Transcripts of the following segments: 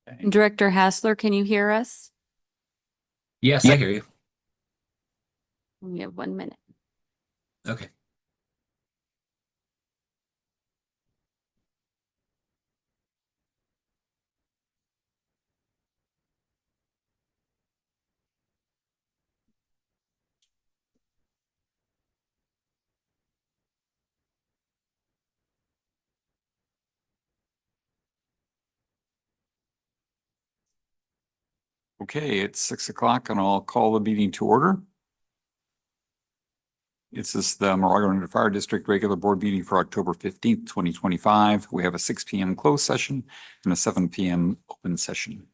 Okay. Director Hassler, can you hear us? Yes, I hear you. We have 1 minute. Okay. Okay, it's 6 o'clock and I'll call the meeting to order. This is the Moraga-Orinda Fire District regular board meeting for October 15th, 2025. We have a 6 p.m. closed session and a 7 p.m. open session.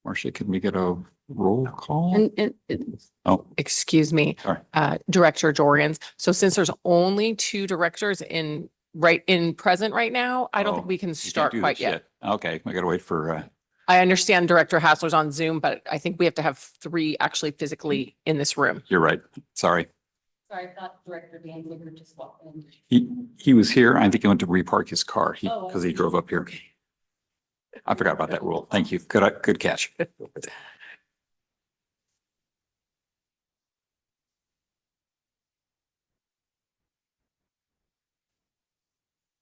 Marcia, can we get a roll call? Oh, Excuse me, sorry. Director Jorgens. So since there's only two directors in present right now, I don't think we can You can't start do quite this yet. Okay, we gotta wait for, I understand Director Hassler's on Zoom, but I think we have to have three actually physically in this room. you're right. Sorry. Sorry, I thought Director Danziger just walked in. He was here. I think he went to repark his car Oh, because he drove up here. I forgot about that rule. Thank you. Good catch.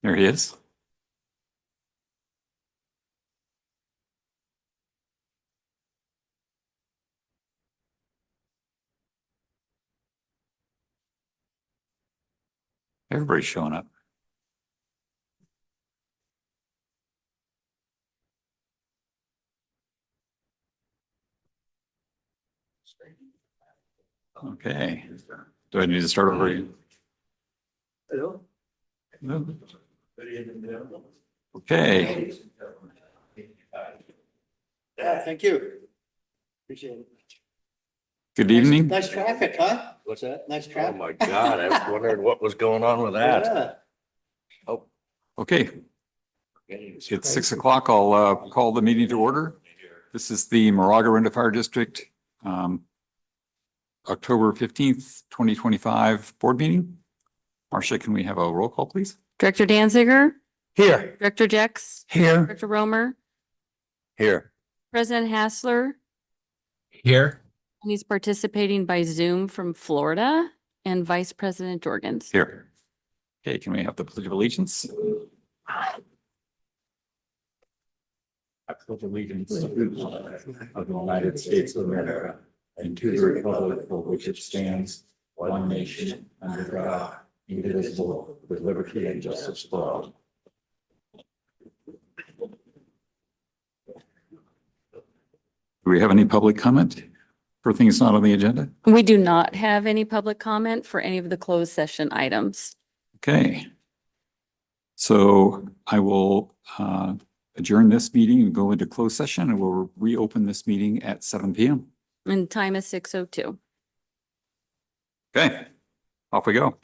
There he is. Everybody's showing up. Okay. Do I need to start over again? Hello. No. Okay. Yeah, thank you. Appreciate it. Good evening. Nice traffic, huh? What's that? Nice Oh traffic. my God, I was wondering what was going on with that. Yeah. Oh. Okay. It's 6 o'clock. I'll call the meeting to order. This is the Moraga-Orinda Fire District, October 15th, 2025 board meeting. Marcia, can we have a roll call, please? Director Danziger, Here. Director Jex, Here. Director Romer, Here. President Hassler, Here. and he's participating by Zoom from Florida, and Vice President Jorgens. Here. Okay, can we have the Pledge of Allegiance? I pledge allegiance to the flag of the United States of America and to the republic for which it stands, one nation, under God, indivisible, with liberty and justice for all. Do we have any public comment for things not on the agenda? We do not have any public comment for any of the closed session items. Okay. So I will adjourn this meeting and go into closed session, and we'll reopen this meeting at 7 p.m. And time is 6:02. Okay, off we go.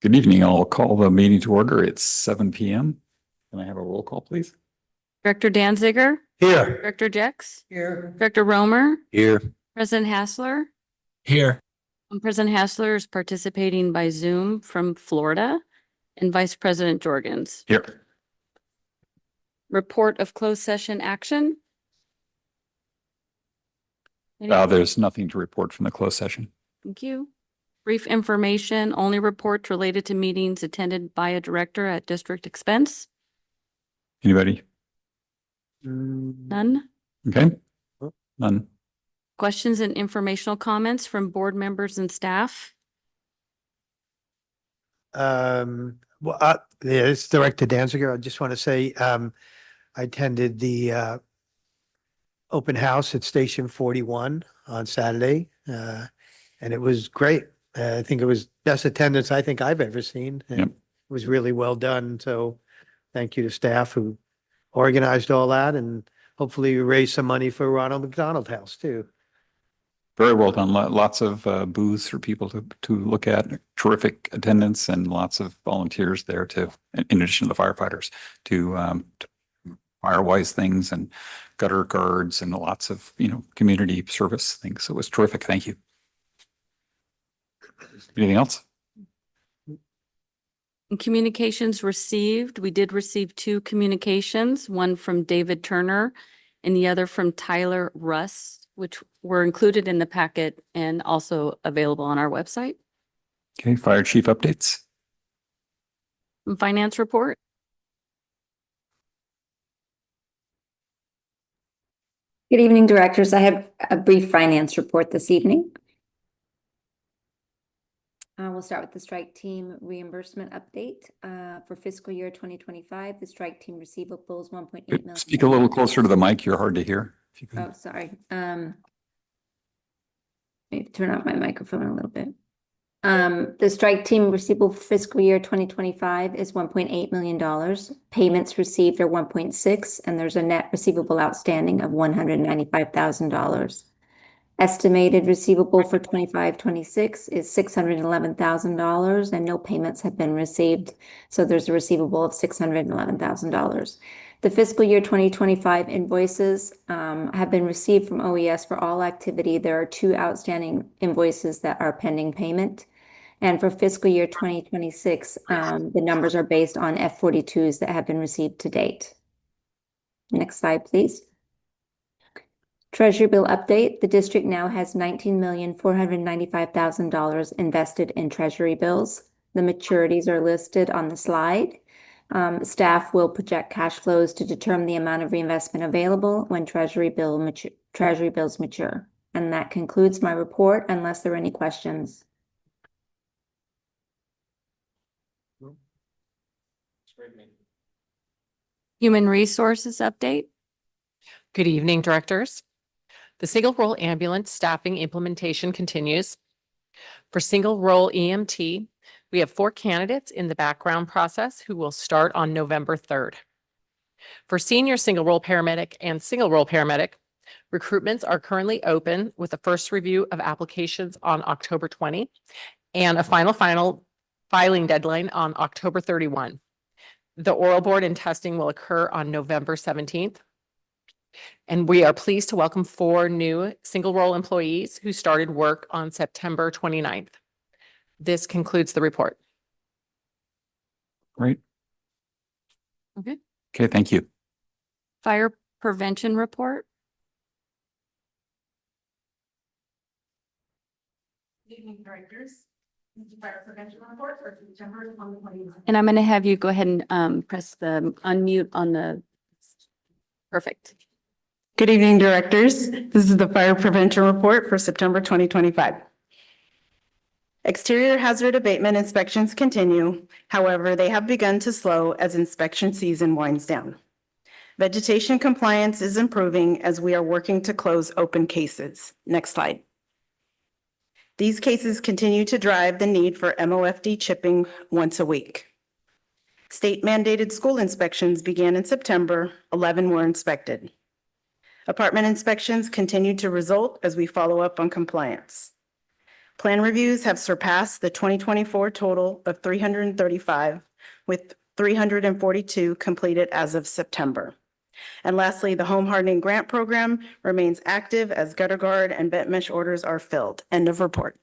Good evening. I'll call the meeting to order. It's 7 p.m. Can I have a roll call, please? Director Danziger, Here. Director Jex, Here. Director Romer, Here. President Hassler. Here. And President Hassler is participating by Zoom from Florida, and Vice President Jorgens. Here. Report of closed session action. There's nothing to report from the closed session. Thank you. Brief information, only reports related to meetings attended by a director at district expense. Anybody? None. Okay. None. Questions and informational comments from board members and staff. It's Director Danziger. I just want to say, I attended the open house at Station 41 on Saturday, and it was great. I think it was best attendance I think I've ever seen. And Yep. It was really well done. So thank you to staff who organized all that, and hopefully we raised some money for Ronald McDonald House too. Very well done. Lots of booths for people to look at. Terrific attendance and lots of volunteers there to, in addition to the firefighters, to firewise things and gutter guards and lots of, community service things. So it was terrific. Thank you. Anything else? In communications received, we did receive 2 communications, one from David Turner and the other from Tyler Russ, which were included in the packet and also available on our website. Okay, fire chief updates. Finance report. Good evening, directors. I have a brief finance report this evening. We'll start with the strike team reimbursement update. For fiscal year 2025, the strike team receivables 1.8 million. Speak a little closer to the mic. You're hard to hear. If you could. Oh, sorry. Maybe turn up my microphone a little bit. The strike team receivable for fiscal year 2025 is $1.8 million. Payments received are 1.6, and there's a net receivable outstanding of $195,000. Estimated receivable for 25-26 is $611,000, and no payments have been received. So there's a receivable of $611,000. The fiscal year 2025 invoices have been received from OES for all activity. There are 2 outstanding invoices that are pending payment. And for fiscal year 2026, the numbers are based on F-42s that have been received to date. Next slide, please. Treasury bill update. The district now has $19,495,000 invested in treasury bills. The maturities are listed on the slide. Staff will project cash flows to determine the amount of reinvestment available when treasury bills mature. And that concludes my report, unless there are any questions. Human resources update. Good evening, directors. The single role ambulance staffing implementation continues. For single role EMT, we have 4 candidates in the background process who will start on November 3rd. For senior single role paramedic and single role paramedic, recruitments are currently open with a first review of applications on October 20 and a final filing deadline on October 31. The oral board and testing will occur on November 17th. And we are pleased to welcome 4 new single role employees who started work on September 29th. This concludes the report. Great. Okay. Okay, thank you. Fire prevention report. Good evening, directors. Fire prevention report for September 2021. And I'm going to have you go ahead and press the unmute on the. Perfect. Good evening, directors. This is the fire prevention report for September 2025. Exterior hazard abatement inspections continue. However, they have begun to slow as inspection season winds down. Vegetation compliance is improving as we are working to close open cases. Next slide. These cases continue to drive the need for MOFD chipping once a week. State mandated school inspections began in September. 11 were inspected. Apartment inspections continue to result as we follow up on compliance. Plan reviews have surpassed the 2024 total of 335, with 342 completed as of September. And lastly, the home hardening grant program remains active as gutter guard and vent mesh orders are filled. End of report.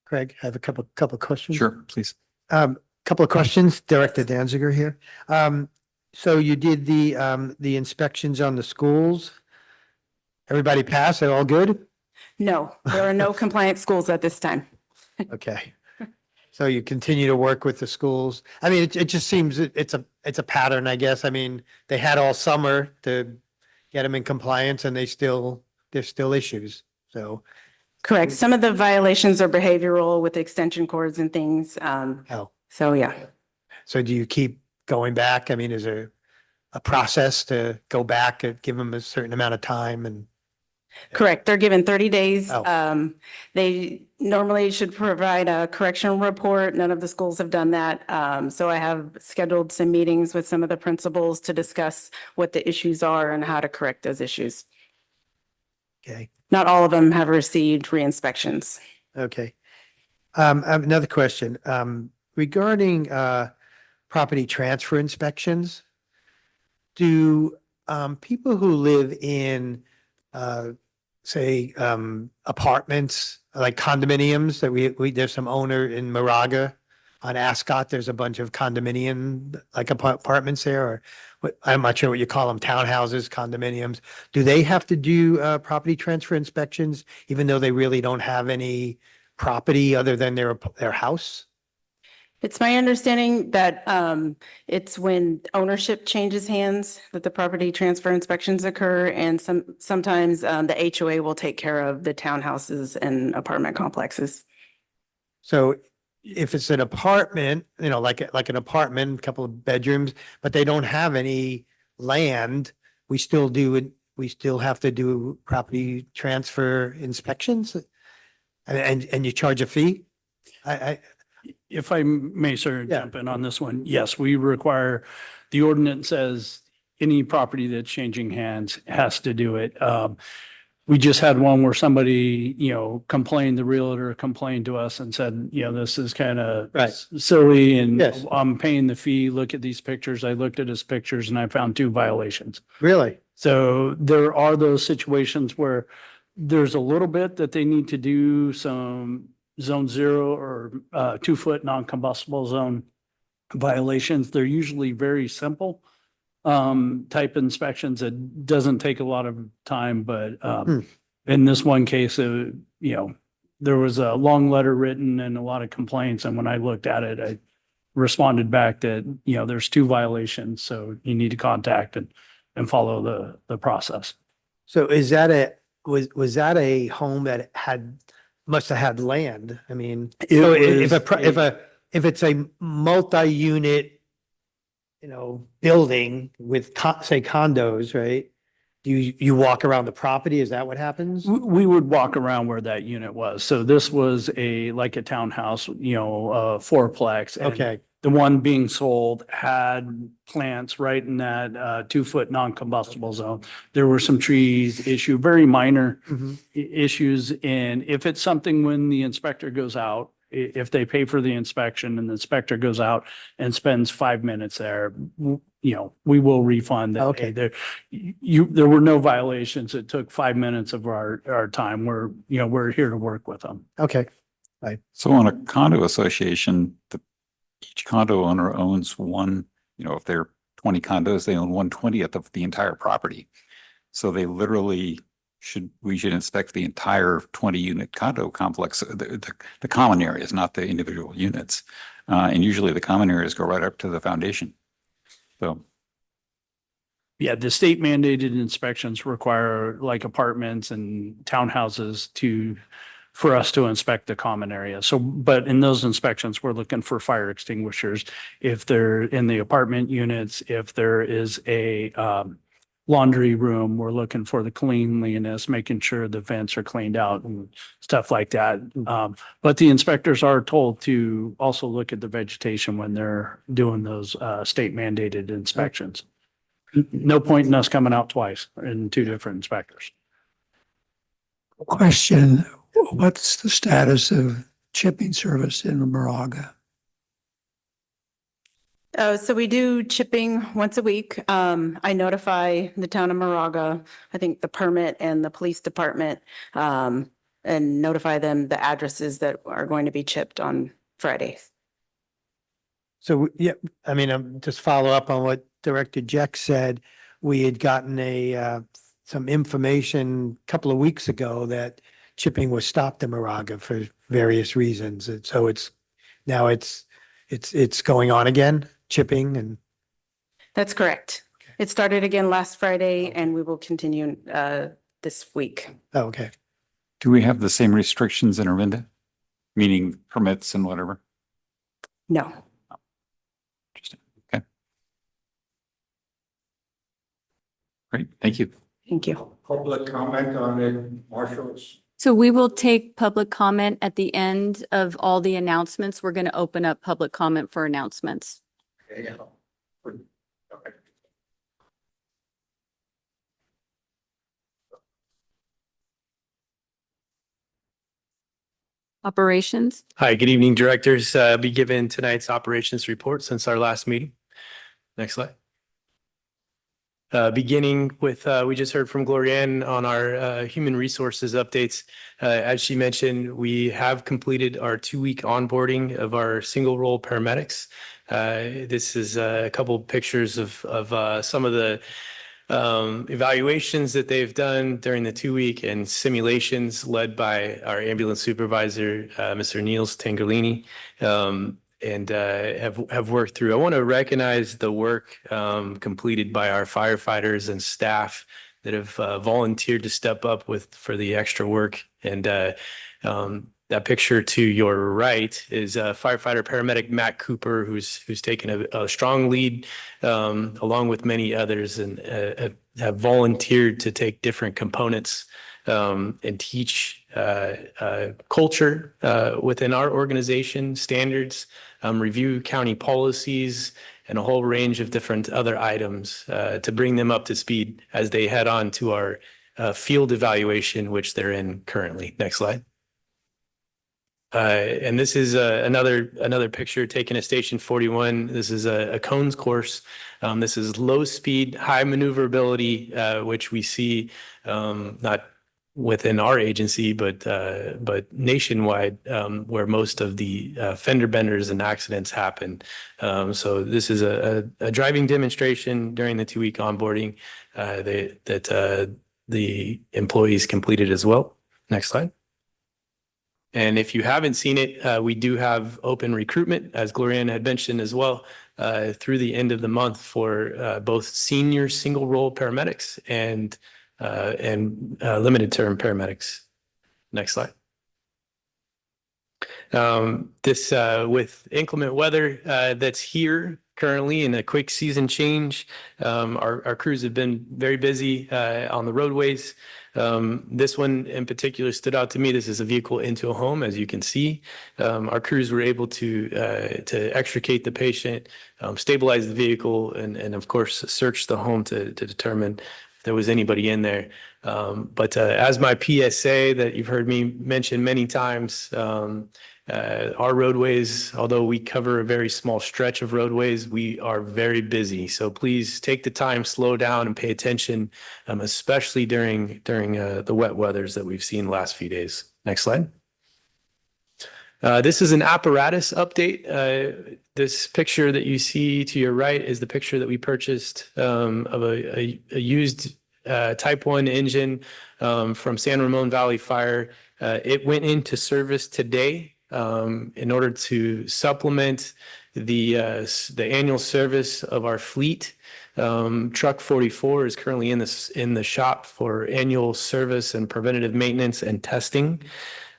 Craig, I have a couple of questions. Sure, please. Couple of questions, Director Danziger here. So you did the inspections on the schools. Everybody passed, they're all good? No, there are no compliant schools at this time. Okay. So you continue to work with the schools. I mean, it just seems it's a pattern, I guess. I mean, they had all summer to get them in compliance and there's still issues. So, Correct. Some of the violations are behavioral with extension cords and things. oh, So yeah. so do you keep going back? I mean, is there a process to go back and give them a certain amount of time and? Correct. They're given 30 days. Oh. They normally should provide a correction report. None of the schools have done that. So I have scheduled some meetings with some of the principals to discuss what the issues are and how to correct those issues. Okay. Not all of them have received re-inspections. Okay. I have another question, regarding, property transfer inspections. Do, people who live in, say, apartments, like condominiums that there's some owner in Moraga on Ascot, there's a bunch of condominium, like apartments there, or what, I'm not sure what you call them, townhouses, condominiums. Do they have to do, property transfer inspections, even though they really don't have any property other than their house? It's my understanding that it's when ownership changes hands that the property transfer inspections occur, and sometimes the HOA will take care of the townhouses and apartment complexes. So if it's an apartment, like an apartment, a couple of bedrooms, but they don't have any land, we still have to do property transfer inspections? And you charge a fee? If I may, sir, Yeah. jump in on this one. Yes, we require, the ordinance says any property that's changing hands has to do it. We just had one where somebody, complained, the realtor complained to us and said, this is kind of Right. silly and Yes. I'm paying the fee. Look at these pictures. I looked at his pictures and I found 2 violations. Really? So there are those situations where there's a little bit that they need to do some zone 0 or 2-foot non-combustible zone violations. They're usually very simple type inspections. It doesn't take a lot of time, but in this one case, there was a long letter written and a lot of complaints. And when I looked at it, I responded back that, there's 2 violations, so you need to contact and follow the process. So was that a home that must have had land? I mean, It so was if it's a multi-unit, building with say condos, right? Do you walk around the property? Is that what happens? We would walk around where that unit was. So this was like a townhouse, fourplex. and Okay, The one being sold had plants right in that 2-foot non-combustible zone. There were some trees issue, very minor Mhm. issues. And if it's something when the inspector goes out, if they pay for the inspection and the inspector goes out and spends 5 minutes there, we will refund that. Okay. There were no violations. It took 5 minutes of our time. We're here to work with them. okay. So on a condo association, each condo owner owns one, if there are 20 condos, they own 1/20th of the entire property. So they literally we should inspect the entire 20-unit condo complex, the common areas, not the individual units. And usually the common areas go right up to the foundation. So. Yeah, the state mandated inspections require like apartments and townhouses for us to inspect the common area. So, but in those inspections, we're looking for fire extinguishers. If they're in the apartment units, if there is a laundry room, we're looking for the cleanliness, making sure the vents are cleaned out and stuff like that. But the inspectors are told to also look at the vegetation when they're doing those state mandated inspections. No point in us coming out twice in 2 different inspectors. Question, what's the status of chipping service in Moraga? So we do chipping once a week. I notify the town of Moraga, I think the permit and the police department, and notify them the addresses that are going to be chipped on Fridays. So, yeah, I mean, just follow up on what Director Jeck said. We had gotten some information a couple of weeks ago that chipping was stopped in Moraga for various reasons. And so now it's going on again, chipping and. That's correct. It started again last Friday and we will continue this week. Oh, okay. Do we have the same restrictions in Orinda? Meaning permits and whatever? No. Interesting. Okay. Great. Thank you. Thank you. Public comment on it, marshals? So we will take public comment at the end of all the announcements. We're going to open up public comment for announcements. Yeah. Okay. Operations. Hi, good evening, directors. Be given tonight's operations report since our last meeting. Next slide. Beginning with, we just heard from Glorianne on our human resources updates. As she mentioned, we have completed our 2-week onboarding of our single role paramedics. This is a couple pictures of some of the evaluations that they've done during the 2-week and simulations led by our ambulance supervisor, Mr. Niels Tangerlini, and have worked through. I want to recognize the work completed by our firefighters and staff that have volunteered to step up for the extra work. And that picture to your right is firefighter paramedic Matt Cooper, who's taken a strong lead along with many others, and have volunteered to take different components and teach culture within our organization, standards, review county policies, and a whole range of different other items to bring them up to speed as they head on to our field evaluation, which they're in currently. Next slide. And this is another picture taken at Station 41. This is a cones course. This is low speed, high maneuverability, which we see not within our agency, but nationwide, where most of the fender benders and accidents happen. So this is a driving demonstration during the 2-week onboarding that the employees completed as well. Next slide. And if you haven't seen it, we do have open recruitment, as Glorianne had mentioned as well, through the end of the month for both senior single role paramedics and limited term paramedics. Next slide. This with inclement weather that's here currently in a quick season change, our crews have been very busy on the roadways. This one in particular stood out to me. This is a vehicle into a home, as you can see. Our crews were able to extricate the patient, stabilize the vehicle, and of course search the home to determine if there was anybody in there. But as my PSA that you've heard me mention many times, our roadways, although we cover a very small stretch of roadways, we are very busy. So please take the time, slow down, and pay attention, especially during the wet weathers that we've seen the last few days. Next slide. This is an apparatus update. This picture that you see to your right is the picture that we purchased of a used Type 1 engine from San Ramon Valley Fire. It went into service today in order to supplement the annual service of our fleet. Truck 44 is currently in the shop for annual service and preventative maintenance and testing.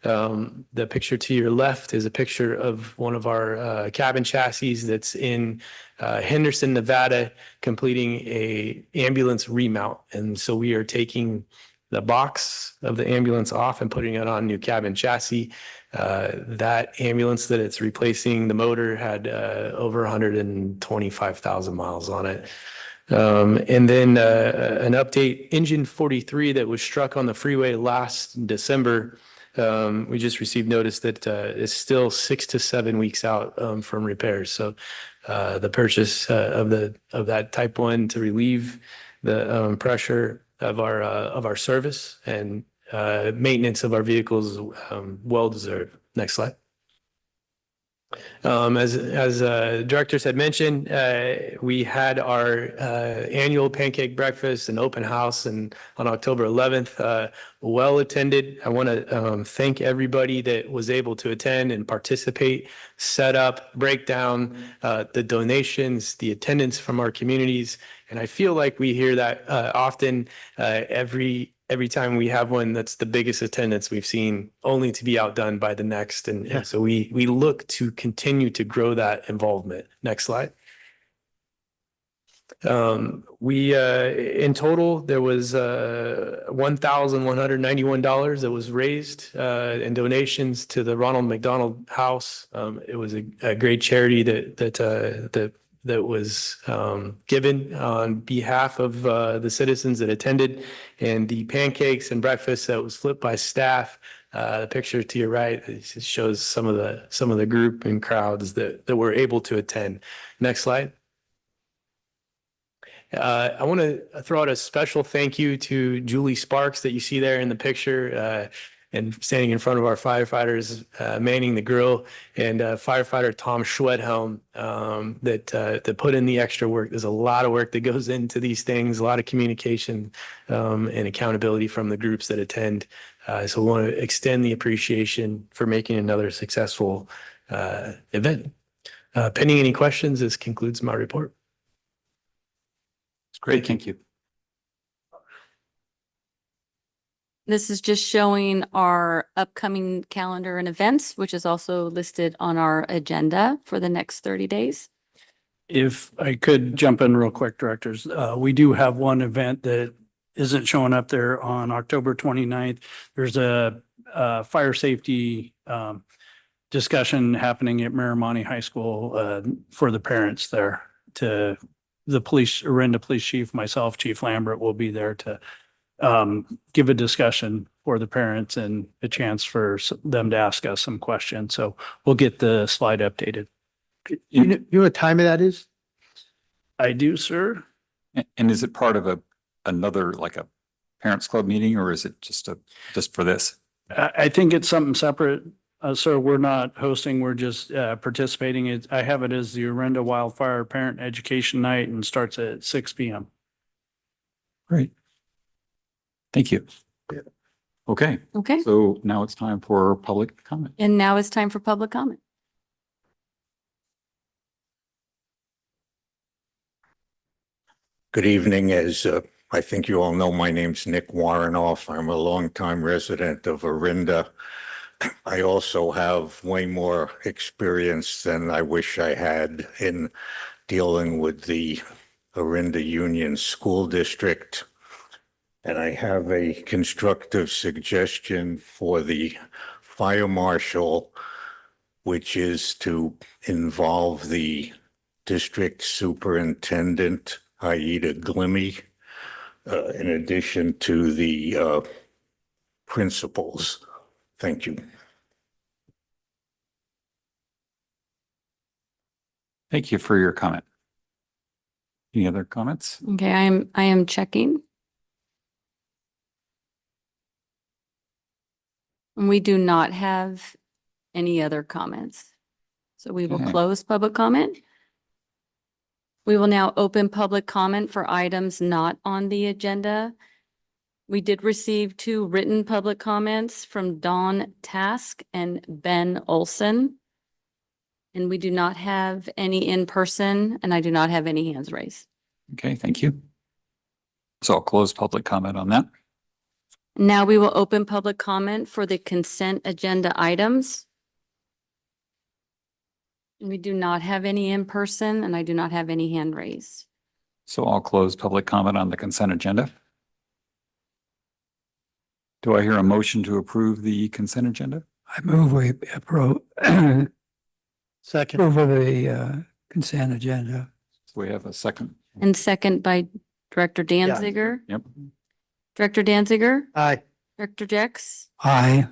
The picture to your left is a picture of one of our cabin chassis that's in Henderson, Nevada, completing a ambulance remount. And so we are taking the box of the ambulance off and putting it on new cabin chassis. That ambulance that it's replacing, the motor had over 125,000 miles on it. And then an update, engine 43 that was struck on the freeway last December. We just received notice that it's still 6 to 7 weeks out from repairs. So the purchase of that Type 1 to relieve the pressure of our service and maintenance of our vehicles well deserved. Next slide. As directors had mentioned, we had our annual pancake breakfast and open house on October 11th. Well attended. I want to thank everybody that was able to attend and participate, set up, break down the donations, the attendance from our communities. And I feel like we hear that often every time we have one. That's the biggest attendance we've seen, only to be outdone by the next. And so we look to continue to grow that involvement. Next slide. In total, there was $1,191 that was raised in donations to the Ronald McDonald House. It was a great charity that was given on behalf of the citizens that attended, and the pancakes and breakfast that was flipped by staff. The picture to your right shows some of the group and crowds that were able to attend. Next slide. I want to throw out a special thank you to Julie Sparks that you see there in the picture and standing in front of our firefighters manning the grill, and firefighter Tom Schwedhelm that put in the extra work. There's a lot of work that goes into these things, a lot of communication and accountability from the groups that attend. So we want to extend the appreciation for making another successful event. Pending any questions, this concludes my report. Great, thank you. This is just showing our upcoming calendar and events, which is also listed on our agenda for the next 30 days. If I could jump in real quick, directors, we do have one event that isn't showing up there on October 29th. There's a fire safety discussion happening at Miramonte High School for the parents there. To the Orinda Police Chief, myself, Chief Lambert will be there to give a discussion for the parents and a chance for them to ask us some questions. So we'll get the slide updated. You know what time that is? I do, sir. And is it part of another, like a parents club meeting, or is it just for this? I think it's something separate. So we're not hosting, we're just participating. I have it as the Orinda Wildfire Parent Education Night and starts at 6 p.m. Great. Thank you. Okay, Okay. so now it's time for public comment. And now it's time for public comment. Good evening. As I think you all know, my name's Nick Warrenoff. I'm a longtime resident of Orinda. I also have way more experience than I wish I had in dealing with the Orinda Union School District. And I have a constructive suggestion for the fire marshal, which is to involve the district superintendent, Aida Glimmy, in addition to the principals. Thank you. Thank you for your comment. Any other comments? Okay, I am checking. And we do not have any other comments. So we will Okay. close public comment. We will now open public comment for items not on the agenda. We did receive 2 written public comments from Dawn Task and Ben Olson. And we do not have any in person, and I do not have any hands raised. Okay, thank you. So I'll close public comment on that. Now we will open public comment for the consent agenda items. We do not have any in person, and I do not have any hand raised. So I'll close public comment on the consent agenda. Do I hear a motion to approve the consent agenda? I move we approve Second. of the consent agenda. So we have a second and second by Director Danziger. Yep. Director Danziger, Aye. Director Jex, Aye.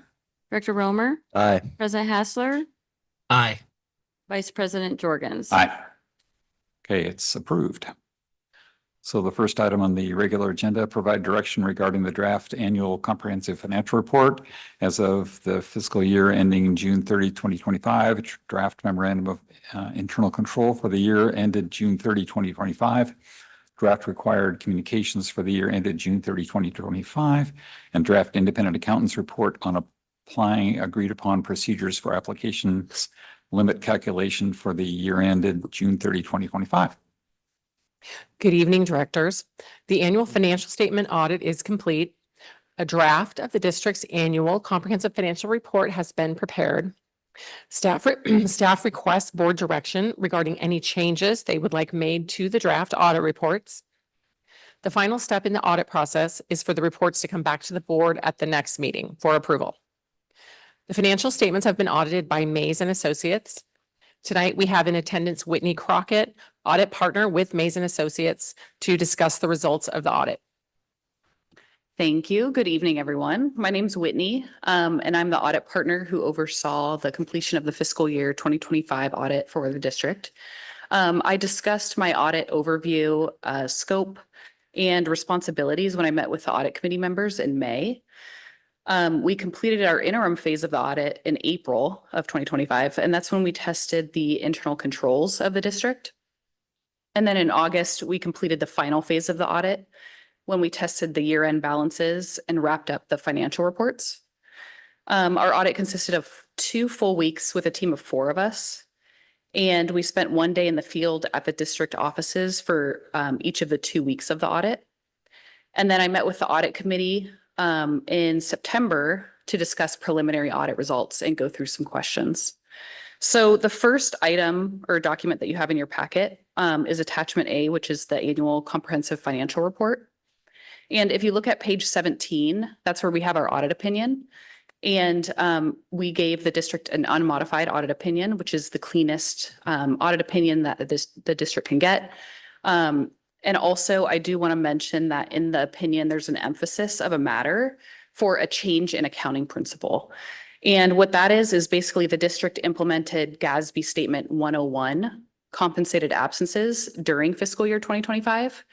Director Romer, Aye. President Hassler, Aye. Vice President Jorgens. Aye. Okay, it's approved. So the first item on the regular agenda, provide direction regarding the draft annual comprehensive financial report as of the fiscal year ending June 30, 2025. Draft memorandum of internal control for the year ended June 30, 2025. Draft required communications for the year ended June 30, 2025, and draft independent accountants report on applying agreed upon procedures for applications limit calculation for the year ended June 30, 2025. Good evening, directors. The annual financial statement audit is complete. A draft of the district's annual comprehensive financial report has been prepared. Staff requests board direction regarding any changes they would like made to the draft audit reports. The final step in the audit process is for the reports to come back to the board at the next meeting for approval. The financial statements have been audited by Mays and Associates. Tonight, we have in attendance Whitney Crockett, audit partner with Mays and Associates, to discuss the results of the audit. Thank you. Good evening, everyone. My name's Whitney, and I'm the audit partner who oversaw the completion of the fiscal year 2025 audit for the district. I discussed my audit overview, scope, and responsibilities when I met with the audit committee members in May. We completed our interim phase of the audit in April of 2025, and that's when we tested the internal controls of the district. And then in August, we completed the final phase of the audit when we tested the year-end balances and wrapped up the financial reports. Our audit consisted of 2 full weeks with a team of 4 of us, and we spent 1 day in the field at the district offices for each of the 2 weeks of the audit. And then I met with the audit committee in September to discuss preliminary audit results and go through some questions. So the first item or document that you have in your packet is attachment A, which is the annual comprehensive financial report. And if you look at page 17, that's where we have our audit opinion. And we gave the district an unmodified audit opinion, which is the cleanest audit opinion that the district can get. And also, I do want to mention that in the opinion, there's an emphasis of a matter for a change in accounting principle. And what that is basically the district implemented GASB Statement 101, compensated absences during fiscal year 2025.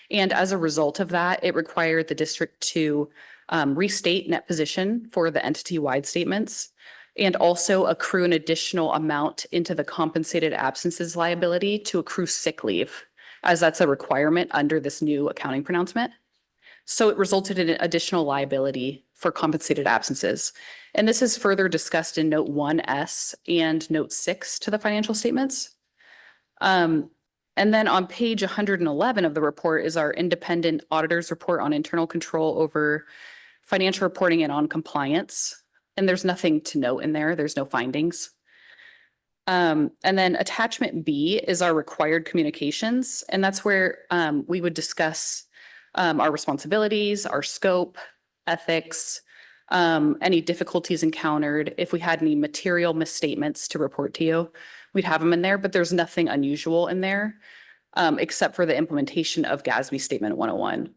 And as a result of that, it required the district to restate net position for the entity-wide statements and also accrue an additional amount into the compensated absences liability to accrue sick leave, as that's a requirement under this new accounting pronouncement. So it resulted in an additional liability for compensated absences. And this is further discussed in Note 1S and Note 6 to the financial statements. And then on page 111 of the report is our independent auditor's report on internal control over financial reporting and on compliance. And there's nothing to note in there. There's no findings. And then attachment B is our required communications. And that's where we would discuss our responsibilities, our scope, ethics, any difficulties encountered. If we had any material misstatements to report to you, we'd have them in there, but there's nothing unusual in there except for the implementation of GASB Statement 101.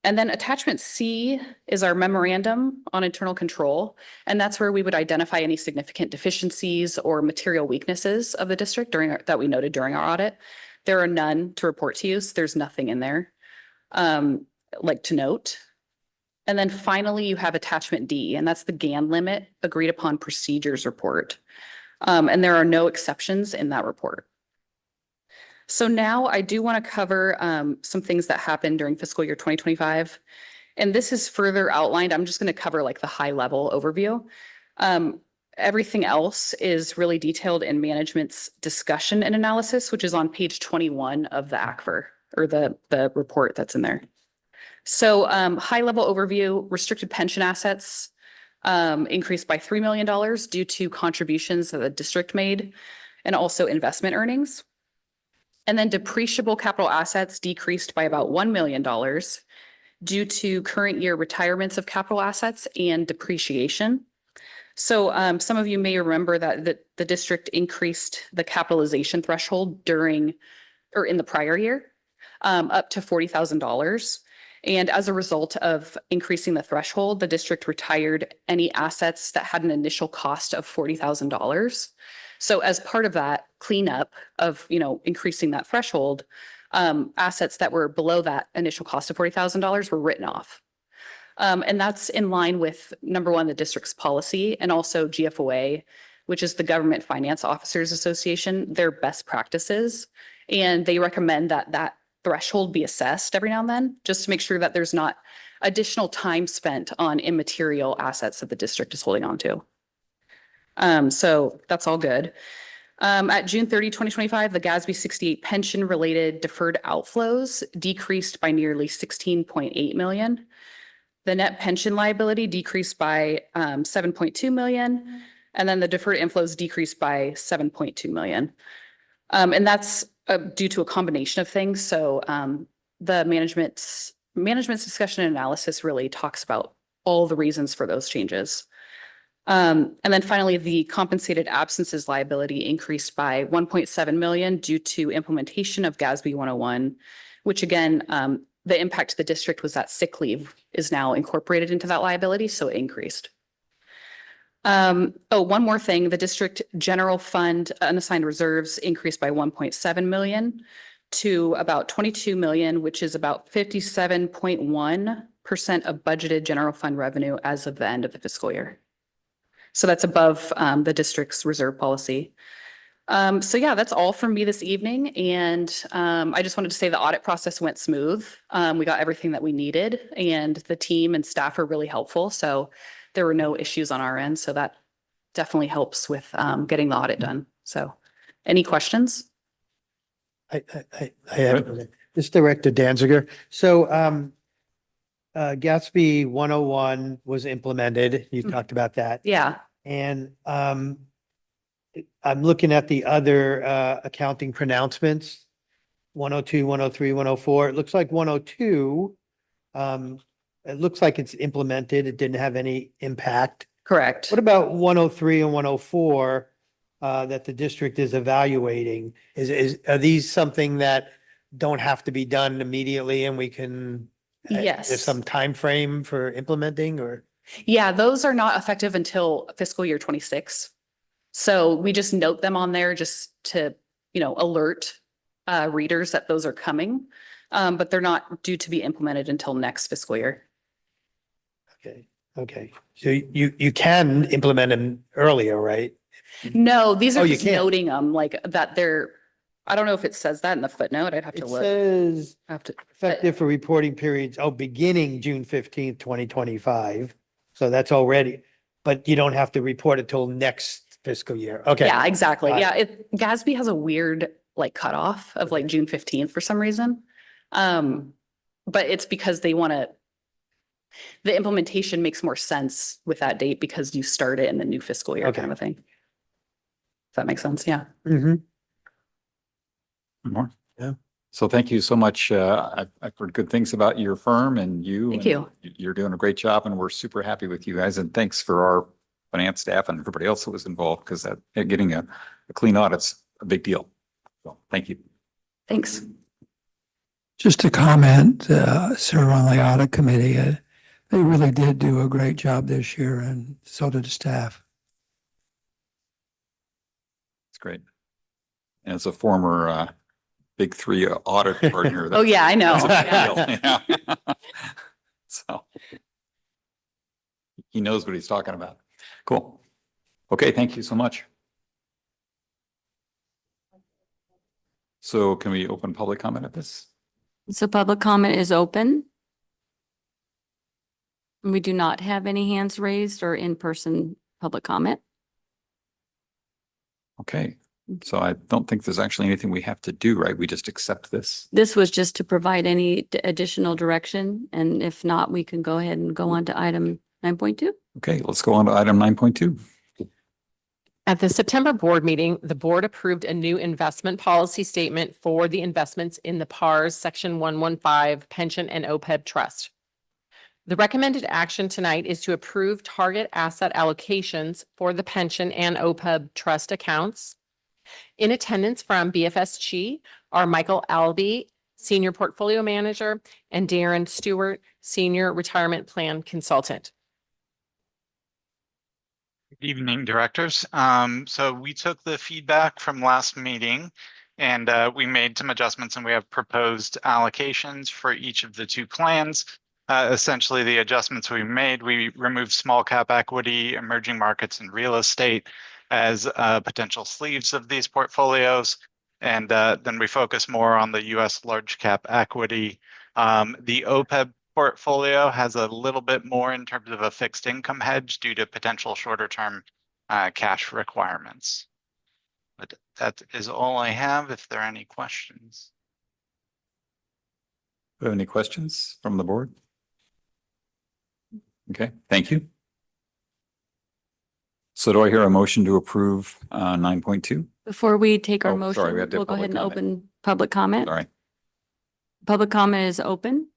And then attachment C is our memorandum on internal control. And that's where we would identify any significant deficiencies or material weaknesses of the district that we noted during our audit. There are none to report to you, so there's nothing in there like to note. And then finally, you have attachment D, and that's the GAN limit agreed upon procedures report. And there are no exceptions in that report. So now I do want to cover some things that happened during fiscal year 2025. And this is further outlined. I'm just going to cover like the high level overview. Everything else is really detailed in management's discussion and analysis, which is on page 21 of the ACFR or the report that's in there. So high level overview, restricted pension assets increased by $3 million due to contributions that the district made and also investment earnings. And then depreciable capital assets decreased by about $1 million due to current year retirements of capital assets and depreciation. So some of you may remember that the district increased the capitalization threshold during or in the prior year, up to $40,000. And as a result of increasing the threshold, the district retired any assets that had an initial cost of $40,000. So as part of that cleanup of, increasing that threshold, assets that were below that initial cost of $40,000 were written off. And that's in line with, number one, the district's policy, and also GFOA, which is the Government Finance Officers Association, their best practices. And they recommend that that threshold be assessed every now and then, just to make sure that there's not additional time spent on immaterial assets that the district is holding on to. So that's all good. At June 30, 2025, the GASB 68 pension related deferred outflows decreased by nearly 16.8 million. The net pension liability decreased by 7.2 million, and then the deferred inflows decreased by 7.2 million. And that's due to a combination of things. So the management's discussion and analysis really talks about all the reasons for those changes. And then finally, the compensated absences liability increased by 1.7 million due to implementation of GASB 101, which again, the impact to the district was that sick leave is now incorporated into that liability, so it increased. One more thing, the district general fund unassigned reserves increased by 1.7 million to about 22 million, which is about 57.1% of budgeted general fund revenue as of the end of the fiscal year. So that's above the district's reserve policy. So yeah, that's all from me this evening. And I just wanted to say the audit process went smooth. We got everything that we needed, and the team and staff are really helpful. So there were no issues on our end. So that definitely helps with getting the audit done. So any questions? I have, this Director Danziger. So GASB 101 was implemented. You talked about that. Yeah. And I'm looking at the other accounting pronouncements, 102, 103, 104. It looks like 102, it looks like it's implemented. It didn't have any impact. Correct. What about 103 and 104 that the district is evaluating? Are these something that don't have to be done immediately and we can? Yes. There's some time frame for implementing, or? Yeah, those are not effective until fiscal year 26. So we just note them on there just to, alert readers that those are coming. But they're not due to be implemented until next fiscal year. Okay. So you can implement them earlier, right? No, these are you just can't. noting them like that they're, I don't know if it says that in the footnote. I'd have to It look. says I have to, effective for reporting periods, beginning June 15th, 2025. So that's already, but you don't have to report it till next fiscal year. Okay. yeah, exactly. Got Yeah, GASB has a weird cutoff of June 15th for some reason. But it's because they want to, the implementation makes more sense with that date because you start it in the new fiscal year Okay. kind of a thing. If that makes sense, yeah. Mm-hmm. More? Yeah. So thank you so much. I've heard good things about your firm and you. Thank and you. You're doing a great job and we're super happy with you guys. And thanks for our finance staff and everybody else that was involved, because that getting a clean audit's a big deal. So thank you. Thanks. Just to comment, serve on the audit committee, they really did do a great job this year, and so did the staff. It's great. And as a former Big Three audit partner. Oh, yeah, I know. That's a big deal, yeah. So he knows what he's talking about. Cool. Okay, thank you so much. So can we open public comment at this? So public comment is open. We do not have any hands raised or in-person public comment. Okay, so I don't think there's actually anything we have to do, right? We just accept this. This was just to provide any additional direction, and if not, we can go ahead and go on to item 9.2. Okay, let's go on to item 9.2. At the September board meeting, the board approved a new investment policy statement for the investments in the PARS Section 115 Pension and OPEB Trust. The recommended action tonight is to approve target asset allocations for the pension and OPEB trust accounts, In attendance from BFSG are Michael Albee, Senior Portfolio Manager, and Darren Stewart, Senior Retirement Plan Consultant. Good evening, directors. So we took the feedback from last meeting and we made some adjustments, and we have proposed allocations for each of the two plans. Essentially, the adjustments we made, we removed small cap equity, emerging markets, and real estate as potential sleeves of these portfolios. And then we focus more on the US large cap equity. The OPEB portfolio has a little bit more in terms of a fixed income hedge due to potential shorter term cash requirements. But that is all I have. If there are any questions. Do you have any questions from the board? Okay, thank you. So do I hear a motion to approve 9.2? Before we take our Oh, sorry, we motion, have to we'll have go ahead and public comment. open public comment. Sorry. Public comment is open.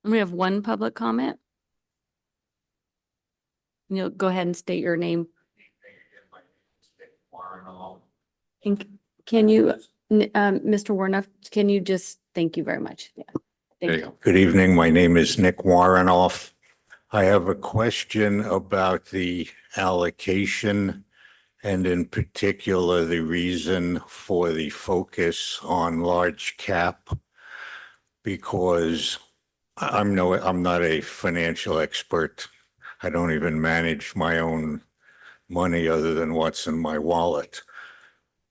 And we have one public comment. You'll go ahead and state your name. And can you, Mr. Warnoff, can you just, thank you very much. Yeah. There Thank you go. Good evening. My name is Nick Warrenoff. I have a question about the allocation and in particular, the reason for the focus on large cap. Because I'm not a financial expert. I don't even manage my own money other than what's in my wallet.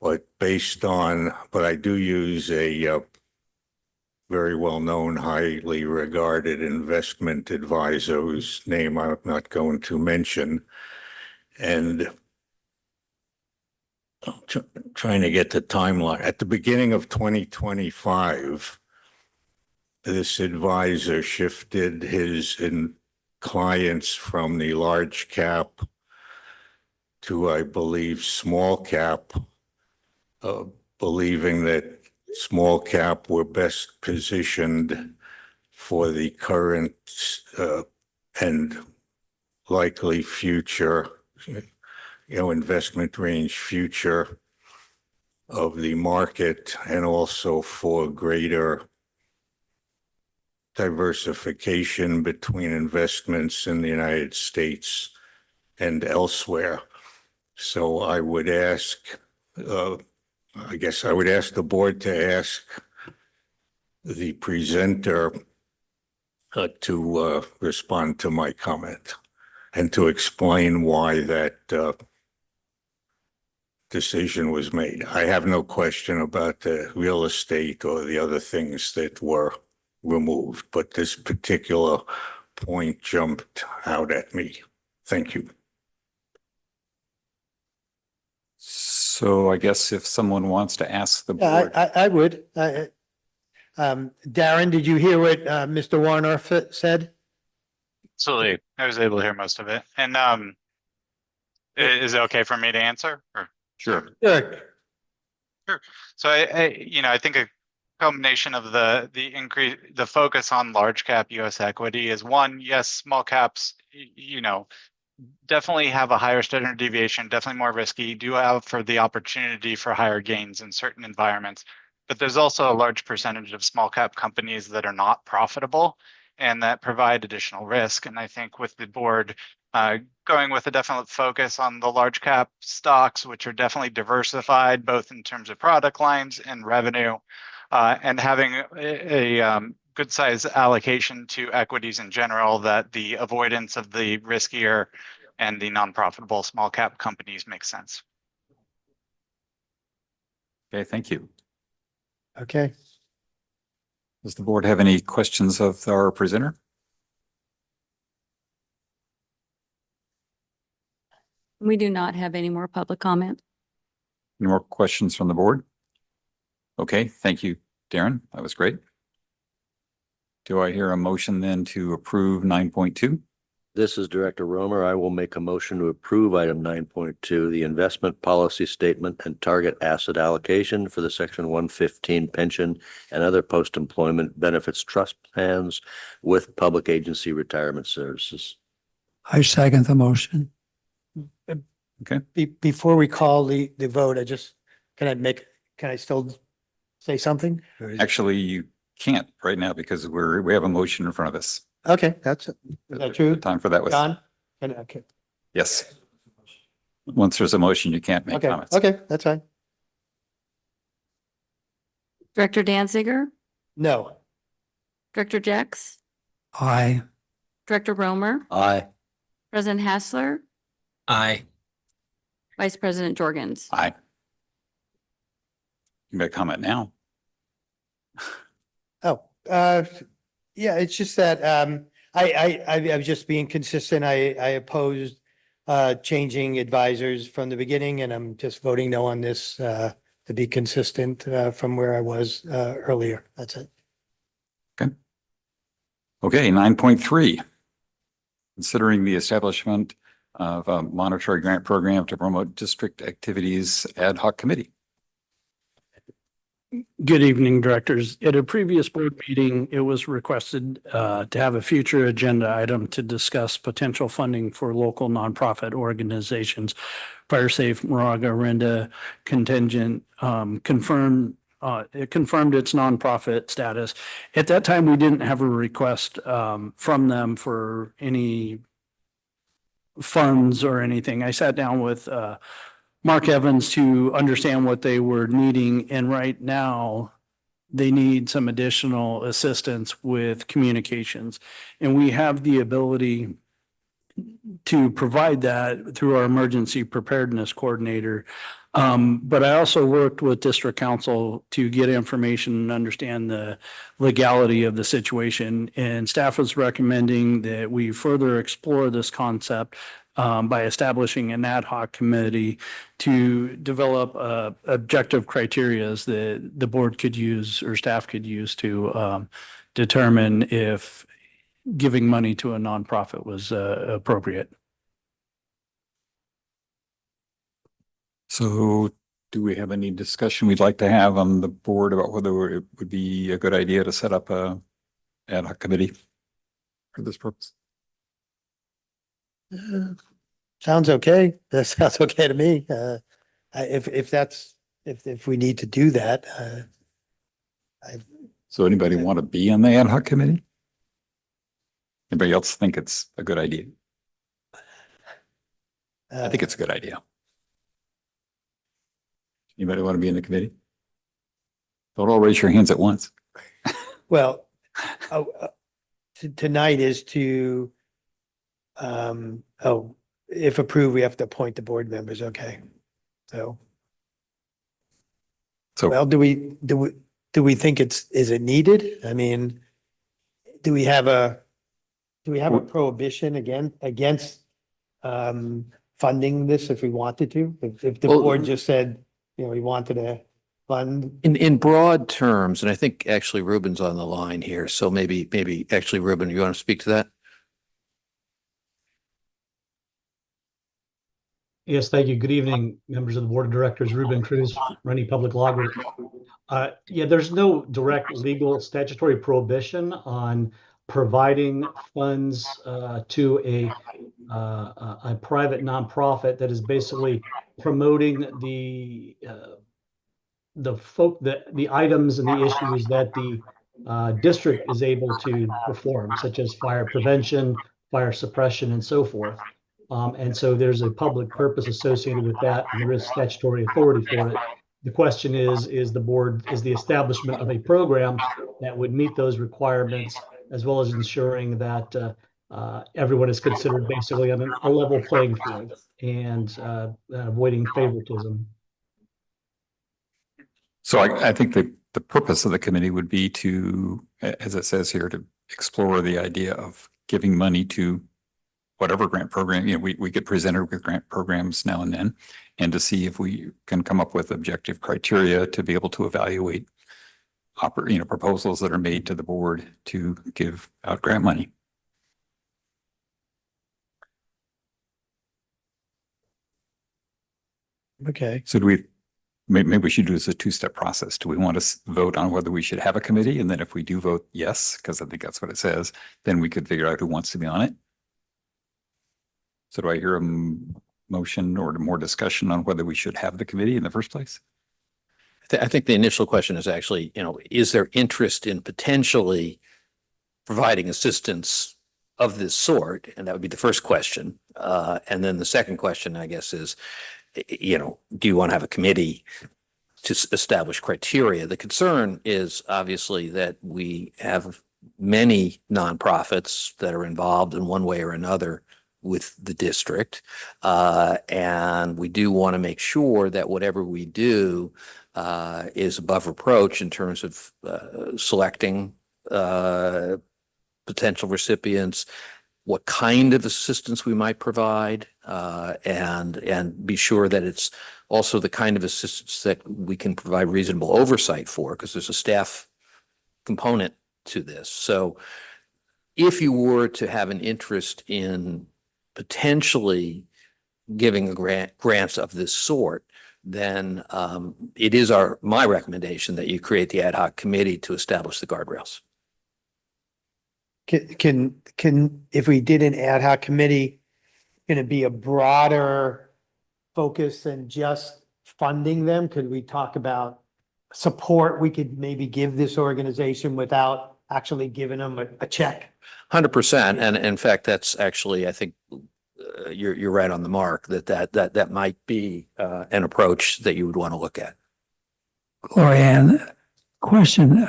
But I do use a very well-known, highly regarded investment advisor whose name I'm not going to mention. And trying to get the timeline. At the beginning of 2025, this advisor shifted his clients from the large cap to, I believe, small cap, believing that small cap were best positioned for the current and likely future, investment range future of the market, and also for greater diversification between investments in the United States and elsewhere. So I would ask, I guess I would ask the board to ask the presenter to respond to my comment and to explain why that decision was made. I have no question about the real estate or the other things that were removed, but this particular point jumped out at me. Thank you. So I guess if someone wants to ask the Yeah, board. I would. Darren, did you hear what Mr. Warnoff said? Absolutely. I was able to hear most of it. And is it okay for me to answer? Or? Sure. Sure. Sure. So I think a combination of the focus on large cap US equity is one, yes, small caps, definitely have a higher standard deviation, definitely more risky, do have for the opportunity for higher gains in certain environments. But there's also a large percentage of small cap companies that are not profitable and that provide additional risk. And I think with the board going with a definite focus on the large cap stocks, which are definitely diversified, both in terms of product lines and revenue, and having a good size allocation to equities in general, that the avoidance of the riskier and the non-profitable small cap companies makes sense. Okay, thank you. Okay. Does the board have any questions of our presenter? We do not have any more public comment. Any more questions from the board? Okay, thank you, Darren. That was great. Do I hear a motion then to approve 9.2? This is Director Romer. I will make a motion to approve item 9.2, the investment policy statement and target asset allocation for the Section 115 pension and other post-employment benefits trust plans with public agency retirement services. I second the motion. Okay. Before we call the vote, can I still say something? Or is- Actually, you can't right now because we have a motion in front of us. Okay, is that true? The time for that was, John? Okay, yes. Once there's a motion, you can't make okay, comments. okay, that's fine. Director Danziger, No. Director Jex, Aye. Director Romer, Aye. President Hassler, Aye. Vice President Jorgens. Aye. You may comment now. Oh, yeah, it's just that, I was just being consistent. I opposed changing advisors from the beginning, and I'm just voting no on this to be consistent from where I was earlier. That's it. Okay, 9.3. Considering the establishment of a monetary grant program to promote district activities ad hoc committee. Good evening, directors. At a previous board meeting, it was requested to have a future agenda item to discuss potential funding for local nonprofit organizations. Fire Safe Moraga-Orinda contingent it confirmed its nonprofit status. At that time, we didn't have a request from them for any funds or anything. I sat down with Mark Evans to understand what they were needing, and right now they need some additional assistance with communications. And we have the ability to provide that through our emergency preparedness coordinator. But I also worked with district council to get information and understand the legality of the situation. And staff was recommending that we further explore this concept by establishing an ad hoc committee to develop objective criterias that the board could use or staff could use to determine if giving money to a nonprofit was appropriate. So do we have any discussion we'd like to have on the board about whether it would be a good idea to set up a ad hoc committee for this purpose? Sounds okay. That sounds okay to me. If we need to do that, So anybody want to be on the ad hoc committee? Anybody else think it's a good idea? I think it's a good idea. Anybody want to be in the committee? Don't all raise your hands at once. well, tonight is to, if approved, we have to appoint the board members. Okay. So, well, do we think is it needed? I mean, do we have a prohibition against funding this if we wanted to? If the board just said, we wanted to fund. In broad terms, and I think actually Ruben's on the line here, so maybe actually Ruben, you want to speak to that? Yes, thank you. Good evening, members of the Board of Directors. Ruben Cruz, Running Public Law Group. Yeah, there's no direct legal statutory prohibition on providing funds to a private nonprofit that is basically promoting the items and the issues that the district is able to perform, such as fire prevention, fire suppression, and so forth. And so there's a public purpose associated with that, and there is statutory authority for it. The question is the establishment of a program that would meet those requirements, as well as ensuring that everyone is considered basically on a level playing field and avoiding favoritism. So I think that the purpose of the committee would be to, as it says here, to explore the idea of giving money to whatever grant program, we get presented with grant programs now and then, and to see if we can come up with objective criteria to be able to evaluate proposals that are made to the board to give out grant money. Okay. So maybe we should do this as a two-step process. Do we want to vote on whether we should have a committee? And then if we do vote yes, because I think that's what it says, then we could figure out who wants to be on it. So do I hear motion or more discussion on whether we should have the committee in the first place? I think the initial question is actually, is there interest in potentially providing assistance of this sort? And that would be the first question. And then the second question, I guess, is, do you want to have a committee to establish criteria? The concern is obviously that we have many nonprofits that are involved in one way or another with the district. And we do want to make sure that whatever we do is above reproach in terms of selecting potential recipients, what kind of assistance we might provide, and be sure that it's also the kind of assistance that we can provide reasonable oversight for, because there's a staff component to this. So if you were to have an interest in potentially giving grants of this sort, then it is my recommendation that you create the ad hoc committee to establish the guardrails. Can, if we did an ad hoc committee, can it be a broader focus than just funding them? Could we talk about support we could maybe give this organization without actually giving them a check? 100%. And in fact, that's actually, I think you're right on the mark that might be an approach that you would want to look at. Glorianne, question,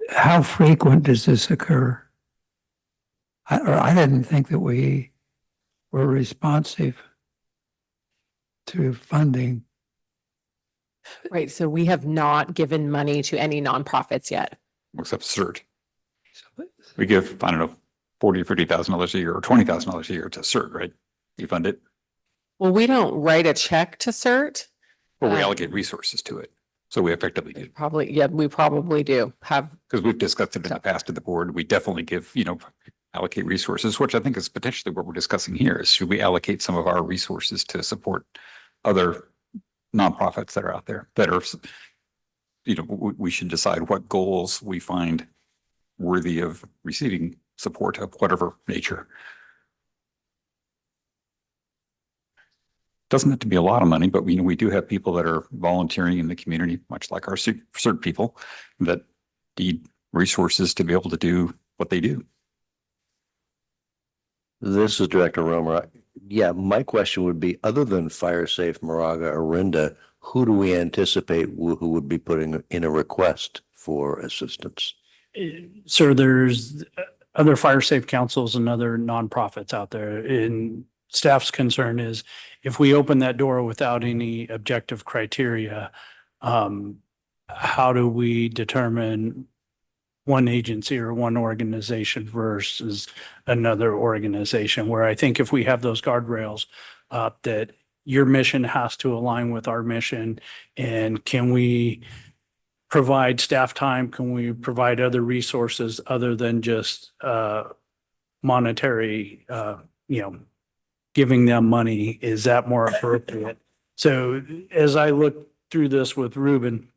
how frequent does this occur? I didn't think that we were responsive to funding. Right. So we have not given money to any nonprofits yet. Except CERT. We give, I don't know, $40,000 or $50,000 a year or $20,000 a year to CERT, right? You fund it, Well, we don't write a check to CERT. or we allocate resources to it. So we effectively do. Probably, yeah, we probably do have. Because we've discussed it in the past at the board. We definitely give, allocate resources, which I think is potentially what we're discussing here, is should we allocate some of our resources to support other nonprofits that are out there that are, we should decide what goals we find worthy of receiving support of whatever nature. Doesn't have to be a lot of money, but we do have people that are volunteering in the community, much like our CERT people, that need resources to be able to do what they do. This is Director Romer. Yeah, my question would be, other than Fire Safe Moraga-Orinda, who do we anticipate who would be putting in a request for assistance? Sir, there's other fire safe councils and other nonprofits out there. And staff's concern is if we open that door without any objective criteria, how do we determine one agency or one organization versus another organization? Where I think if we have those guardrails, that your mission has to align with our mission, and can we provide staff time? Can we provide other resources other than just monetary, giving them money? Is that more appropriate? So as I look through this with Ruben,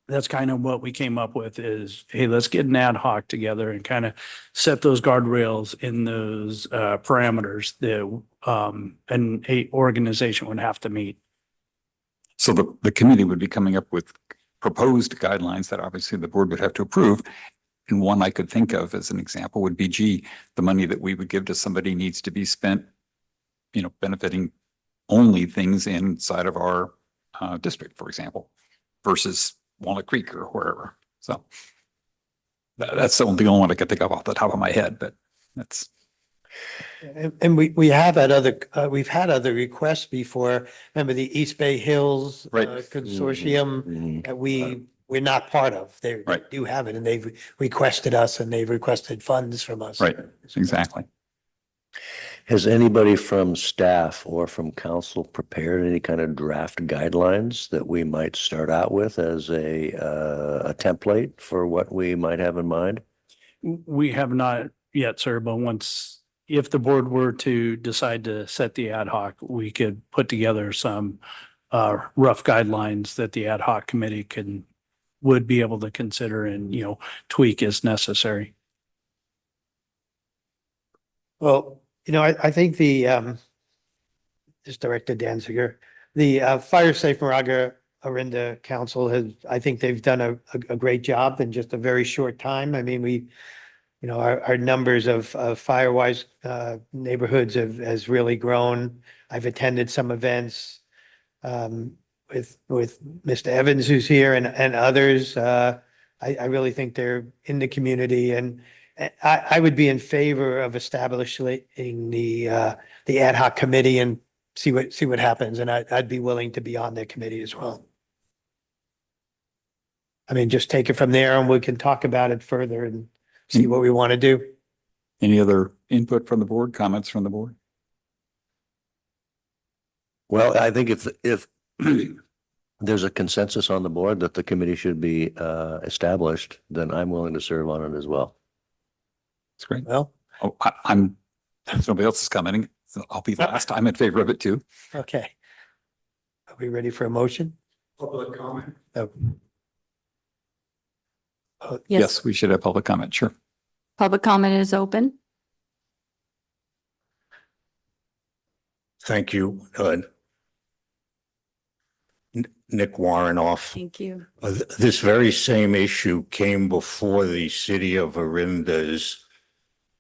that's kind of what we came up with is, hey, let's get an ad hoc together and kind of set those guardrails in those parameters that an organization would have to meet. So the committee would be coming up with proposed guidelines that obviously the board would have to approve. And one I could think of as an example would be, the money that we would give to somebody needs to be spent, benefiting only things inside of our district, for example, versus Walnut Creek or wherever. So that's the only one I could think of off the top of my head, but that's. And we have had we've had other requests before. Remember the East Bay Hills Right. Consortium that we're not part of. They Right. do have it, and they've requested us, and they've requested funds from us. Right, exactly. Has anybody from staff or from council prepared any kind of draft guidelines that we might start out with as a template for what we might have in mind? We have not yet, sir, but if the board were to decide to set the ad hoc, we could put together some rough guidelines that the ad hoc committee would be able to consider and, tweak as necessary. Well, I think the this Director Danziger. The Fire Safe Moraga-Orinda Council has, I think they've done a great job in just a very short time. I mean, our numbers of Firewise neighborhoods has really grown. I've attended some events with Mr. Evans, who's here, and others. I really think they're in the community, and I would be in favor of establishing the ad hoc committee and see what happens, and I'd be willing to be on their committee as well. I mean, just take it from there and we can talk about it further and see what we want to do. Any other input from the board, comments from the board? Well, I think if there's a consensus on the board that the committee should be established, then I'm willing to serve on it as well. That's great. Well, Oh, I'm, if nobody else is commenting, so I'll be last. I'm in favor of it too. okay. Are we ready for a motion? Public comment? Oh. Yes, we should have public comment. Sure. Public comment is open. Thank you. Nick Warrenoff. Thank you. This very same issue came before the City of Orinda's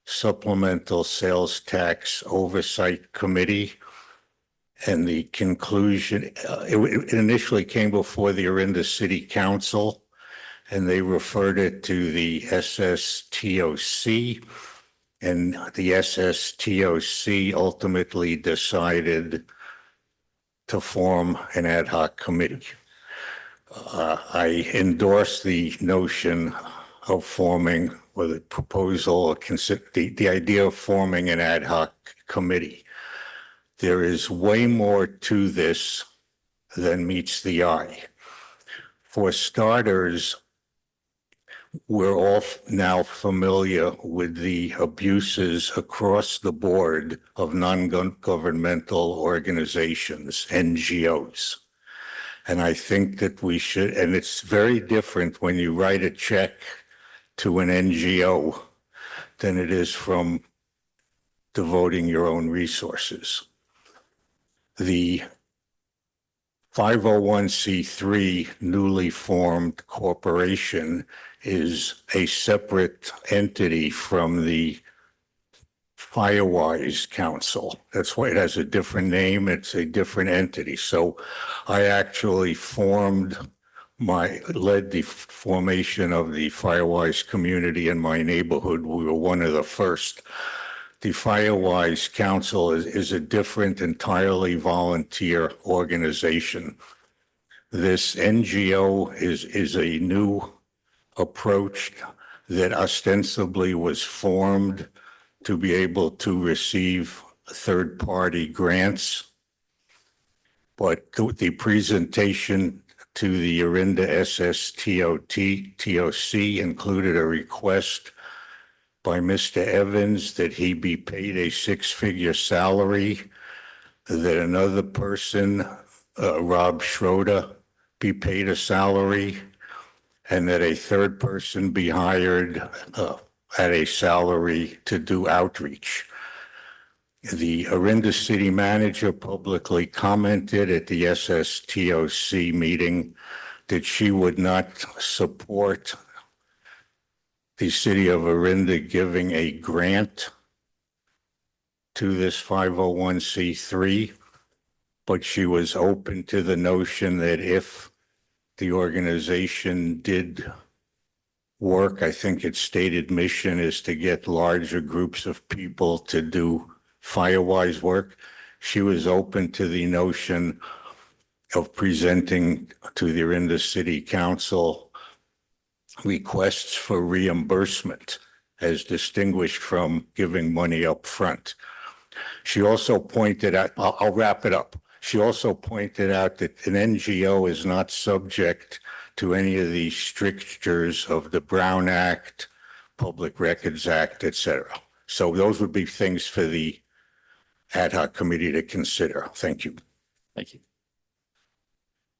Supplemental Sales Tax Oversight Committee. And the conclusion, it initially came before the Orinda City Council, and they referred it to the SSTOC. And the SSTOC ultimately decided to form an ad hoc committee. I endorse the notion of forming, or the proposal, or the idea of forming an ad hoc committee. There is way more to this than meets the eye. For starters, we're all now familiar with the abuses across the board of non-governmental organizations, NGOs. And I think that we should, and it's very different when you write a check to an NGO than it is from devoting your own resources. The 501c3 newly formed corporation is a separate entity from the Firewise Council. That's why it has a different name. It's a different entity. So I actually led the formation of the Firewise community in my neighborhood. We were one of the first. The Firewise Council is a different, entirely volunteer organization. This NGO is a new approach that ostensibly was formed to be able to receive third-party grants. But the presentation to the Orinda SSTOC included a request by Mr. Evans that he be paid a six-figure salary, that another person, Rob Schroeder, be paid a salary, and that a third person be hired at a salary to do outreach. The Orinda City Manager publicly commented at the SSTOC meeting that she would not support the City of Orinda giving a grant to this 501c3, but she was open to the notion that if the organization did work, I think its stated mission is to get larger groups of people to do Firewise work. She was open to the notion of presenting to the Orinda City Council requests for reimbursement as distinguished from giving money up front. She also pointed out, I'll wrap it up. She also pointed out that an NGO is not subject to any of the strictures of the Brown Act, Public Records Act, etc. So those would be things for the ad hoc committee to consider. Thank you. Thank you.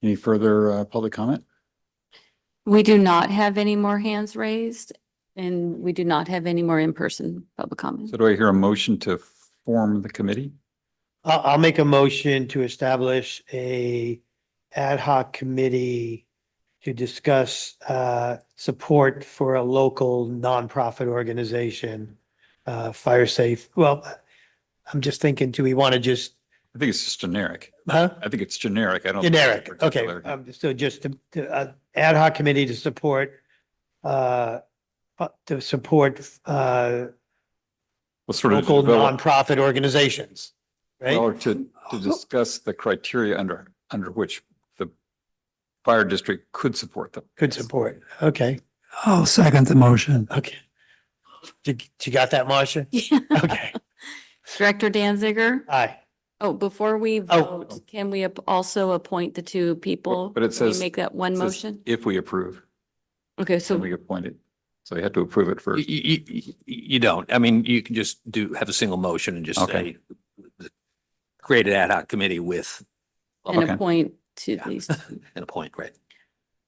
Any further public comment? We do not have any more hands raised, and we do not have any more in-person public comments. So do I hear a motion to form the committee? I'll make a motion to establish a ad hoc committee to discuss support for a local nonprofit organization, fire safe. Well, I'm just thinking, do we want to just, I think it's just generic. huh? I think it's generic. I don't. think it's Generic, okay. particular. So just ad hoc committee to support uh, Well, sort of local develop, nonprofit organizations, right? well, to discuss the criteria under which the fire district could support them. Could support, okay, I'll second the motion. okay. You got that, Marcia? Yeah. Okay, Director Danziger? aye. Oh, before we Oh. vote, can we also appoint the two people? But it Can we says- make that one It says motion? If we approve, Okay, then so we appoint it. So you have to approve it first. You don't. I mean, you can just have a single motion and just Okay. say, create an ad hoc committee with and Okay. appoint to these. an appoint, right?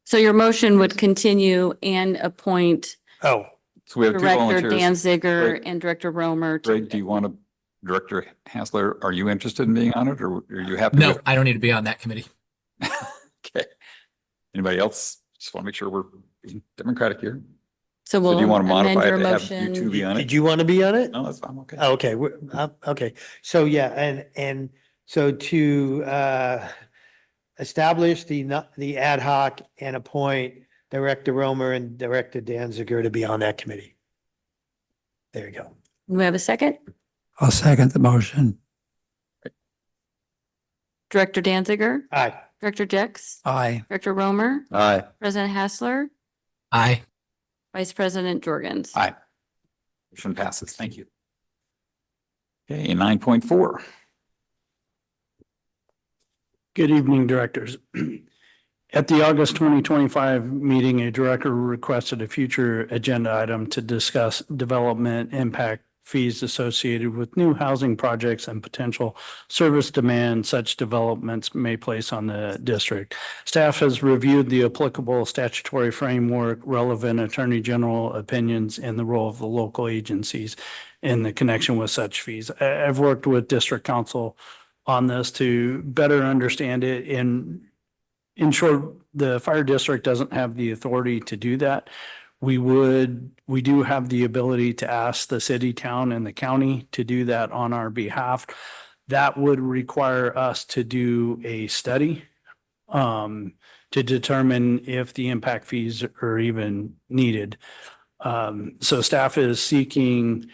So your motion would continue and appoint Oh, So we have two Director volunteers. Danziger Greg- and Director Romer. to- Greg, do you want to, Director Hassler, are you interested in being on it or are you happy? No, with- I don't need to be on that committee. Okay. Anybody else? Just want to make sure we're being democratic here. So So we'll do you want to amend modify your it to have you motion. two be on it? did you want to be on it? No, that's fine. Okay. Oh, okay, okay, so yeah, and so to establish the ad hoc and appoint Director Romer and Director Danziger to be on that committee. There you go. Do we have a second? I'll second the motion. Director Danziger, Aye. Director Jex, Aye. Director Romer, Aye. President Hassler, Aye. Vice President Jorgens. Aye. Motion passes. Thank you. Okay, 9.4. Good evening, directors. At the August 2025 meeting, a director requested a future agenda item to discuss development impact fees associated with new housing projects and potential service demand such developments may place on the district. Staff has reviewed the applicable statutory framework, relevant attorney general opinions, and the role of the local agencies in the connection with such fees. I've worked with district council on this to better understand it. In short, the fire district doesn't have the authority to do that. We do have the ability to ask the city, town, and the county to do that on our behalf. That would require us to do a study to determine if the impact fees are even needed. So staff is seeking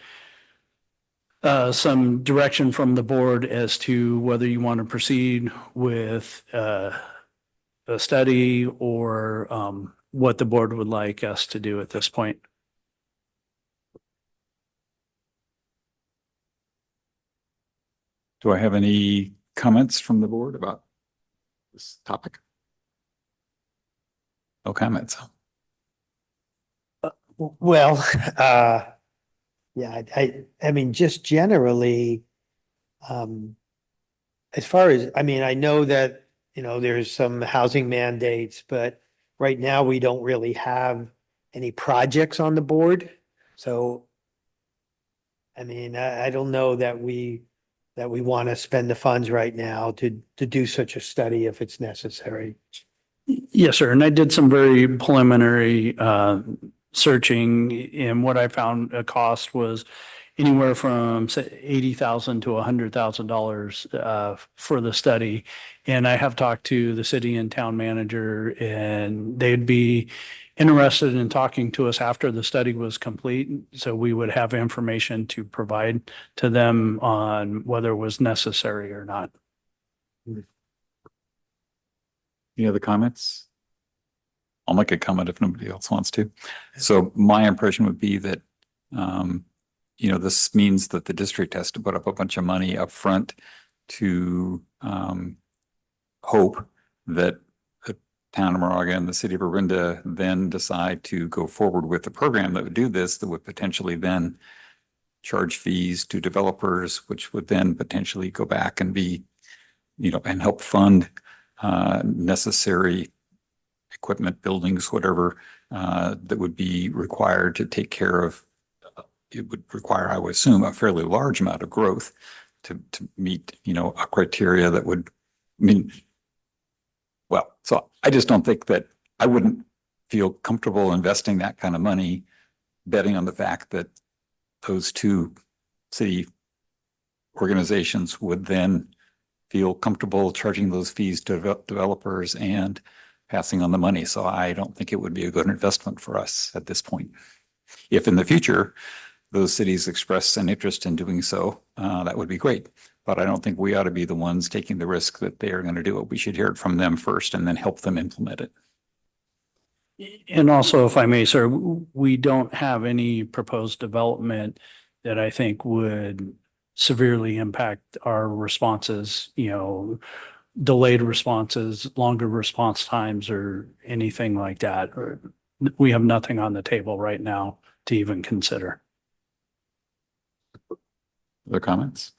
some direction from the board as to whether you want to proceed with a study or what the board would like us to do at this point. Do I have any comments from the board about this topic? No comments. Well, yeah, I mean, just generally, as far as, I mean, I know that, there's some housing mandates, but right now we don't really have any projects on the board. So, I mean, I don't know that we want to spend the funds right now to do such a study if it's necessary. Yes, sir. And I did some very preliminary searching, and what I found a cost was anywhere from say $80,000 to $100,000 for the study. And I have talked to the city and town manager, and they'd be interested in talking to us after the study was complete. So we would have information to provide to them on whether it was necessary or not. Any other comments? I'll make a comment if nobody else wants to. So my impression would be that, this means that the district has to put up a bunch of money up front to hope that the town of Moraga and the city of Orinda then decide to go forward with the program that would do this, that would potentially then charge fees to developers, which would then potentially go back and be, and help fund necessary equipment, buildings, whatever, that would be required to take care of. It would require, I would assume, a fairly large amount of growth to meet, a criteria that would, I mean, well, so I just don't think that I wouldn't feel comfortable investing that kind of money, betting on the fact that those two city organizations would then feel comfortable charging those fees to developers and passing on the money. So I don't think it would be a good investment for us at this point. If in the future, those cities express an interest in doing so, that would be great. But I don't think we ought to be the ones taking the risk that they are going to do it. We should hear it from them first and then help them implement it. And also, if I may, sir, we don't have any proposed development that I think would severely impact our responses, delayed responses, longer response times, or anything like that. We have nothing on the table right now to even consider. Other comments?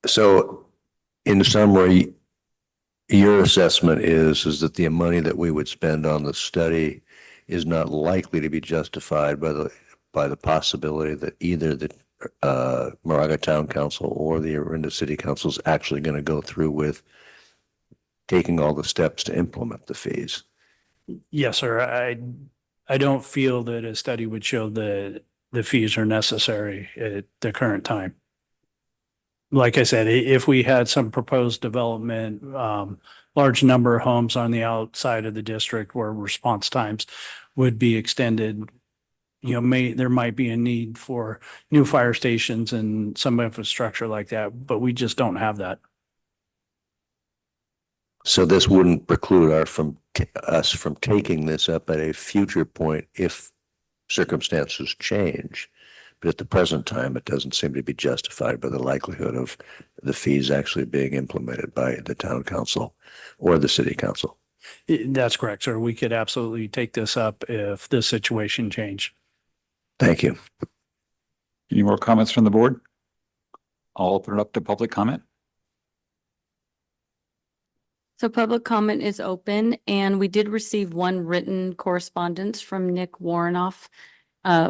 So in summary, your assessment is that the money that we would spend on the study is not likely to be justified by the possibility that either the Moraga Town Council or the Orinda City Council is actually going to go through with taking all the steps to implement the fees. Yes, sir. I don't feel that a study would show that the fees are necessary at the current time. Like I said, if we had some proposed development, large number of homes on the outside of the district where response times would be extended, there might be a need for new fire stations and some infrastructure like that, but we just don't have that. So this wouldn't preclude us from taking this up at a future point if circumstances change. But at the present time, it doesn't seem to be justified by the likelihood of the fees actually being implemented by the town council or the city council. That's correct, sir. We could absolutely take this up if the situation changed. Thank you. Any more comments from the board? I'll open it up to public comment. So public comment is open, and we did receive one written correspondence from Nick Warrenoff,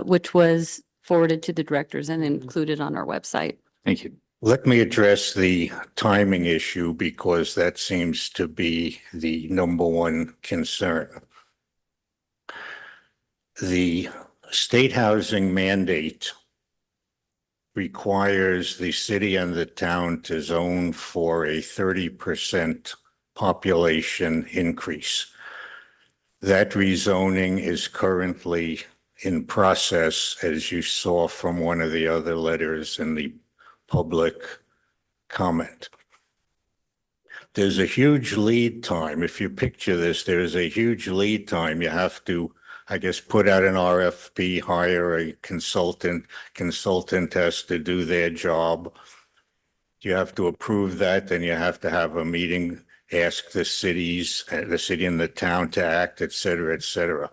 which was forwarded to the directors and included on our website. Thank you. Let me address the timing issue because that seems to be the number one concern. The state housing mandate requires the city and the town to zone for a 30% population increase. That rezoning is currently in process, as you saw from one of the other letters in the public comment. There's a huge lead time. If you picture this, there's a huge lead time. You have to, I guess, put out an RFP, hire a consultant. Consultant has to do their job. You have to approve that, then you have to have a meeting, ask the city and the town to act, et cetera, et cetera.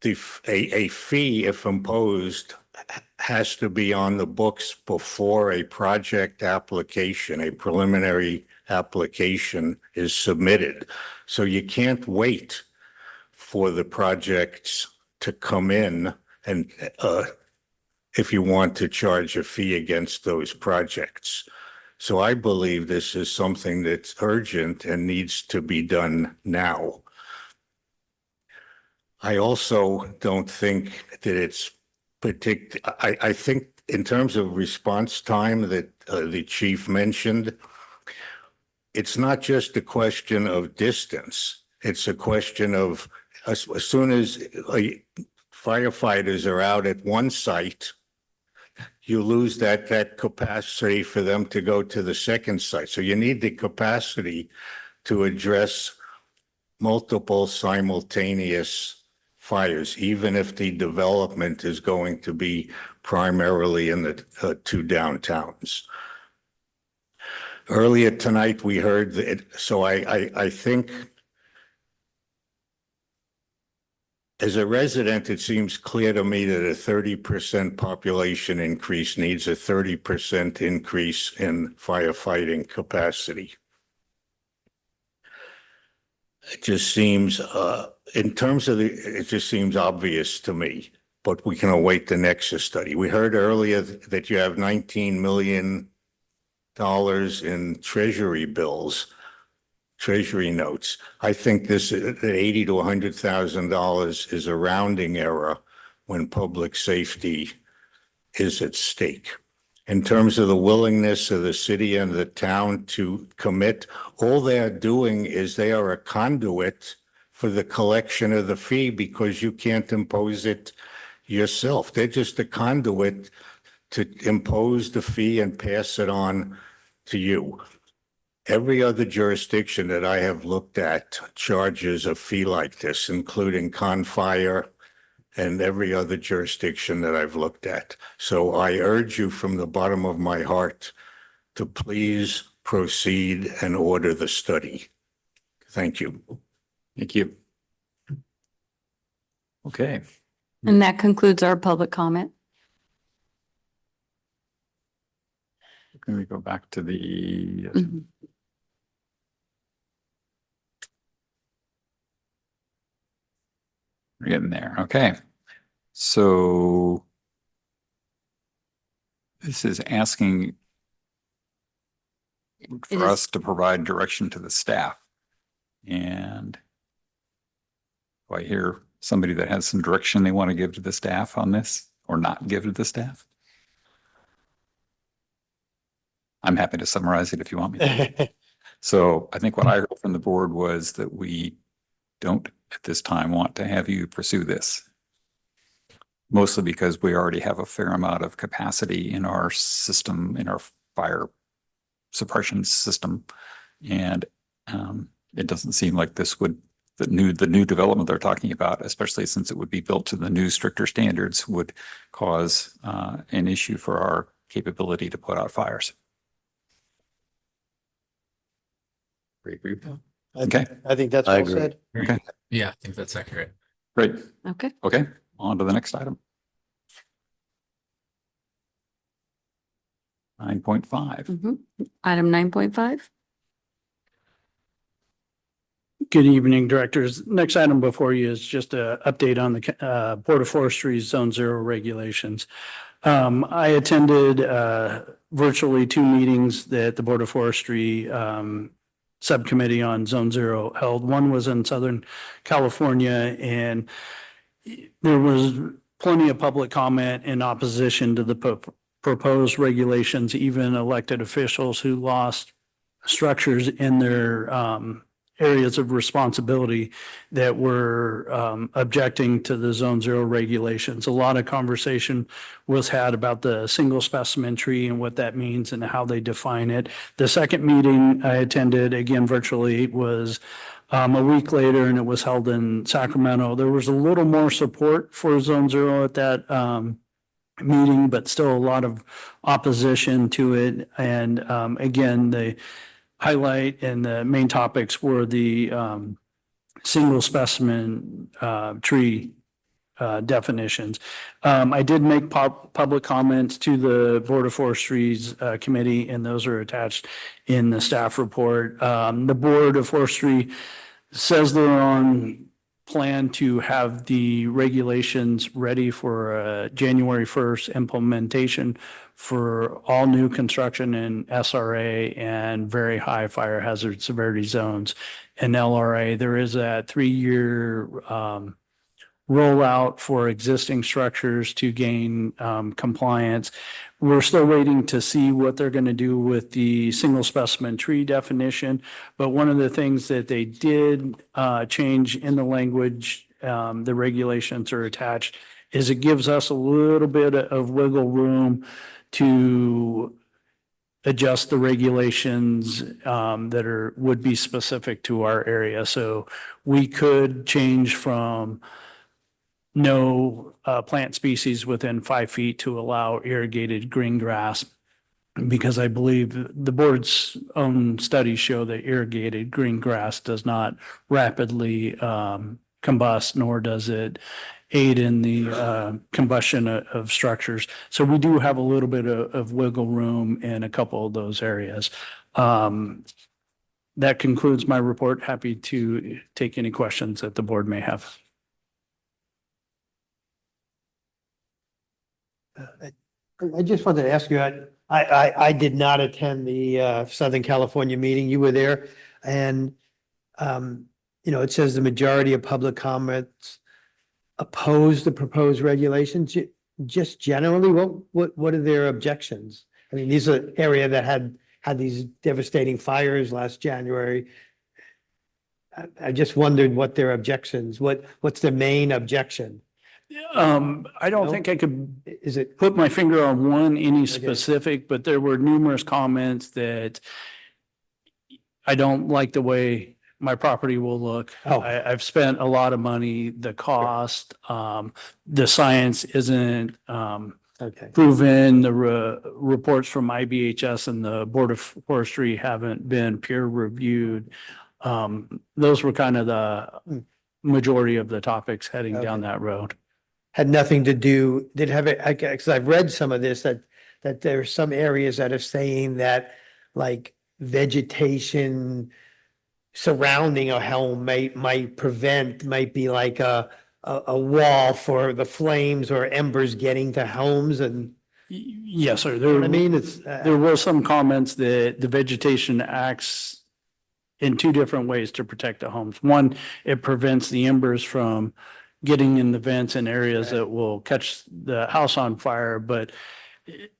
A fee, if imposed, has to be on the books before a project application, a preliminary application is submitted. So you can't wait for the projects to come in and if you want to charge a fee against those projects. So I believe this is something that's urgent and needs to be done now. I also don't think that it's I think in terms of response time that the chief mentioned, it's not just a question of distance. It's a question of as soon as firefighters are out at one site, you lose that capacity for them to go to the second site. So you need the capacity to address multiple simultaneous fires, even if the development is going to be primarily in the two downtowns. Earlier tonight, we heard that, so I think as a resident, it seems clear to me that a 30% population increase needs a 30% increase in firefighting capacity. It just seems, in terms of it just seems obvious to me, but we can await the Nexus study. We heard earlier that you have 19 million in treasury bills, treasury notes. I think this $80 to $100,000 is a rounding error when public safety is at stake. In terms of the willingness of the city and the town to commit, all they're doing is they are a conduit for the collection of the fee because you can't impose it yourself. They're just a conduit to impose the fee and pass it on to you. Every other jurisdiction that I have looked at charges a fee like this, including Confire and every other jurisdiction that I've looked at. So I urge you from the bottom of my heart to please proceed and order the study. Thank you. Thank you. Okay. And that concludes our public comment. Can we go back to the? Mhm. We're getting there. Okay. So this is asking for us to provide direction to the staff. And do I hear somebody that has some direction they want to give to the staff on this or not give to the staff? I'm happy to summarize it if you want me to. So I think what I heard from the board was that we don't at this time want to have you pursue this. Mostly because we already have a fair amount of capacity in our system, in our fire suppression system. And it doesn't seem like this would, the new development they're talking about, especially since it would be built to the new stricter standards, would cause an issue for our capability to put out fires. Agree. Okay. I think that's I well agree. said. Okay. Yeah, I think that's accurate. Great. Okay. Okay. On to the next item. 9.5. Mhm. Item 9.5. Good evening, directors. Next item before you is just an update on the Board of Forestry Zone Zero regulations. I attended virtually 2 meetings that the Board of Forestry Subcommittee on Zone Zero held. One was in Southern California, and there was plenty of public comment in opposition to the proposed regulations, even elected officials who lost structures in their areas of responsibility that were objecting to the Zone Zero regulations. A lot of conversation was had about the single specimen tree and what that means and how they define it. The second meeting I attended, again virtually, was a week later, and it was held in Sacramento. There was a little more support for Zone Zero at that meeting, but still a lot of opposition to it. And again, the highlight and the main topics were the single specimen tree definitions. I did make public comments to the Board of Forestry's committee, and those are attached in the staff report. The Board of Forestry says they're on plan to have the regulations ready for January 1st implementation for all new construction in SRA and very high fire hazard severity zones in LRA. There is a 3-year rollout for existing structures to gain compliance. We're still waiting to see what they're going to do with the single specimen tree definition. But one of the things that they did change in the language, the regulations are attached, is it gives us a little bit of wiggle room to adjust the regulations that would be specific to our area. So we could change from no plant species within 5 feet to allow irrigated green grass, because I believe the board's own studies show that irrigated green grass does not rapidly combust, nor does it aid in the combustion of structures. So we do have a little bit of wiggle room in a couple of those areas. That concludes my report. Happy to take any questions that the board may have. I just wanted to ask you, I did not attend the Southern California meeting. You were there. And, it says the majority of public comments oppose the proposed regulations. Just generally, what are their objections? I mean, these are area that had these devastating fires last January. I just wondered what their objections, what's the main objection? I don't No? think I could Is it, put my finger on any specific, but there were numerous comments that I don't like the way my property will look. Oh. I've spent a lot of money, the cost, the science isn't, okay, proven, the reports from IBHS and the Board of Forestry haven't been peer reviewed. Those were kind of the majority of the topics heading down Okay. that road. had nothing to do, did have it, because I've read some of this, that there are some areas that are saying that like vegetation surrounding a home might be like a wall for the flames or embers getting to homes and, Yes, sir. you know what I mean? It's, There were some comments that the vegetation acts in two different ways to protect the homes. One, it prevents the embers from getting in the vents and areas that will catch the house on fire, but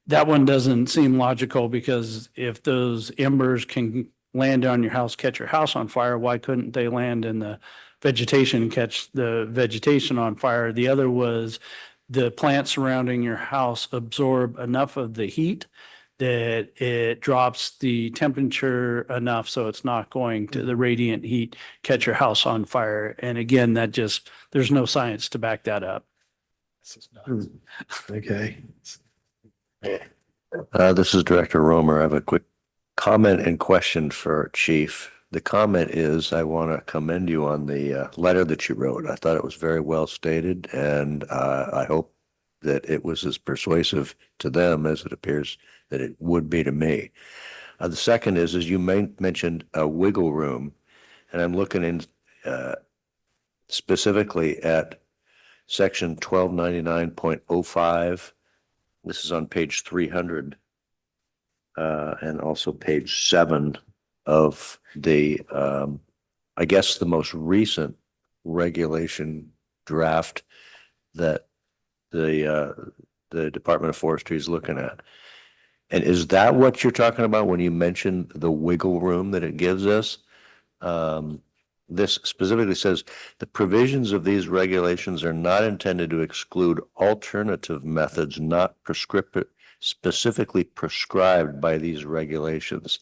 that one doesn't seem logical because if those embers can land on your house, catch your house on fire, why couldn't they land in the vegetation, catch the vegetation on fire? The other was the plants surrounding your house absorb enough of the heat that it drops the temperature enough so it's not going to the radiant heat catch your house on fire. And again, there's no science to back that up. okay. This is Director Romer. I have a quick comment and question for Chief. The comment is, I want to commend you on the letter that you wrote. I thought it was very well stated, and I hope that it was as persuasive to them as it appears that it would be to me. The second is, as you mentioned, a wiggle room, and I'm looking in specifically at section 1299.05. This is on page 300 and also page 7 of the, I guess, the most recent regulation draft that the Department of Forestry is looking at. And is that what you're talking about when you mentioned the wiggle room that it gives us? This specifically says the provisions of these regulations are not intended to exclude alternative methods not specifically prescribed by these regulations.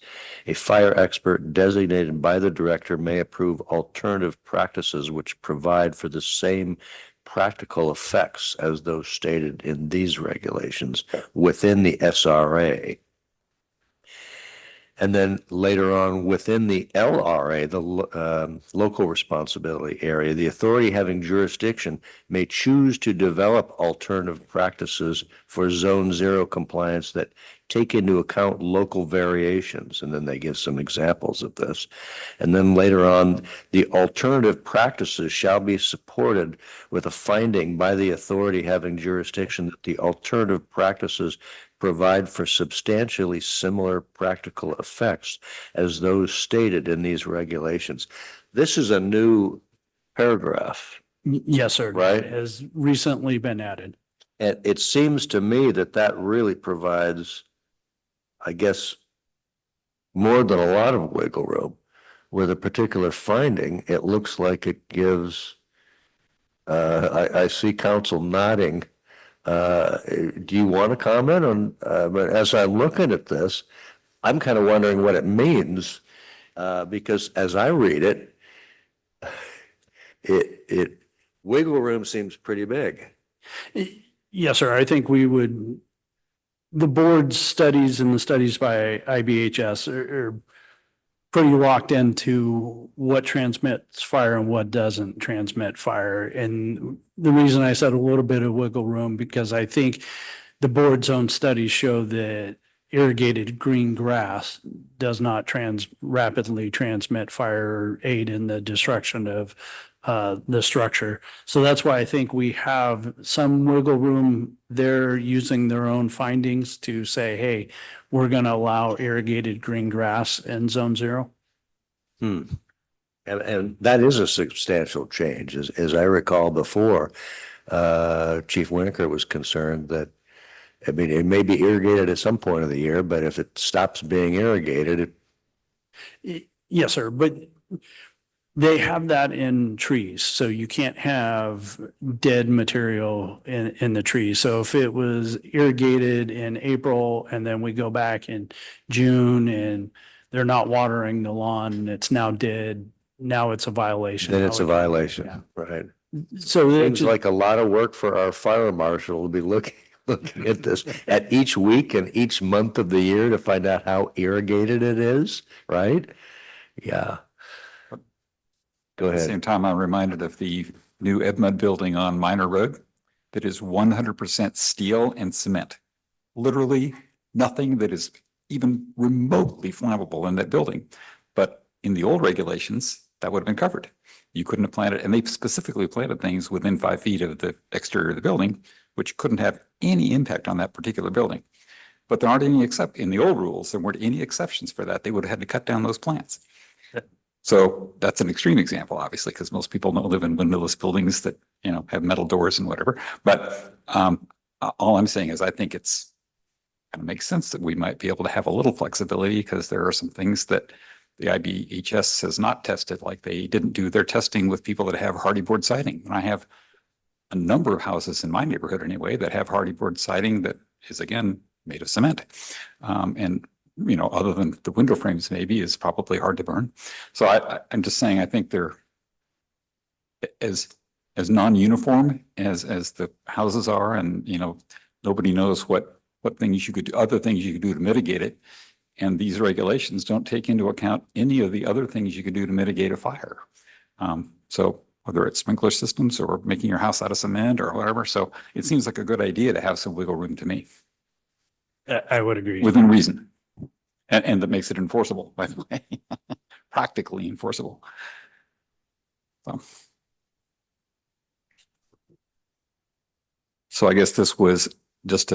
A fire expert designated by the director may approve alternative practices which provide for the same practical effects as those stated in these regulations within the SRA. And then later on within the LRA, the local responsibility area, the authority having jurisdiction may choose to develop alternative practices for zone 0 compliance that take into account local variations. And then they give some examples of this. And then later on, the alternative practices shall be supported with a finding by the authority having jurisdiction that the alternative practices provide for substantially similar practical effects as those stated in these regulations. This is a new paragraph. Yes, sir. Right. It has recently been added. And it seems to me that that really provides, I guess, more than a lot of wiggle room. With a particular finding, it looks like it gives, I see council nodding. Do you want to comment on, but as I'm looking at this, I'm kind of wondering what it means, because as I read it, it wiggle room seems pretty big. Yes, sir. I think the board's studies and the studies by IBHS are pretty locked into what transmits fire and what doesn't transmit fire. And the reason I said a little bit of wiggle room, because I think the board's own studies show that irrigated green grass does not rapidly transmit fire or aid in the destruction of the structure. So that's why I think we have some wiggle room there using their own findings to say, hey, we're going to allow irrigated green grass in zone 0. And that is a substantial change. As I recall before, Chief Winokur was concerned that, I mean, it may be irrigated at some point of the year, but if it stops being irrigated, Yes, sir. But they have that in trees, so you can't have dead material in the trees. So if it was irrigated in April and then we go back in June and they're not watering the lawn and it's now dead, now it's a violation. then it's a Now we- violation, yeah. right? So that Seems just- like a lot of work for our fire marshal to be looking at this at each week and each month of the year to find out how irrigated it is, right? Yeah. Go At the ahead. same time, I'm reminded of the new Edmund building on Minor Road that is 100% steel and cement. Literally nothing that is even remotely flammable in that building. But in the old regulations, that would have been covered. You couldn't have planted, and they specifically planted things within 5 feet of the exterior of the building, which couldn't have any impact on that particular building. But there aren't any in the old rules, there weren't any exceptions for that. They would have had to cut down those plants. So that's an extreme example, obviously, because most people don't live in windowless buildings that, have metal doors and whatever. But all I'm saying is I think it's kind of makes sense that we might be able to have a little flexibility because there are some things that the IBHS has not tested, like they didn't do their testing with people that have hardy board siding. And I have a number of houses in my neighborhood anyway that have hardy board siding that is, again, made of cement. And other than the window frames maybe is probably hard to burn. So I'm just saying, I think they're as non-uniform as the houses are, and nobody knows what things you could do, other things you could do to mitigate it. And these regulations don't take into account any of the other things you could do to mitigate a fire. So whether it's sprinkler systems or making your house out of cement or whatever. So it seems like a good idea to have some wiggle room to me. I would agree. Within reason. And that makes it enforceable, by the way, practically enforceable. So I guess this was just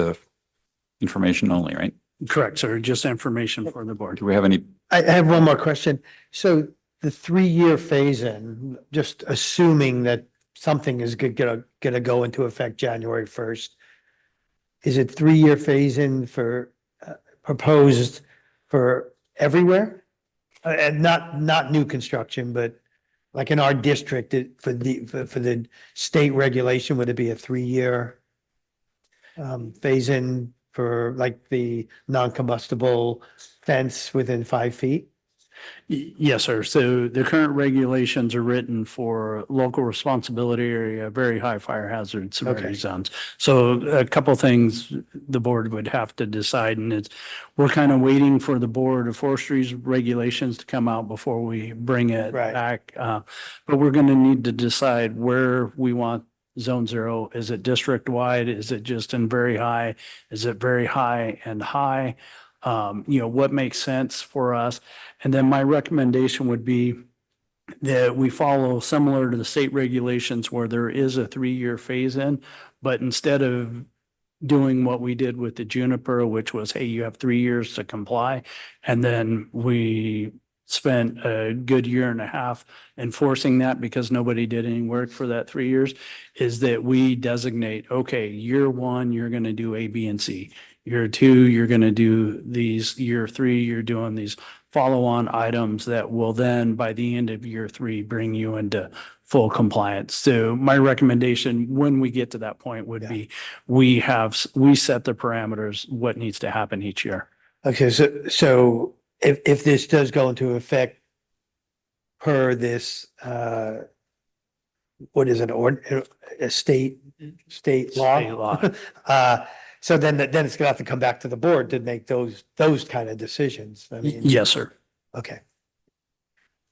information only, right? Correct, sir. Just information for the board. Do we have any? I have one more question. So the 3-year phase in, just assuming that something is gonna go into effect January 1st. Is it 3-year phase in for proposed for everywhere? And not new construction, but like in our district, for the state regulation, would it be a 3-year phase in for like the non-combustible fence within 5 feet? Yes, sir. So the current regulations are written for local responsibility area, very high fire hazard severity Okay. zones. So a couple things the board would have to decide, and we're kind of waiting for the Board of Forestry's regulations to come out before we bring it Right. back. But we're going to need to decide where we want zone 0. Is it district wide? Is it just in very high? Is it very high and high? What makes sense for us? And then my recommendation would be that we follow similar to the state regulations where there is a 3-year phase in, but instead of doing what we did with the juniper, which was, hey, you have 3 years to comply. And then we spent a good year and a half enforcing that because nobody did any work for that 3 years, is that we designate, okay, year 1, you're going to do A, B, and C. Year 2, you're going to do these. Year 3, you're doing these follow-on items that will then, by the end of year 3, bring you into full compliance. So my recommendation when we get to that point would be we set the parameters, what needs to happen each year. Okay, so if this does go into effect per this, what is it, a state law? State law. So then it's gonna have to come back to the board to make those kind of decisions. I mean, Yes, sir. Okay.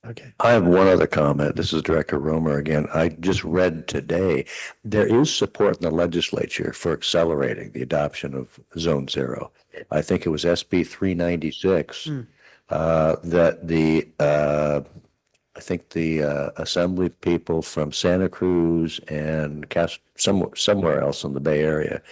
Okay. I have one other comment. This is Director Romer again. I just read today, there is support in the legislature for accelerating the adoption of Zone 0. I think it was SB 396, Hmm. that I think the assembly people from Santa Cruz and somewhere else in the Bay Area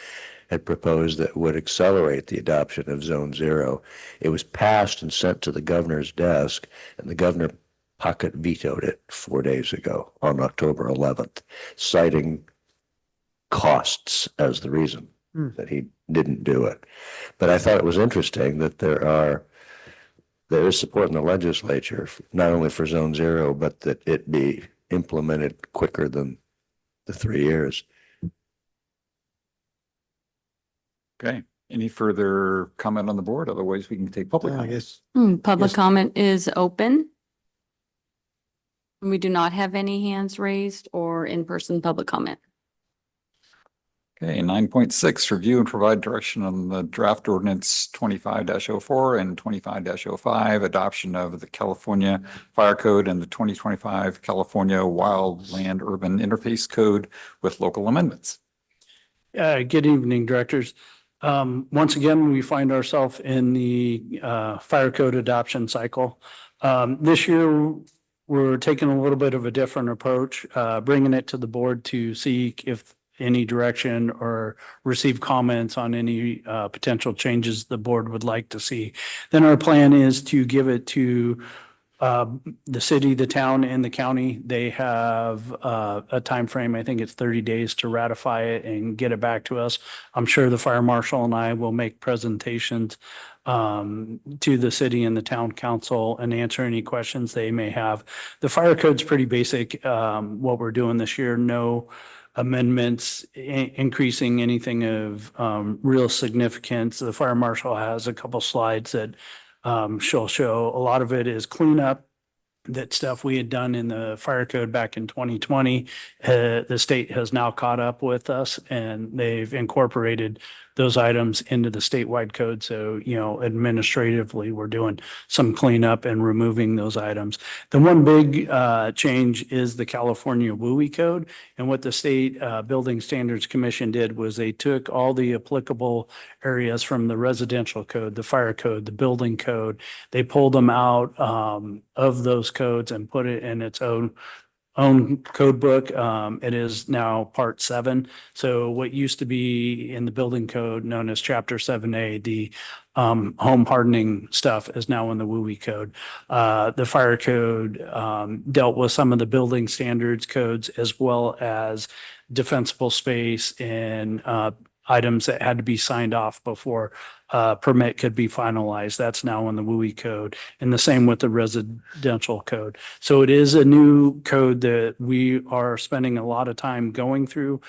had proposed that would accelerate the adoption of Zone Zero. It was passed and sent to the governor's desk, and the governor pocket vetoed it 4 days ago on October 11th, citing costs as the reason that he didn't do it. But I thought it was interesting that there is support in the legislature, not only for Zone Zero, but that it be implemented quicker than the 3 years. Okay. Any further comment on the board? Otherwise, we can take public I comment. guess, Public Yes. comment is open. We do not have any hands raised or in-person public comment. Okay, 9.6, review and provide direction on the draft ordinance 25-04 and 25-05, adoption of the California Fire Code and the 2025 California Wildland Urban Interface Code with local amendments. Good evening, directors. Once again, we find ourselves in the fire code adoption cycle. This year, we're taking a little bit of a different approach, bringing it to the board to seek if any direction or receive comments on any potential changes the board would like to see. Then our plan is to give it to the city, the town, and the county. They have a time frame. I think it's 30 days to ratify it and get it back to us. I'm sure the fire marshal and I will make presentations to the city and the town council and answer any questions they may have. The fire code's pretty basic. What we're doing this year, no amendments increasing anything of real significance. The fire marshal has a couple slides that she'll show. A lot of it is cleanup, that stuff we had done in the fire code back in 2020. The state has now caught up with us and they've incorporated those items into the statewide code. So, administratively, we're doing some cleanup and removing those items. The one big change is the California WUI code. And what the State Building Standards Commission did was they took all the applicable areas from the residential code, the fire code, the building code. They pulled them out of those codes and put it in its own code book. It is now part 7. So what used to be in the building code known as chapter 7A, the home hardening stuff, is now in the WUI code. The fire code dealt with some of the building standards codes as well as defensible space and items that had to be signed off before permit could be finalized. That's now in the WUI code, and the same with the residential code. So it is a new code that we are spending a lot of time going through.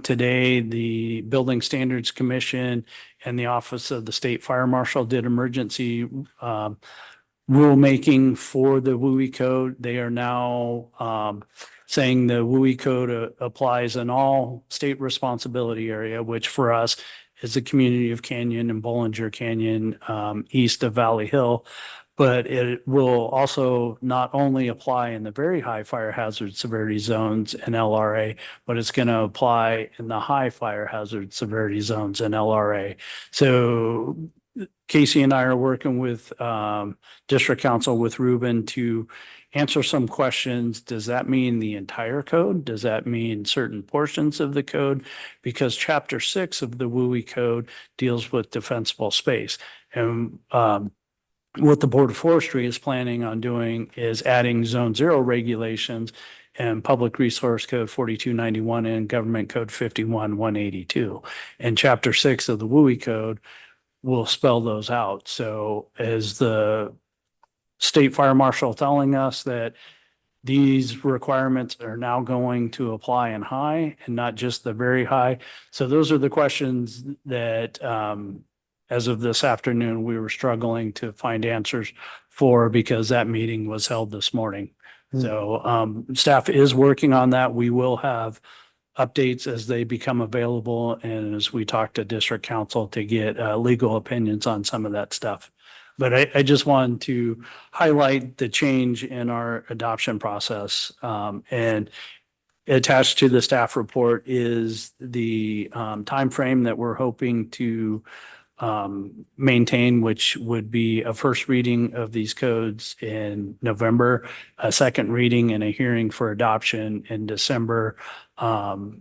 Today, the Building Standards Commission and the Office of the State Fire Marshal did emergency rulemaking for the WUI code. They are now saying the WUI code applies in all state responsibility area, which for us is the community of Canyon and Bollinger Canyon, east of Valley Hill. But it will also not only apply in the very high fire hazard severity zones in LRA, but it's going to apply in the high fire hazard severity zones in LRA. So Casey and I are working with District Council with Ruben to answer some questions. Does that mean the entire code? Does that mean certain portions of the code? Because Chapter 6 of the WUI code deals with defensible space. And what the Board of Forestry is planning on doing is adding Zone 0 regulations and Public Resource Code 4291 and Government Code 51182. And Chapter 6 of the WUI code will spell those out. So as the state fire marshal telling us that these requirements are now going to apply in high and not just the very high. So those are the questions that as of this afternoon, we were struggling to find answers for because that meeting was held this morning. So staff is working on that. We will have updates as they become available and as we talk to district council to get legal opinions on some of that stuff. But I just wanted to highlight the change in our adoption process. And attached to the staff report is the timeframe that we're hoping to maintain, which would be a first reading of these codes in November, a second reading and a hearing for adoption in December,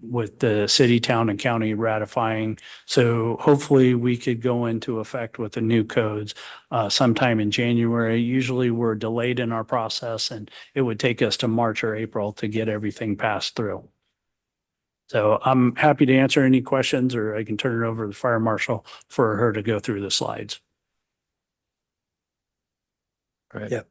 with the city, town, and county ratifying. So hopefully we could go into effect with the new codes sometime in January. Usually we're delayed in our process, and it would take us to March or April to get everything passed through. So I'm happy to answer any questions, or I can turn it over to the fire marshal for her to go through the slides. Right. Yeah.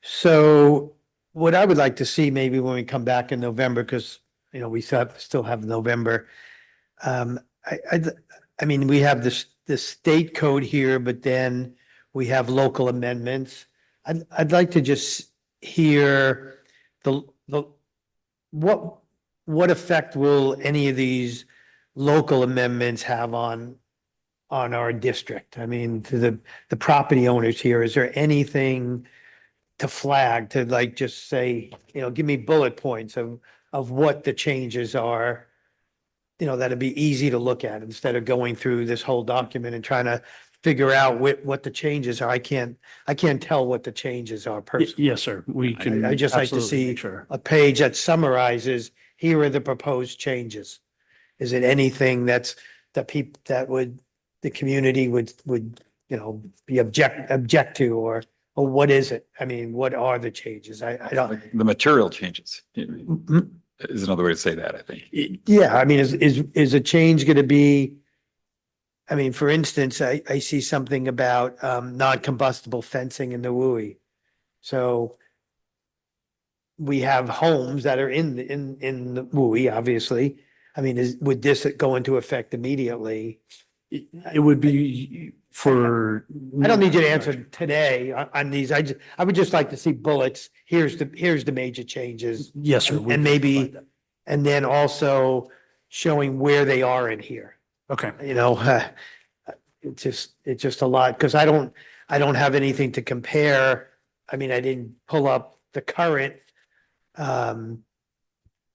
So what I would like to see maybe when we come back in November, because, you know, we still have November. I mean, we have this state code here, but then we have local amendments. I'd like to just hear what effect will any of these local amendments have on our district? I mean, to the property owners here, is there anything to flag, to like just say, you know, give me bullet points of what the changes are? You know, that'd be easy to look at instead of going through this whole document and trying to figure out what the changes are. I can't tell what the changes are personally. Yes, sir. We can. I just like to absolutely see make sure. a page that summarizes, here are the proposed changes. Is it anything that the community would, you know, be object to, or what is it? I mean, what are the changes? I don't. Like the material changes Mhm. is another way to say that, I think. Yeah, I mean, is a change going to be? I mean, for instance, I see something about non-combustible fencing in the WUI. So we have homes that are in the WUI, obviously. I mean, would this go into effect immediately? It would be for. I don't need you to answer today on these. I would just like to see bullets. Here's the major changes. Yes, sir. we And can maybe, provide that. and then also showing where they are in here. Okay. You know, it's just a lot, because I don't have anything to compare. I mean, I didn't pull up the current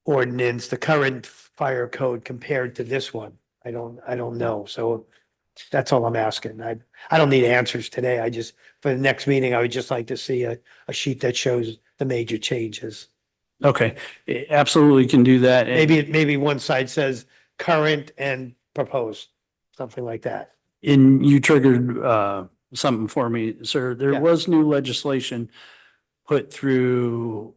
ordinance, the current fire code compared to this one. I don't know. So that's all I'm asking. I don't need answers today. I just, for the next meeting, I would just like to see a sheet that shows the major changes. Okay. Absolutely can do that. And- Maybe one side says current and proposed, something like that. And you triggered something for me, sir. There Yeah. was new legislation put through,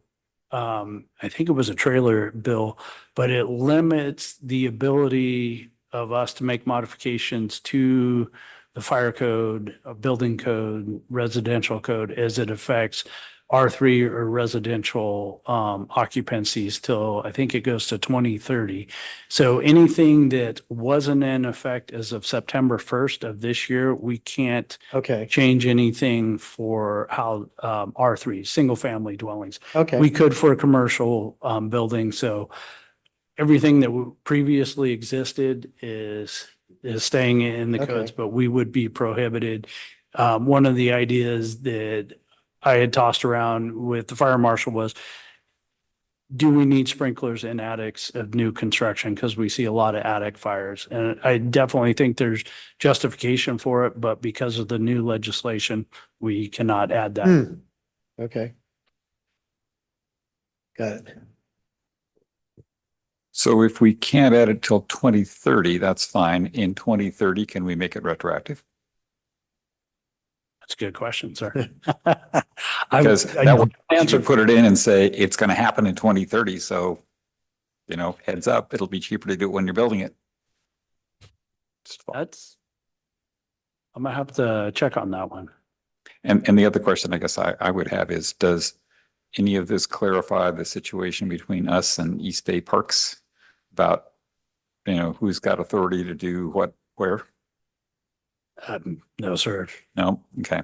I think it was a trailer bill, but it limits the ability of us to make modifications to the fire code, building code, residential code as it affects R3 or residential occupancies till, I think it goes to 2030. So anything that wasn't in effect as of September 1st of this year, we can't Okay, change anything for how R3, single family dwellings. okay. We could for a commercial building, so everything that previously existed is staying in the Okay. codes, but we would be prohibited. One of the ideas that I had tossed around with the fire marshal was, do we need sprinklers in attics of new construction? Because we see a lot of attic fires. And I definitely think there's justification for it, but because of the new legislation, we cannot add that. Okay. Got it. So if we can't add it till 2030, that's fine. In 2030, can we make it retroactive? That's a good question, sir. Because I that would answer. put it in and say it's going to happen in 2030. So, you know, heads up, it'll be cheaper to do it when you're building it. I'm gonna have to check on that one. And the other question I guess I would have is, does any of this clarify the situation between us and East Bay Parks about, you know, who's got authority to do what, where? No, sir. No? Okay.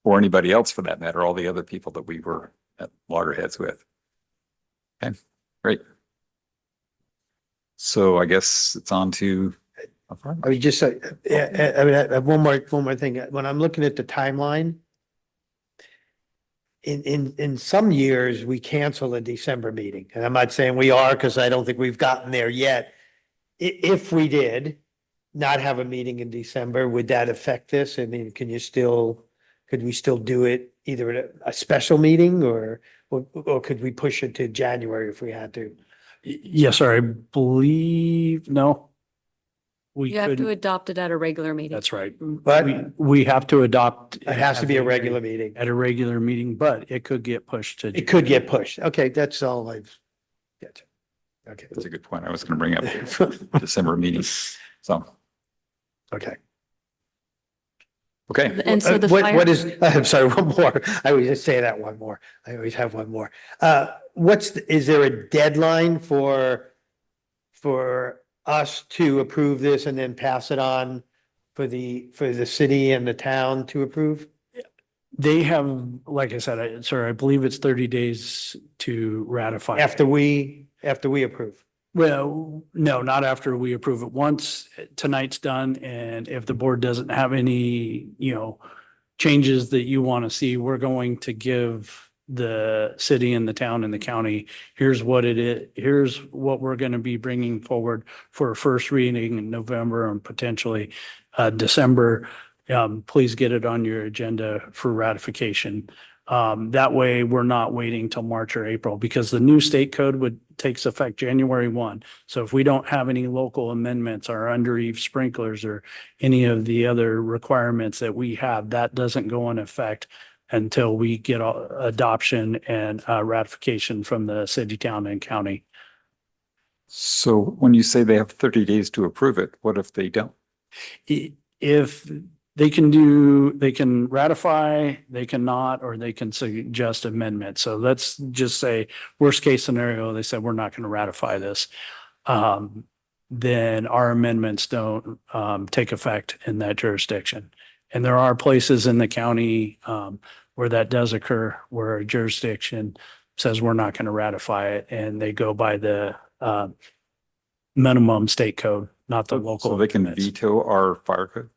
Or anybody else for that matter, all the other people that we were at loggerheads with. Okay, great. So I guess it's on to. I would just say, I mean, I have one more thing. When I'm looking at the timeline, in some years, we cancel a December meeting. And I'm not saying we are, because I don't think we've gotten there yet. if we did not have a meeting in December, would that affect this? I mean, could we still do it either at a special meeting or could we push it to January if we had to? Yes, sir. I believe, no. We You have to couldn't, adopt it at a regular meeting. that's right. But We have to adopt. it has to be a at regular meeting. At a regular meeting, but it could get pushed to. It could get pushed. Okay, that's all I've. Gotcha. Okay. That's a good point. I was going to bring up the December meeting. So, Okay. okay. And so the fire. What is, I'm sorry, one more. I always just say that one more. I always have one more. Is there a deadline for us to approve this and then pass it on for the city and the town to approve? They have, like I said, I believe it's 30 days to ratify. After we approve? Well, no, not after we approve it. Once tonight's done, and if the board doesn't have any, changes that you want to see, we're going to give the city and the town and the county, here's what it is, here's what we're going to be bringing forward for a first reading in November and potentially December. Please get it on your agenda for ratification. That way we're not waiting till March or April, because the new state code takes effect January 1. So if we don't have any local amendments or under eave sprinklers or any of the other requirements that we have, that doesn't go in effect until we get adoption and ratification from the city, town, and county. So when you say they have 30 days to approve it, what if they don't? If they can ratify, they cannot, or they can suggest amendments. So let's just say worst case scenario, they said, we're not going to ratify this. Then our amendments don't take effect in that jurisdiction. And there are places in the county where that does occur, where a jurisdiction says we're not going to ratify it, and they go by the minimum state code, not the local. So they can amendments. veto our fire code?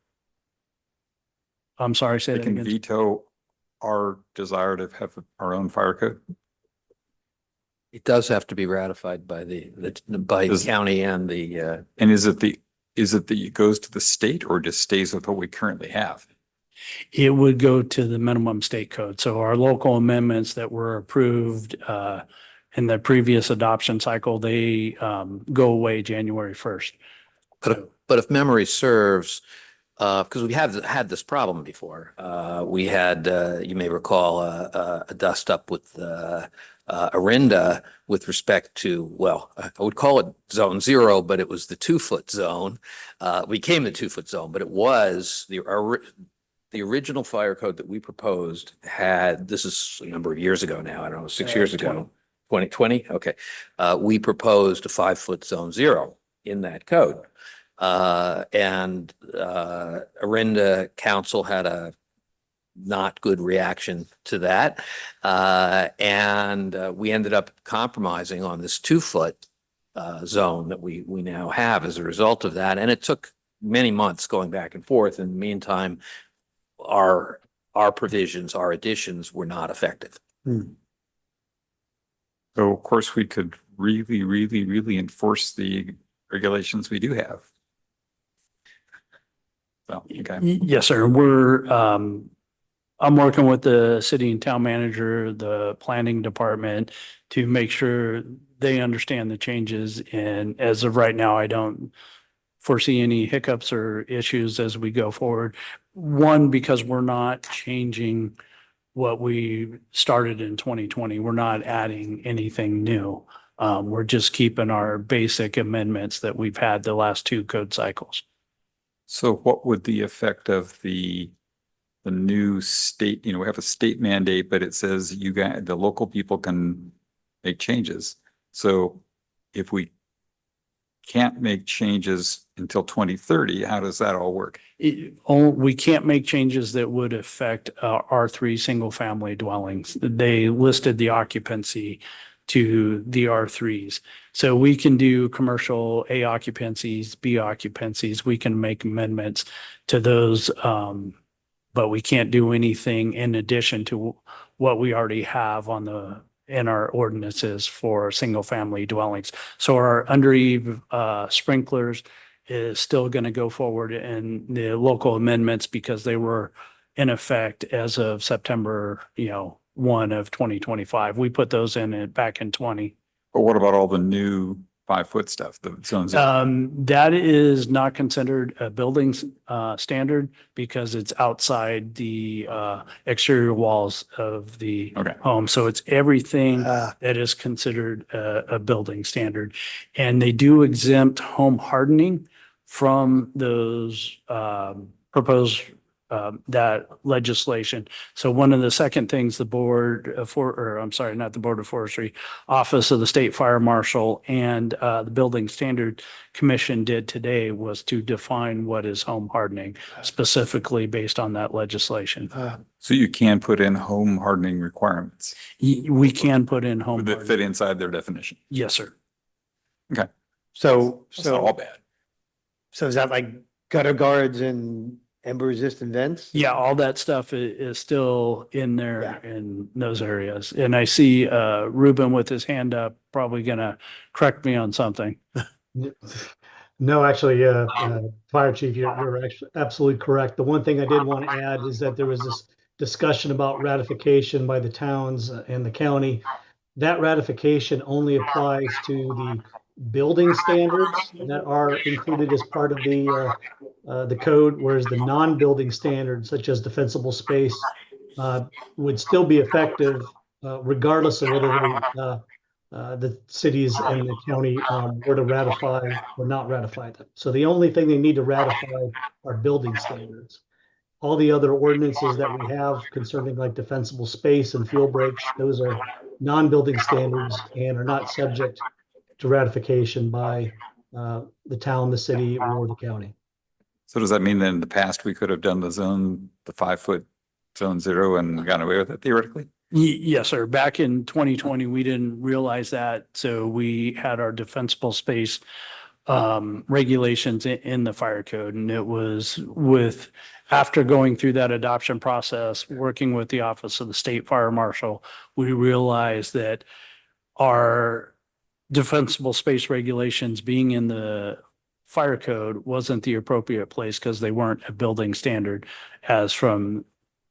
I'm sorry, say They that can again. veto our desire to have our own fire code? It does have to be ratified by by Does- county and the, And is it that it goes to the state or just stays with what we currently have? It would go to the minimum state code. So our local amendments that were approved in the previous adoption cycle, they go away January 1st. but if memory serves, because we have had this problem before. We had, you may recall, a dust up with Orinda with respect to, well, I would call it zone 0, but it was the 2-foot zone. We came the 2-foot zone, but it was the original fire code that we proposed had, this is a number of years ago now, I don't know, 6 years ago, 2020. Okay. We proposed a 5-foot zone 0 in that code. And Orinda Council had a not good reaction to that. And we ended up compromising on this 2-foot zone that we now have as a result of that. And it took many months going back and forth. In the meantime, our provisions, our additions were not effective. So of course we could really, really, really enforce the regulations we do have. So, okay. Yes, sir. I'm working with the city and town manager, the planning department, to make sure they understand the changes. And as of right now, I don't foresee any hiccups or issues as we go forward. One, because we're not changing what we started in 2020. We're not adding anything new. We're just keeping our basic amendments that we've had the last 2 code cycles. So what would the effect of the new state, we have a state mandate, but it says the local people can make changes. So if we can't make changes until 2030, how does that all work? We can't make changes that would affect R3 single family dwellings. They listed the occupancy to the R3s. So we can do commercial A occupancies, B occupancies. We can make amendments to those, but we can't do anything in addition to what we already have on the in our ordinances for single family dwellings. So our under eve sprinklers is still going to go forward in the local amendments because they were in effect as of September, 1 of 2025. We put those in it back in 20. But what about all the new 5-foot stuff, the zones? That is not considered a building standard because it's outside the exterior walls of the Okay. home. So it's everything that is considered a building standard. And they do exempt home hardening from those proposed that legislation. So one of the second things the board not the Board of Forestry, Office of the State Fire Marshal and the Building Standard Commission did today was to define what is home hardening specifically based on that legislation. So you can put in home hardening requirements We can put in home that hardening. fit inside their definition. Yes, sir. Okay. So, It's not all so, bad. so is that like gutter guards and ember resistant vents? Yeah, all that stuff is still in there Yeah. in those areas. And I see Ruben with his hand up, probably gonna correct me on something. No, actually, Fire Chief, you're actually absolutely correct. The one thing I did want to add is that there was this discussion about ratification by the towns and the county. That ratification only applies to the building standards that are included as part of the code, whereas the non-building standards, such as defensible space, would still be effective regardless of whether the cities and the county were to ratify or not ratify them. So the only thing they need to ratify are building standards. All the other ordinances that we have concerning like defensible space and fuel breaks, those are non-building standards and are not subject to ratification by the town, the city, or the county. So does that mean that in the past we could have done the 5-foot zone 0 and gotten away with it theoretically? Yes, sir. Back in 2020, we didn't realize that. So we had our defensible space regulations in the fire code. And it was after going through that adoption process, working with the Office of the State Fire Marshal, we realized that our defensible space regulations being in the fire code wasn't the appropriate place because they weren't a building standard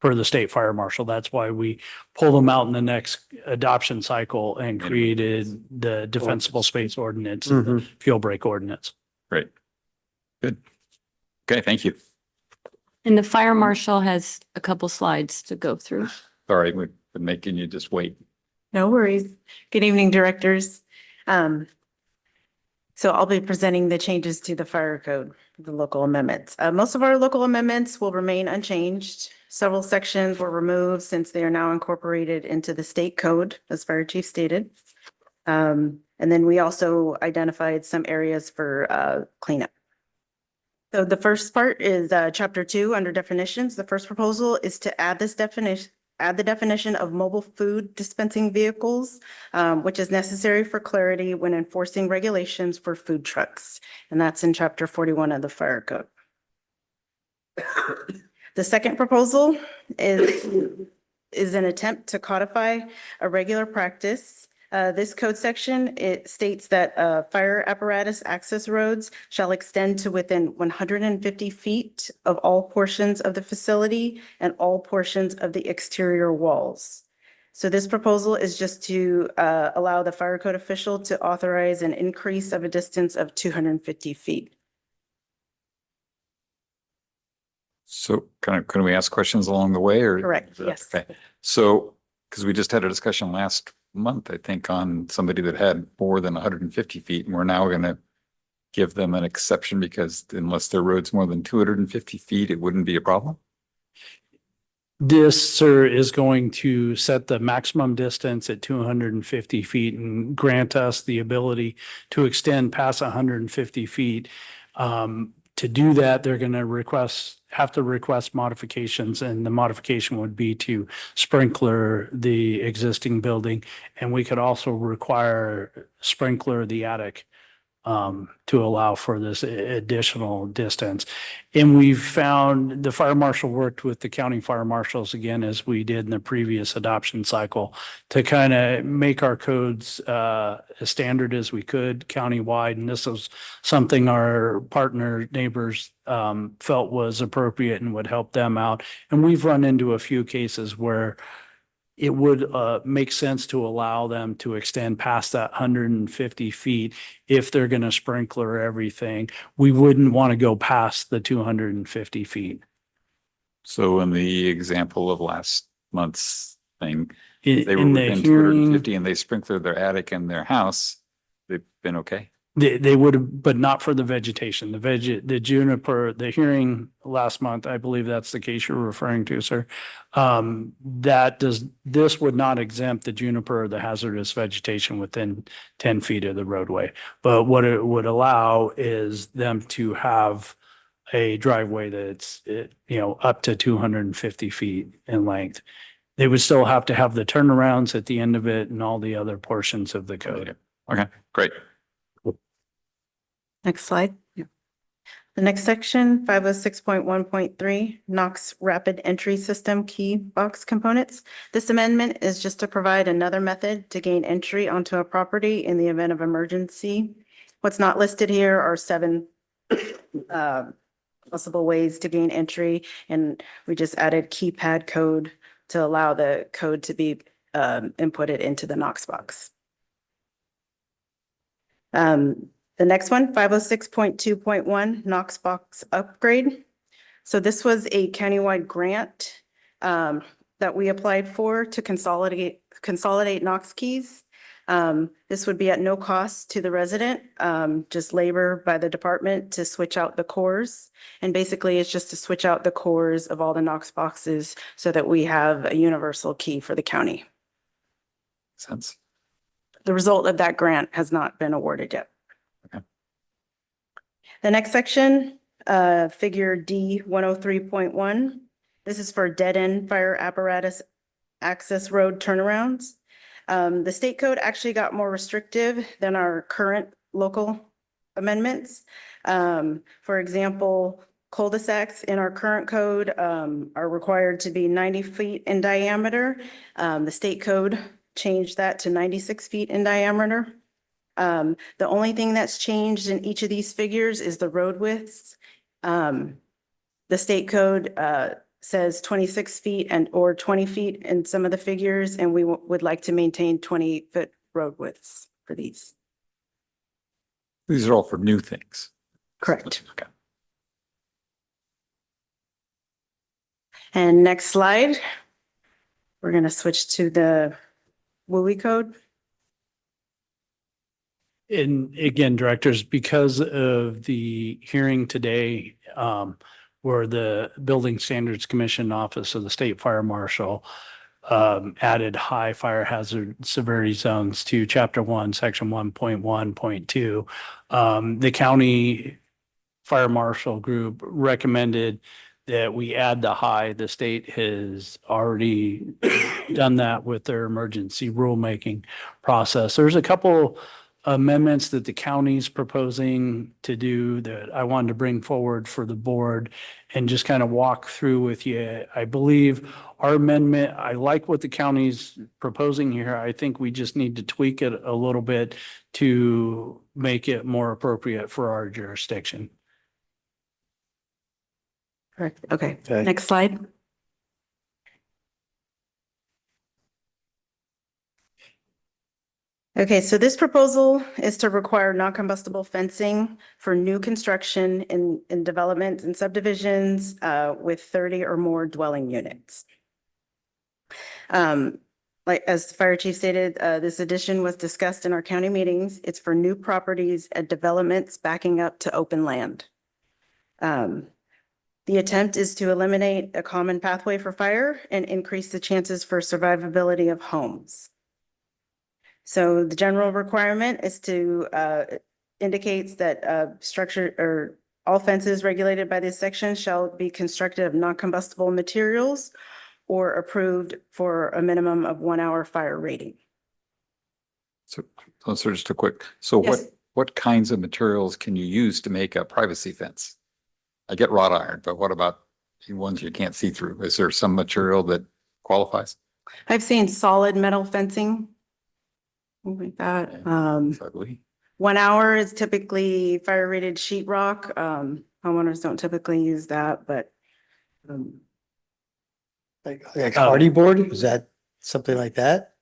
for the state fire marshal. That's why we pulled them out in the next adoption cycle and created the defensible space ordinance, and the fuel break ordinance. Great. Good. Okay, thank you. And the fire marshal has a couple slides to go through. Sorry, we've been making you just wait. No worries. Good evening, directors. So I'll be presenting the changes to the fire code, the local amendments. Most of our local amendments will remain unchanged. Several sections were removed since they are now incorporated into the state code, as Fire Chief stated. And then we also identified some areas for cleanup. So the first part is chapter 2 under definitions. The first proposal is to add the definition of mobile food dispensing vehicles, which is necessary for clarity when enforcing regulations for food trucks. And that's in chapter 41 of the fire code. The second proposal is an attempt to codify a regular practice. This code section, it states that fire apparatus access roads shall extend to within 150 feet of all portions of the facility and all portions of the exterior walls. So this proposal is just to allow the fire code official to authorize an increase of a distance of 250 feet. So can we ask questions along the way or? Correct, yes. Okay. So, because we just had a discussion last month, I think, on somebody that had more than 150 feet, and we're now going to give them an exception because unless their road's more than 250 feet, it wouldn't be a problem? This, sir, is going to set the maximum distance at 250 feet and grant us the ability to extend past 150 feet. To do that, they're going to have to request modifications, and the modification would be to sprinkler the existing building. And we could also require sprinkler the attic to allow for this additional distance. And we've found the fire marshal worked with the county fire marshals again, as we did in the previous adoption cycle, to kind of make our codes as standard as we could countywide. And this was something our partner neighbors felt was appropriate and would help them out. And we've run into a few cases where it would make sense to allow them to extend past that 150 feet if they're going to sprinkler everything. We wouldn't want to go past the 250 feet. So in the example of last month's thing, In they were in the within hearing, 250 and they sprinklered their attic and their house, they've been okay? they would have, but not for the vegetation, the juniper, the hearing last month, I believe that's the case you're referring to, sir. This would not exempt the juniper or the hazardous vegetation within 10 feet of the roadway. But what it would allow is them to have a driveway that's, up to 250 feet in length. They would still have to have the turnarounds at the end of it and all the other portions of the code. Okay, great. Next slide. The next section, 506.1.3, Knox Rapid Entry System Key Box Components. This amendment is just to provide another method to gain entry onto a property in the event of emergency. What's not listed here are 7 possible ways to gain entry, and we just added keypad code to allow the code to be inputted into the Knox box. The next one, 506.2.1, Knox box upgrade. So this was a countywide grant that we applied for to consolidate Knox keys. This would be at no cost to the resident, just labor by the department to switch out the cores. And basically it's just to switch out the cores of all the Knox boxes so that we have a universal key for the county. Sense. The result of that grant has not been awarded yet. Okay. The next section, figure D 103.1. This is for dead-end fire apparatus access road turnarounds. The state code actually got more restrictive than our current local amendments. For example, cul-de-sacs in our current code are required to be 90 feet in diameter. The state code changed that to 96 feet in diameter. The only thing that's changed in each of these figures is the road widths. The state code says 26 feet or 20 feet in some of the figures, and we would like to maintain 20-foot road widths for these. These are all for new things. Correct. Okay. And next slide, we're going to switch to the WUI code. And again, directors, because of the hearing today, where the Building Standards Commission Office of the State Fire Marshal added high fire hazard severity zones to Chapter 1, Section 1.1.2, the county fire marshal group recommended that we add the high. The state has already done that with their emergency rulemaking process. There's a couple amendments that the county's proposing to do that I wanted to bring forward for the board and just kind of walk through with you. I believe our amendment, I like what the county's proposing here. I think we just need to tweak it a little bit to make it more appropriate for our jurisdiction. Correct. Okay. Next slide. Okay, so this proposal is to require non-combustible fencing for new construction in development and subdivisions with 30 or more dwelling units. Like as the fire chief stated, this addition was discussed in our county meetings. It's for new properties and developments backing up to open land. The attempt is to eliminate a common pathway for fire and increase the chances for survivability of homes. So the general requirement is to indicates that structure or all fences regulated by this section shall be constructed of non-combustible materials or approved for a minimum of 1 hour fire rating. So just a quick, so Yes. what kinds of materials can you use to make a privacy fence? I get wrought iron, but what about the ones you can't see through? Is there some material that qualifies? I've seen solid metal fencing. Things like that. It's ugly. 1 hour is typically fire rated sheetrock. Homeowners don't typically use that, but Like hardy board, is that something like that?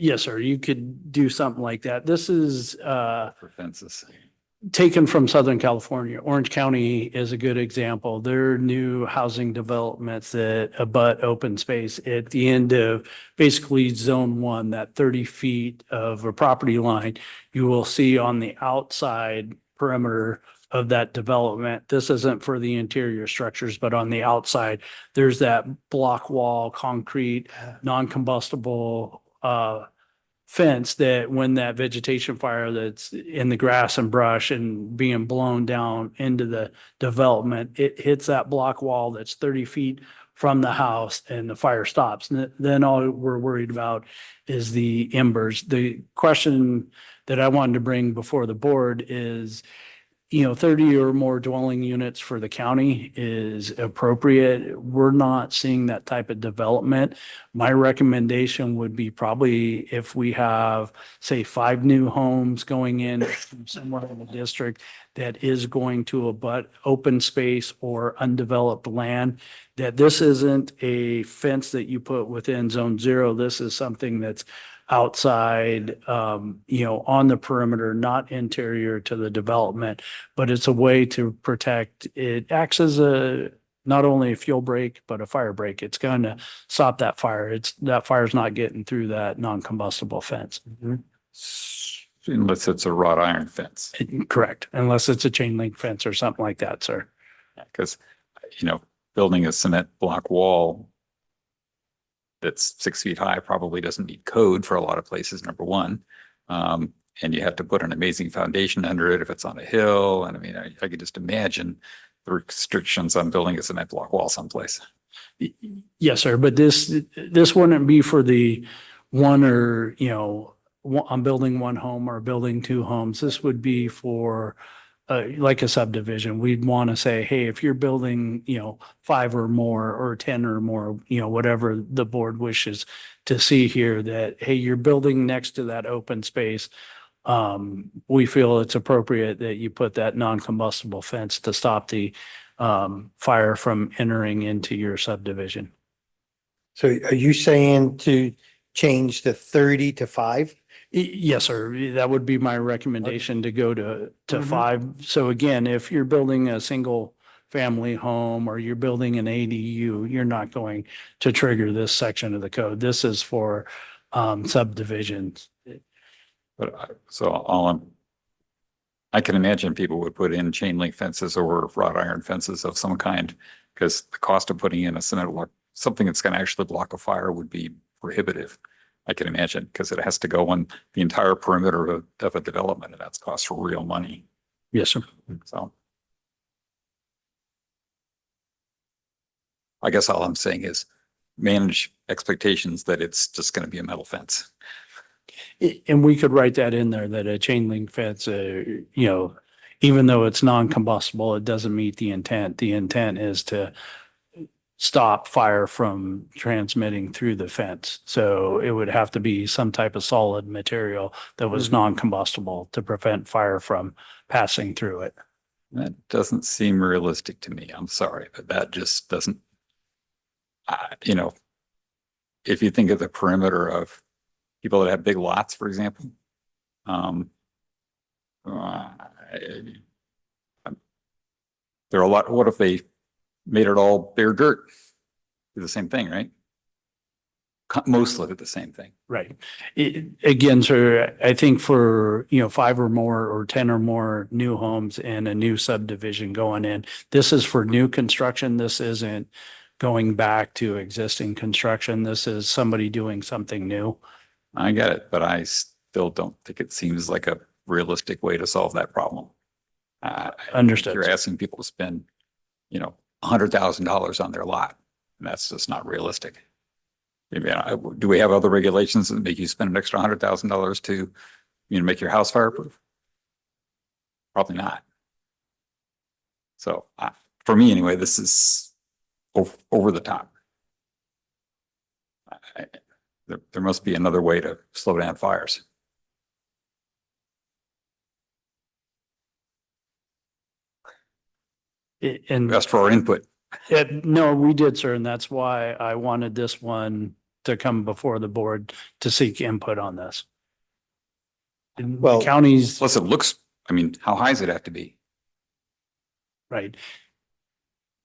Yes, sir. You could do something like that. This is For fences. taken from Southern California. Orange County is a good example. Their new housing developments that abut open space at the end of basically zone one, that 30 feet of a property line, you will see on the outside perimeter of that development. This isn't for the interior structures, but on the outside, there's that block wall, concrete, non-combustible fence that when that vegetation fire that's in the grass and brush and being blown down into the development, it hits that block wall that's 30 feet from the house and the fire stops. And then all we're worried about is the embers. The question that I wanted to bring before the board is, 30 or more dwelling units for the county is appropriate. We're not seeing that type of development. My recommendation would be probably if we have, say, 5 new homes going in from somewhere in the district that is going to abut open space or undeveloped land, that this isn't a fence that you put within zone 0. This is something that's outside, on the perimeter, not interior to the development, but it's a way to protect. It acts as not only a fuel break, but a fire break. It's going to stop that fire. That fire's not getting through that non-combustible fence. Unless it's a wrought iron fence. Correct. Unless it's a chain link fence or something like that, sir. Because, building a cement block wall that's 6 feet high probably doesn't meet code for a lot of places, number one. And you have to put an amazing foundation under it if it's on a hill. And I could just imagine the restrictions on building a cement block wall someplace. Yes, sir. But this wouldn't be for the one or, I'm building 1 home or building 2 homes. This would be for like a subdivision. We'd want to say, hey, if you're building, 5 or more or 10 or more, whatever the board wishes to see here, that, hey, you're building next to that open space. We feel it's appropriate that you put that non-combustible fence to stop the fire from entering into your subdivision. So are you saying to change the 30 to 5? Yes, sir. That would be my recommendation to go to 5. So again, if you're building a single family home or you're building an ADU, you're not going to trigger this section of the code. This is for subdivisions. But I can imagine people would put in chain link fences or wrought iron fences of some kind, because the cost of putting in a cement block, something that's going to actually block a fire, would be prohibitive. I can imagine, because it has to go on the entire perimeter of a development, and that's cost for real money. Yes, sir. So I guess all I'm saying is manage expectations that it's just going to be a metal fence. And we could write that in there, that a chain link fence, even though it's non-combustible, it doesn't meet the intent. The intent is to stop fire from transmitting through the fence. So it would have to be some type of solid material that was non-combustible to prevent fire from passing through it. That doesn't seem realistic to me. I'm sorry, but that just doesn't, if you think of the perimeter of people that have big lots, for example, there are a lot, what if they made it all bare dirt? Do the same thing, right? Most of it the same thing. Right. Again, sir, I think for, 5 or more or 10 or more new homes and a new subdivision going in, this is for new construction. This isn't going back to existing construction. This is somebody doing something new. I get it, but I still don't think it seems like a realistic way to solve that problem. Understood. You're asking people to spend, $100,000 on their lot, and that's just not realistic. Maybe, do we have other regulations that make you spend an extra $100,000 to, make your house fireproof? Probably not. So for me anyway, this is over the top. There must be another way to slow down fires. And Asked for our input. no, we did, sir, and that's why I wanted this one to come before the board to seek input on this. And Well, the counties, Plus it looks, I mean, how high does it have to be? right.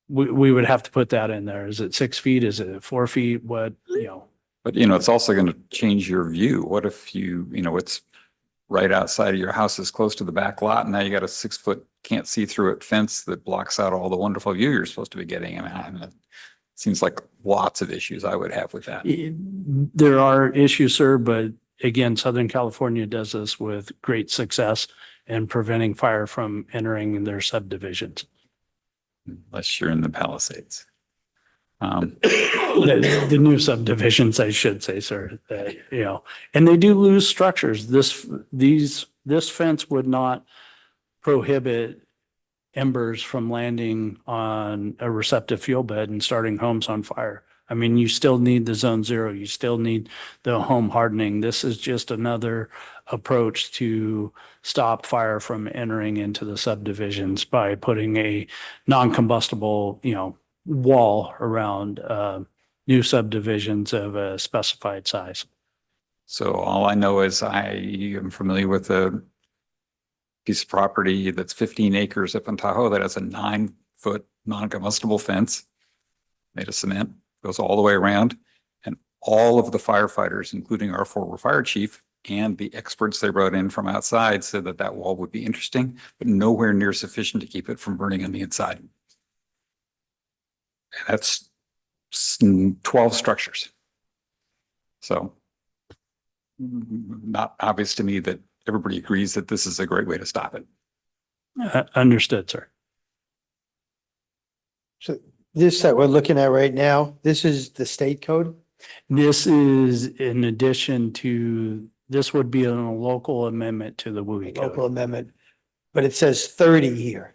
We would have to put that in there. Is it 6 feet? Is it 4 feet? What, you know? But it's also going to change your view. What if it's right outside of your house is close to the back lot and now you got a 6-foot, can't see through it fence that blocks out all the wonderful view you're supposed to be getting. I mean, it seems like lots of issues I would have with that. There are issues, sir, but again, Southern California does this with great success in preventing fire from entering their subdivisions. Unless you're in the Palisades. The new subdivisions, I should say, sir, and they do lose structures. This fence would not prohibit embers from landing on a receptive fuel bed and starting homes on fire. I mean, you still need the zone 0. You still need the home hardening. This is just another approach to stop fire from entering into the subdivisions by putting a non-combustible, wall around new subdivisions of a specified size. So all I know is I am familiar with a piece of property that's 15 acres up in Tahoe that has a 9-foot non-combustible fence made of cement, goes all the way around. And all of the firefighters, including our former fire chief and the experts they brought in from outside, said that that wall would be interesting, but nowhere near sufficient to keep it from burning on the inside. And that's 12 structures. So not obvious to me that everybody agrees that this is a great way to stop it. Understood, sir. So this that we're looking at right now, this is the state code? This is in addition to, this would be a local amendment to the WUI Local code. amendment, but it says 30 here.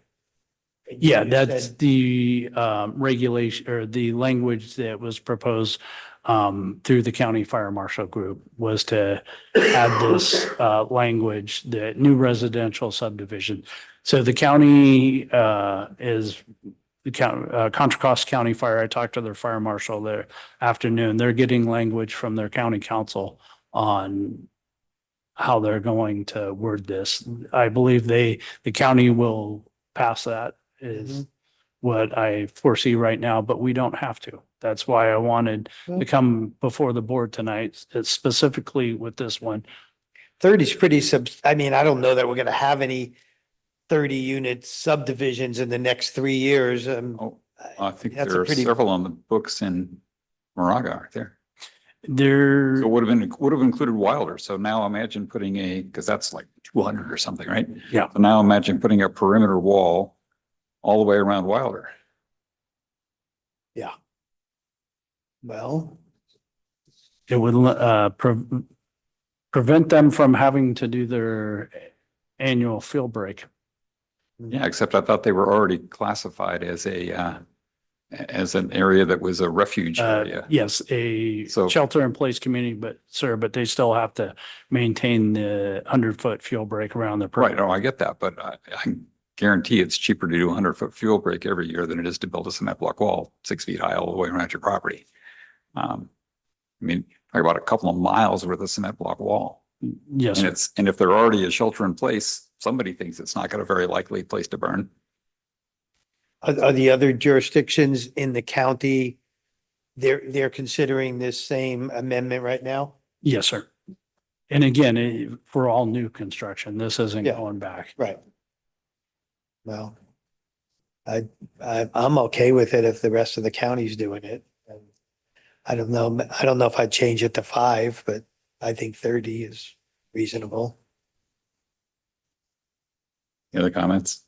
Yeah, You that's said- the regulation or the language that was proposed through the county fire marshal group was to add this language, the new residential subdivision. So the county is the Contra Costa County Fire. I talked to their fire marshal there afternoon. They're getting language from their county council on how they're going to word this. I believe the county will pass that is what I foresee right now, but we don't have to. That's why I wanted to come before the board tonight, specifically with this one. 30 is pretty I mean, I don't know that we're gonna have any 30-unit subdivisions in the next 3 years. I think That's a there are pretty- several on the books in Moraga, aren't there? There, So would have included Wilder. So now imagine putting because that's like 200 or something, right? Yeah. So now imagine putting a perimeter wall all the way around Wilder. Yeah. Well, it would prevent them from having to do their annual field break. Yeah, except I thought they were already classified as as an area that was a refuge area. Yes, a So- shelter in place community, but they still have to maintain the 100-foot fuel break around their. Right. Oh, I get that, but I guarantee it's cheaper to do a 100-foot fuel break every year than it is to build a cement block wall 6 feet high all the way around your property. I mean, talk about a couple of miles worth of cement block wall. Yes, And sir. and if they're already a shelter in place, somebody thinks it's not got a very likely place to burn. are the other jurisdictions in the county, they're considering this same amendment right now? Yes, sir. And again, for all new construction, this isn't Yeah. going back. Right. Well, I'm okay with it if the rest of the county's doing it. I don't know if I'd change it to 5, but I think 30 is reasonable. Any other comments?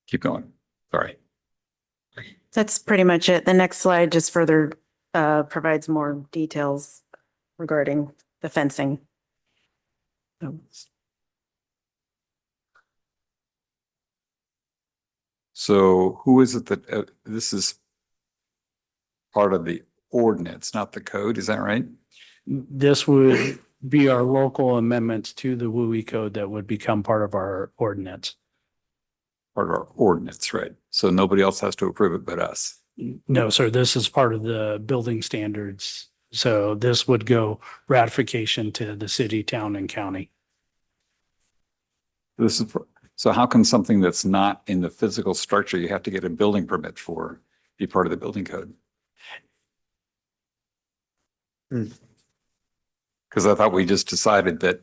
Keep going. Sorry. That's pretty much it. The next slide just further provides more details regarding the fencing. So who is it that, this is part of the ordinance, not the code, is that right? This would be our local amendments to the WUI code that would become part of our ordinance. Part of our ordinance, right? So nobody else has to approve it but us. No, sir, this is part of the building standards. So this would go ratification to the city, town, and county. This is, so how can something that's not in the physical structure you have to get a building permit for be part of the building code? Because I thought we just decided that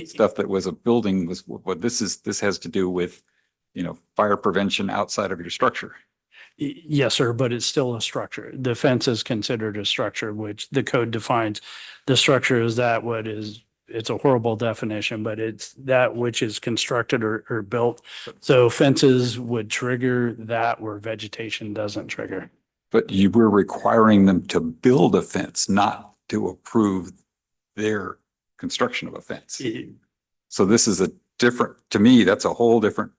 stuff that was a building was what this is, this has to do with, you know, fire prevention outside of your structure. Yes, sir, but it's still a structure. The fence is considered a structure, which the code defines. The structure is that what is, it's a horrible definition, but it's that which is constructed or built. So fences would trigger that where vegetation doesn't trigger. But you were requiring them to build a fence, not to approve their construction of a fence. So this is a different, to me, that's a whole different,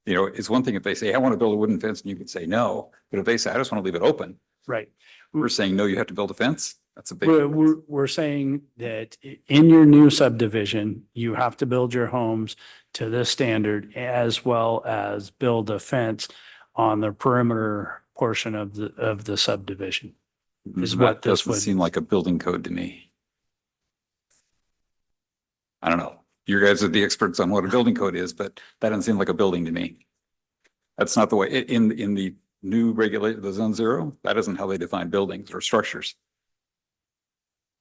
you know, it's one thing if they say, I want to build a wooden fence and you could say no, but if they say, I just want to leave it open. Right. We're saying, no, you have to build a fence. That's a big. We're saying that in your new subdivision, you have to build your homes to this standard as well as build a fence on the perimeter portion of the subdivision. Is what That this doesn't would seem like a building code to me. I don't know. You guys are the experts on what a building code is, but that doesn't seem like a building to me. That's not the way, in the new regulation, the zone zero, that isn't how they define buildings or structures.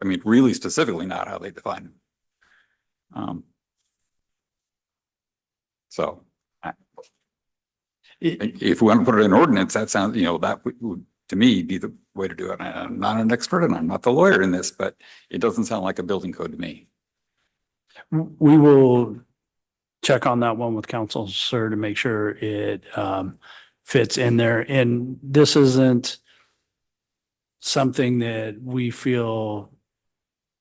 I mean, really specifically not how they define them. So if we want to put it in ordinance, that sounds, you know, that would, to me, be the way to do it. I'm not an expert and I'm not the lawyer in this, but it doesn't sound like a building code to me. We will check on that one with council, sir, to make sure it fits in there. And this isn't something that we feel,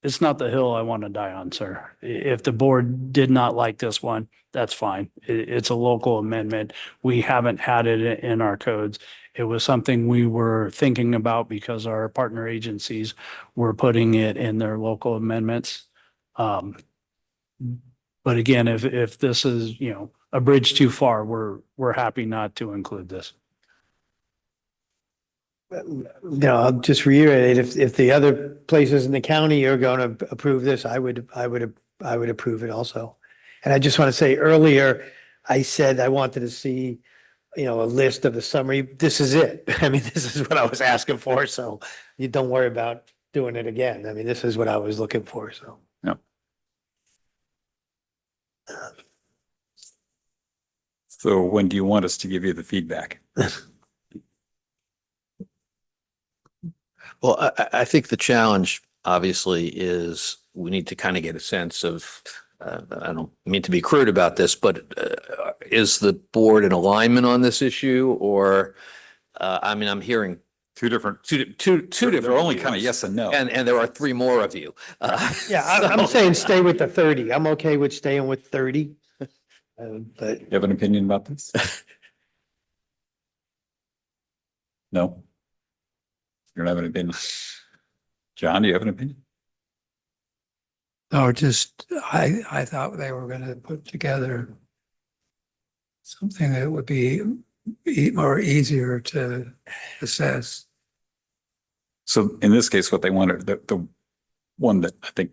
it's not the hill I want to die on, sir. If the board did not like this one, that's fine. It's a local amendment. We haven't had it in our codes. It was something we were thinking about because our partner agencies were putting it in their local amendments. But again, if this is, you know, a bridge too far, we're happy not to include this. No, I'll just reiterate, if the other places in the county are going to approve this, I would approve it also. And I just want to say earlier, I said I wanted to see, you know, a list of the summary. This is it. I mean, this is what I was asking for. So you don't worry about doing it again. I mean, this is what I was looking for. So. Yeah. So when do you want us to give you the feedback? Well, I think the challenge obviously is we need to kind of get a sense of, I don't mean to be crude about this, but is the board in alignment on this issue or, I mean, I'm hearing two different. They're only kind of yes and no. And there are three more of you. Yeah, I'm saying stay with the 30. I'm okay with staying with 30. But You have an opinion about this? No? You don't have an opinion? John, do you have an opinion? No, just, I thought they were going to put together something that would be more easier to assess. So in this case, what they wanted, the one that I think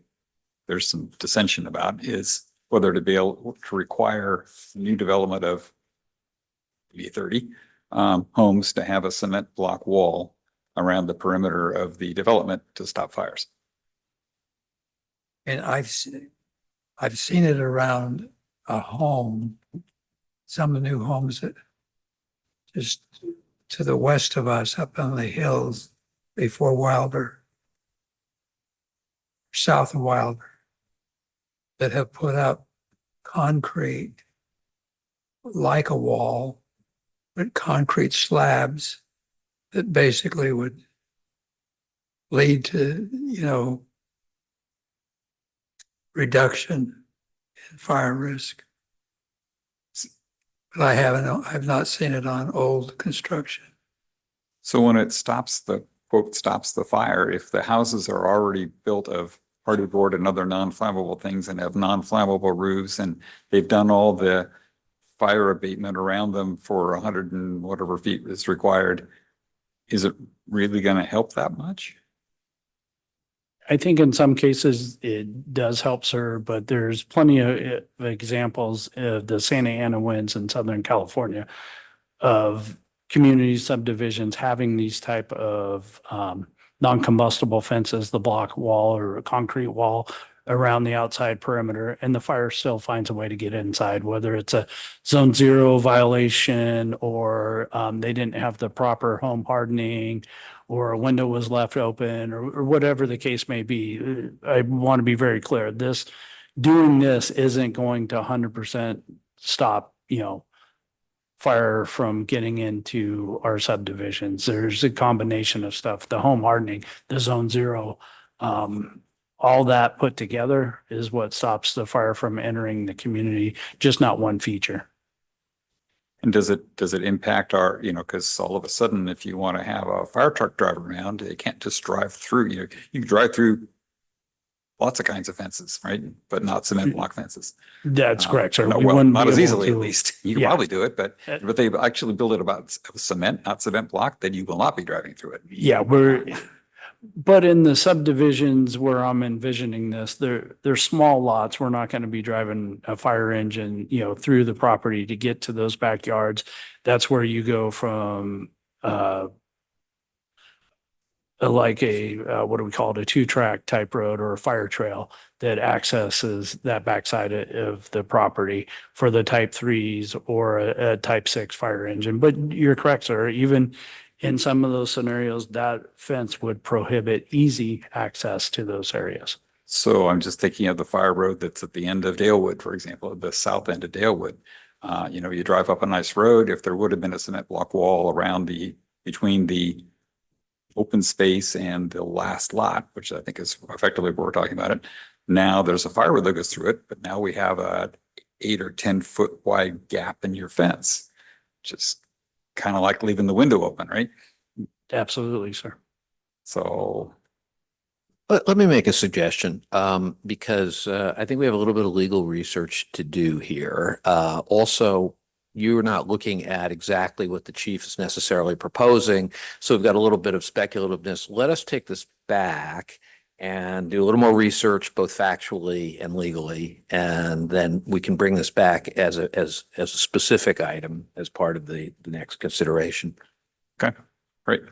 there's some dissension about is whether to be able to require new development of maybe 30 homes to have a cement block wall around the perimeter of the development to stop fires. And I've seen it around a home, some of the new homes that just to the west of us up on the hills before Wilder, south of Wilder, that have put up concrete like a wall, but concrete slabs that basically would lead to, you know, reduction in fire risk. But I've not seen it on old construction. So when it stops the, quote, stops the fire, if the houses are already built of hardy board and other non-flammable things and have non-flammable roofs, and they've done all the fire abatement around them for 100 and whatever feet is required, is it really going to help that much? I think in some cases it does help, sir, but there's plenty of examples of the Santa Ana winds in Southern California of community subdivisions having these type of non-combustible fences, the block wall or a concrete wall around the outside perimeter, and the fire still finds a way to get inside, whether it's a zone 0 violation or they didn't have the proper home hardening or a window was left open or whatever the case may be. I want to be very clear. Doing this isn't going to 100% stop, fire from getting into our subdivisions. There's a combination of stuff, the home hardening, the zone 0, all that put together is what stops the fire from entering the community, just not one feature. And does it impact our, because all of a sudden, if you want to have a fire truck drive around, they can't just drive through, you can drive through lots of kinds of fences, right? But not cement block fences. That's correct, sir. We Well, wouldn't not be as able easily, at to- least. You can Yeah. probably do it, but if they actually build it about cement, not cement block, then you will not be driving through it. Yeah, but in the subdivisions where I'm envisioning this, they're small lots. We're not going to be driving a fire engine, through the property to get to those backyards. That's where you go from, like what do we call it? A 2-track type road or a fire trail that accesses that backside of the property for the type 3s or a type 6 fire engine. But you're correct, sir. Even in some of those scenarios, that fence would prohibit easy access to those areas. So I'm just thinking of the fire road that's at the end of Dalewood, for example, the south end of Dalewood. You drive up a nice road. If there would have been a cement block wall around between the open space and the last lot, which I think is effectively what we're talking about it. Now there's a fire road that goes through it, but now we have a 8 or 10 foot wide gap in your fence. Just kind of like leaving the window open, right? Absolutely, sir. So Let me make a suggestion, because I think we have a little bit of legal research to do here. Also, you're not looking at exactly what the chief is necessarily proposing, so we've got a little bit of speculativeness. Let us take this back and do a little more research, both factually and legally, and then we can bring this back as a specific item as part of the next consideration. okay, great.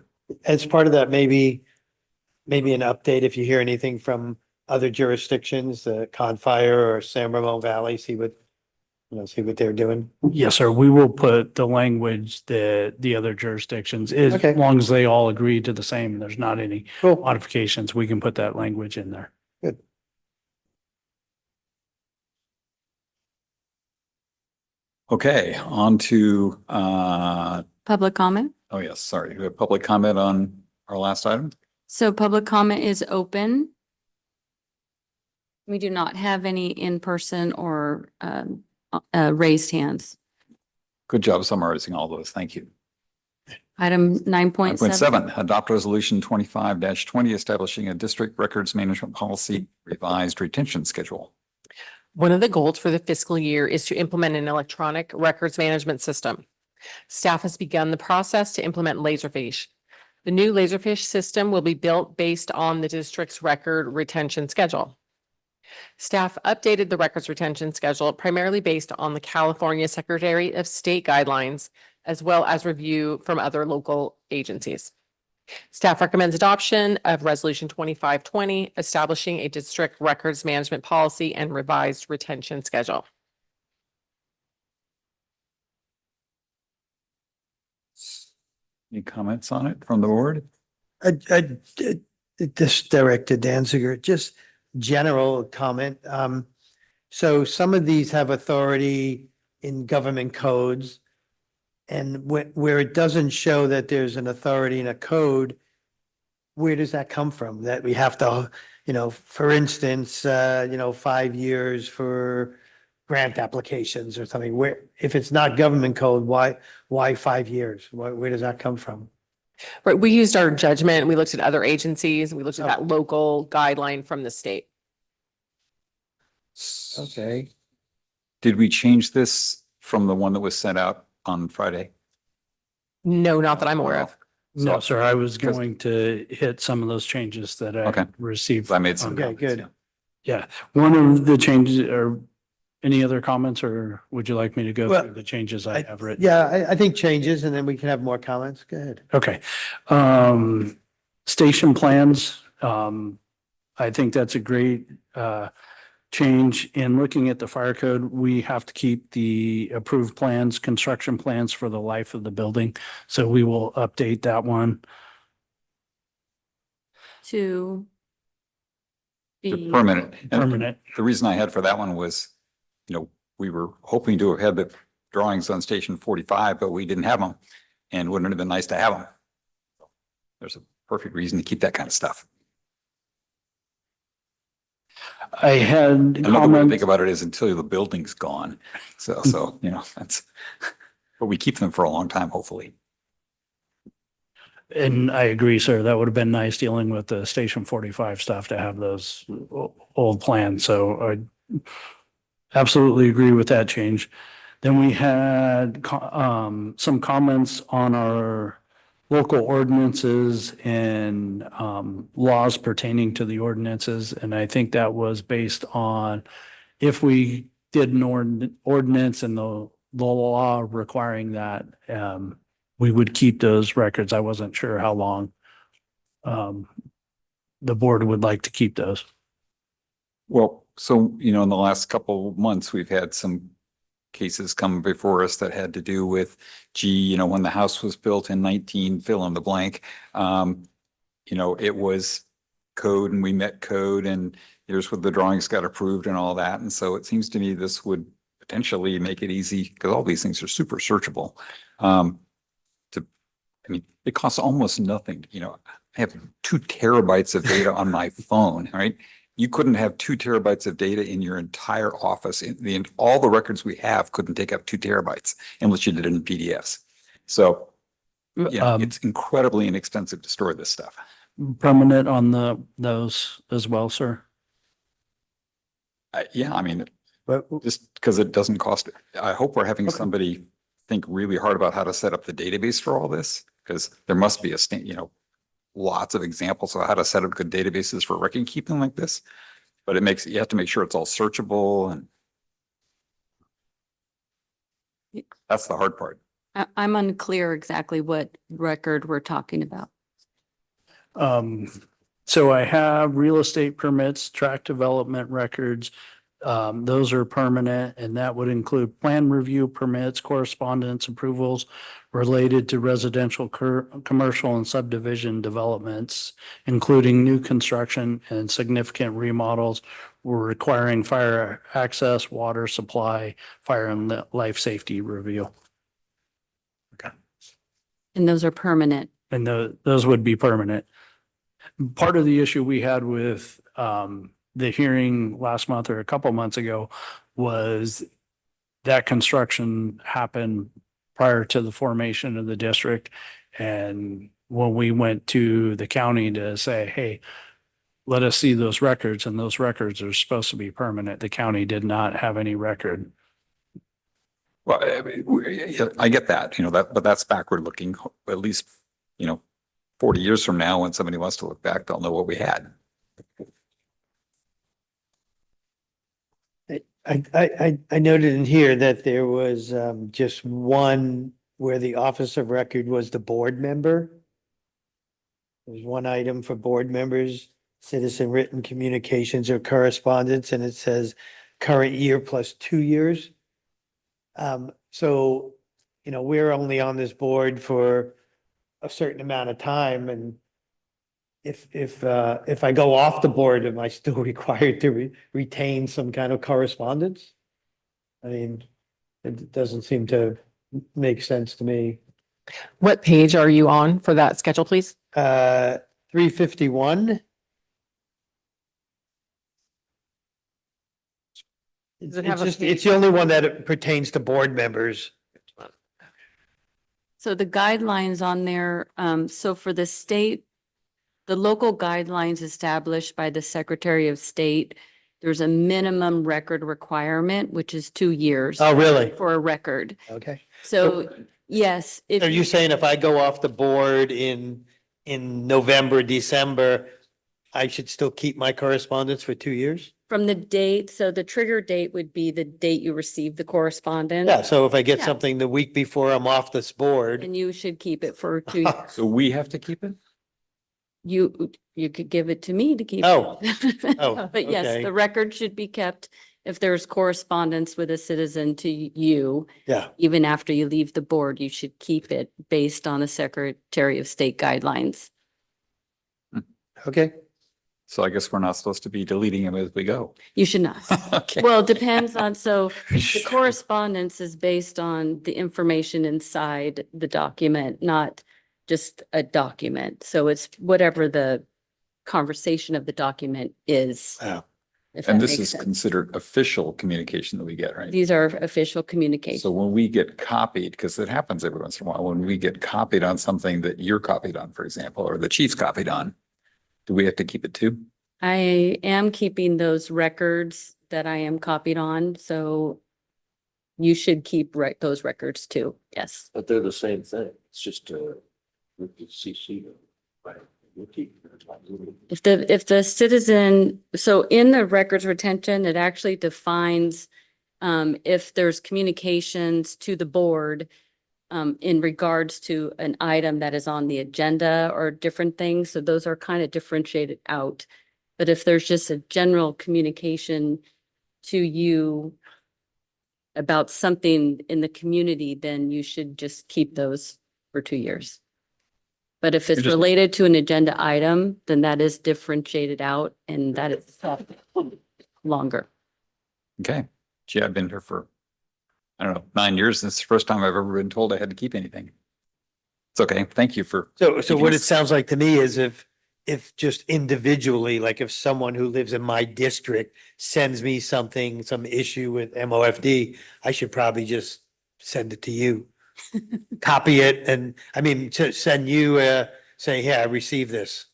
As part of that, maybe an update if you hear anything from other jurisdictions, Con Fire or San Ramon Valley, see what they're doing. Yes, sir. We will put the language that the other jurisdictions is, Okay. as long as they all agree to the same, and there's not any Cool. modifications, we can put that language in there. Good. Okay, on to, Public comment. oh yes, sorry, we have public comment on our last item. So public comment is open. We do not have any in-person or raised hands. Good job summarizing all those. Thank you. Item 9.7. 9.7, adopt resolution 25-20, establishing a district records management policy revised retention schedule. One of the goals for the fiscal year is to implement an electronic records management system. Staff has begun the process to implement Laserfish. The new Laserfish system will be built based on the district's record retention schedule. Staff updated the records retention schedule primarily based on the California Secretary of State guidelines, as well as review from other local agencies. Staff recommends adoption of Resolution 25-20, establishing a district records management policy and revised retention schedule. Any comments on it from the board? This directed Danziger, just general comment. So some of these have authority in government codes. And where it doesn't show that there's an authority in a code, where does that come from? That we have to, for instance, 5 years for grant applications or something, where, if it's not government code, why 5 years? Where does that come from? Right, we used our judgment. We looked at other agencies. We looked at that local guideline from the state. Okay. Did we change this from the one that was sent out on Friday? No, not that I'm aware of. No, sir, I was because- going to hit some of those changes that Okay. I received. I made some Okay, comments, good. yeah. Yeah, one of the changes, or any other comments, or would you like me to go Well, through the changes I have written? Yeah, I think changes and then we can have more comments. Go ahead. Okay. Station plans, I think that's a great, change. In looking at the fire code, we have to keep the approved plans, construction plans for the life of the building. So we will update that one. To The be permanent. And Permanent. The reason I had for that one was, we were hoping to have had the drawings on station 45, but we didn't have them. And wouldn't it have been nice to have them? There's a perfect reason to keep that kind of stuff. I had Another way to comments. think about it is until the building's gone. So, that's, but we keep them for a long time, hopefully. And I agree, sir. That would have been nice dealing with the Station 45 stuff to have those old plans. So I absolutely agree with that change. Then we had some comments on our local ordinances and laws pertaining to the ordinances. And I think that was based on if we did an ordinance and the law requiring that, we would keep those records. I wasn't sure how long the board would like to keep those. Well, so, in the last couple of months, we've had some cases come before us that had to do with, when the house was built in 19, fill in the blank. It was code and we met code and here's what the drawings got approved and all that. And so it seems to me this would potentially make it easy because all these things are super searchable. It costs almost nothing. I have 2 terabytes of data on my phone, right? You couldn't have 2 terabytes of data in your entire office. All the records we have couldn't take up 2 terabytes unless you did it in PDFs. So, it's incredibly inexpensive to store this stuff. Permanent on those as well, sir. Just because it doesn't cost, I hope we're having somebody think really hard about how to set up the database for all this, because there must be lots of examples of how to set up good databases for record keeping like this. But you have to make sure it's all searchable, and that's the hard part. I'm unclear exactly what record we're talking about. So I have real estate permits, tract development records. Those are permanent, and that would include plan review permits, correspondence approvals related to residential, commercial and subdivision developments, including new construction and significant remodels. We're requiring fire access, water supply, fire and life safety review. And those are permanent. And those would be permanent. Part of the issue we had with the hearing last month or a couple months ago was that construction happened prior to the formation of the district. And when we went to the county to say, hey, let us see those records, and those records are supposed to be permanent, the county did not have any record. Well, I get that, but that's backward looking. At least, 40 years from now, when somebody wants to look back, they'll know what we had. I noted in here that there was just one where the office of record was the board member. There's one item for board members, citizen written communications or correspondence, and it says current year plus 2 years. So, we're only on this board for a certain amount of time, and if I go off the board, am I still required to retain some kind of correspondence? I mean, it doesn't seem to make sense to me. What page are you on for that schedule, please? 351. Does it have a It's the only one that pertains to board members. So the guidelines on there, so for the state, the local guidelines established by the Secretary of State, there's a minimum record requirement, which is 2 years. Oh, really? For a record. Okay. So yes, if Are you saying if I go off the board in November, December, I should still keep my correspondence for 2 years? from the date, so the trigger date would be the date you received the correspondence. Yeah, so if I get Yeah. something the week before I'm off this board, And you should keep it for 2 years. So we have to keep it? You could give it to me to keep. Oh. it. Oh, But yes, okay. the record should be kept if there's correspondence with a citizen to you. yeah, Even after you leave the board, you should keep it based on the Secretary of State guidelines. okay. So I guess we're not supposed to be deleting them as we go. You should not. Okay. Well, it depends on, so the correspondence is based on the information inside the document, not just a document. So it's whatever the conversation of the document is. Wow. If And that this makes is sense. considered official communication that we get, right? These are official communications. So when we get copied, because it happens every once in a while, when we get copied on something that you're copied on, for example, or the chief's copied on, do we have to keep it too? I am keeping those records that I am copied on, so you should keep those records too. Yes. But they're the same thing. It's just CC. If the citizen, so in the records retention, it actually defines if there's communications to the board in regards to an item that is on the agenda or different things. So those are kind of differentiated out. But if there's just a general communication to you about something in the community, then you should just keep those for 2 years. But if it's Just- related to an agenda item, then that is differentiated out and that is longer. Okay. Gee, I've been here for, I don't know, 9 years. This is the first time I've ever been told I had to keep anything. It's okay. Thank you for. So keeping what it us- sounds like to me is if just individually, like if someone who lives in my district sends me something, some issue with MOFD, I should probably just send it to you. Copy it and, I mean, to send you, saying, yeah, I received this.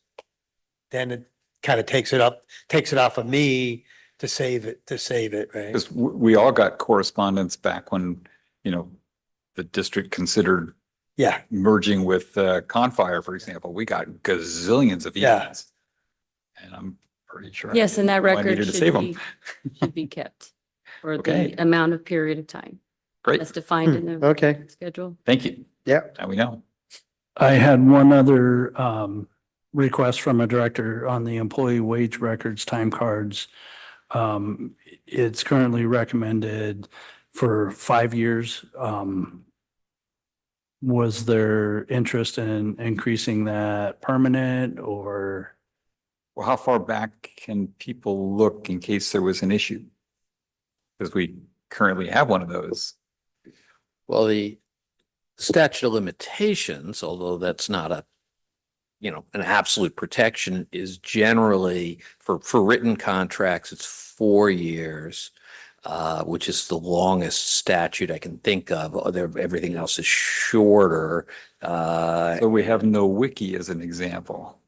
Then it kind of takes it off of me to save it, right? Because we all got correspondence back when, the district considered Yeah, merging with Confire, for example. We got gazillions of Yeah. emails. And I'm pretty sure. Yes, and that I record needed to save them. should be kept for Okay. the amount of period of time Great. as defined in the okay, schedule. Thank you. yeah. Now we know. I had one other request from a director on the employee wage records, time cards. It's currently recommended for 5 years. Was there interest in increasing that permanent or? Well, how far back can people look in case there was an issue? Because we currently have one of those. Well, the statute of limitations, although that's not an absolute protection, is generally for written contracts, it's 4 years, which is the longest statute I can think of. Everything else is shorter. So we have no wiki as an example.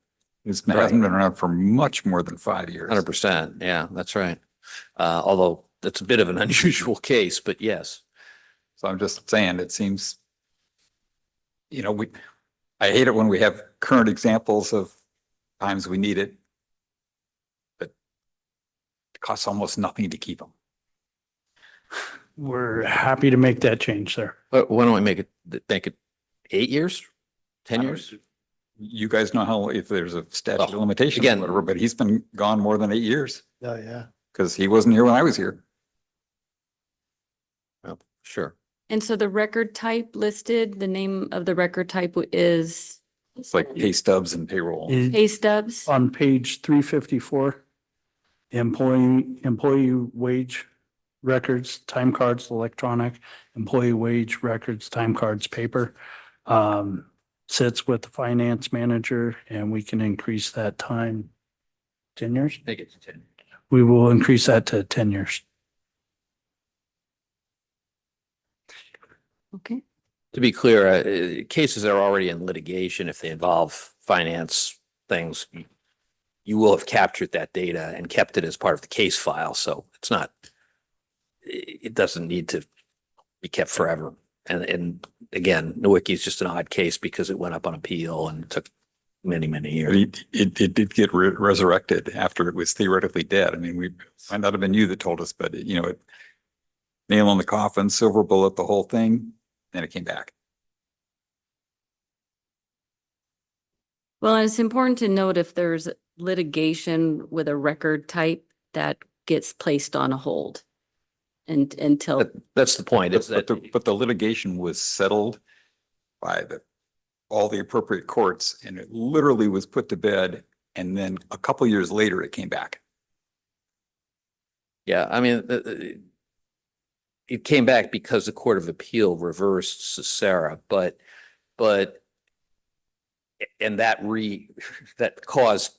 It Right. hasn't been around for much more than 5 years. 100%. Yeah, that's right. Although that's a bit of an unusual case, but yes. So I'm just saying, it seems, I hate it when we have current examples of times we need it. But it costs almost nothing to keep them. We're happy to make that change, sir. But why don't we make it 8 years? 10 years? You guys know how, if there's a statute of Well, limitations, again- or whatever, but he's been gone more than 8 years Oh, yeah. because he wasn't here when I was here. Oh, sure. And so the record type listed, the name of the record type is It's like pay stubs and payroll. Is pay stubs. on page 354, employee wage records, time cards, electronic, employee wage records, time cards, paper. sits with the finance manager and we can increase that time. 10 years? Make it to 10. We will increase that to 10 years. Okay. To be clear, cases that are already in litigation, if they involve finance things, you will have captured that data and kept it as part of the case file. So it's not, it doesn't need to be kept forever. And again, Nowicki is just an odd case because it went up on appeal and took many, many years. It did get resurrected after it was theoretically dead. I mean, might not have been you that told us, but nail in the coffin, silver bullet, the whole thing, and it came back. Well, and it's important to note if there's litigation with a record type that gets placed on a hold until. That's the point. Is that But the litigation was settled by all the appropriate courts, and it literally was put to bed. And then a couple years later, it came back. yeah, I mean, it came back because the Court of Appeal reversed Cicera, and that caused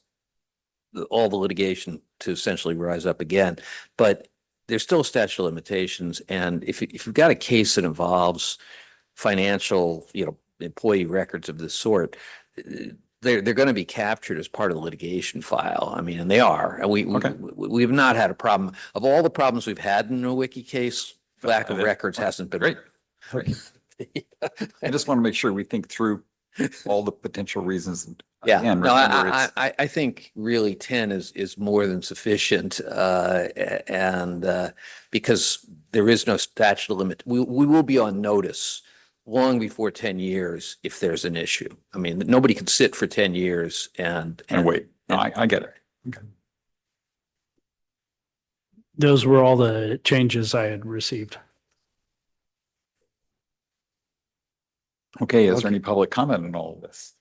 all the litigation to essentially rise up again. But there's still a statute of limitations, and if you've got a case that involves financial, employee records of this sort, they're going to be captured as part of the litigation file. I mean, and they are. And we've not had a problem. Of all the problems we've had in a wiki case, lack of records hasn't been. Great. I just want to make sure we think through all the potential reasons. Yeah, Again, no, remember, I think really 10 is more than sufficient, and because there is no statute of limit, we will be on notice long before 10 years if there's an issue. I mean, nobody can sit for 10 years and wait. No, I get it. Okay. Those were all the changes I had received. Okay, is there any public comment on all of this?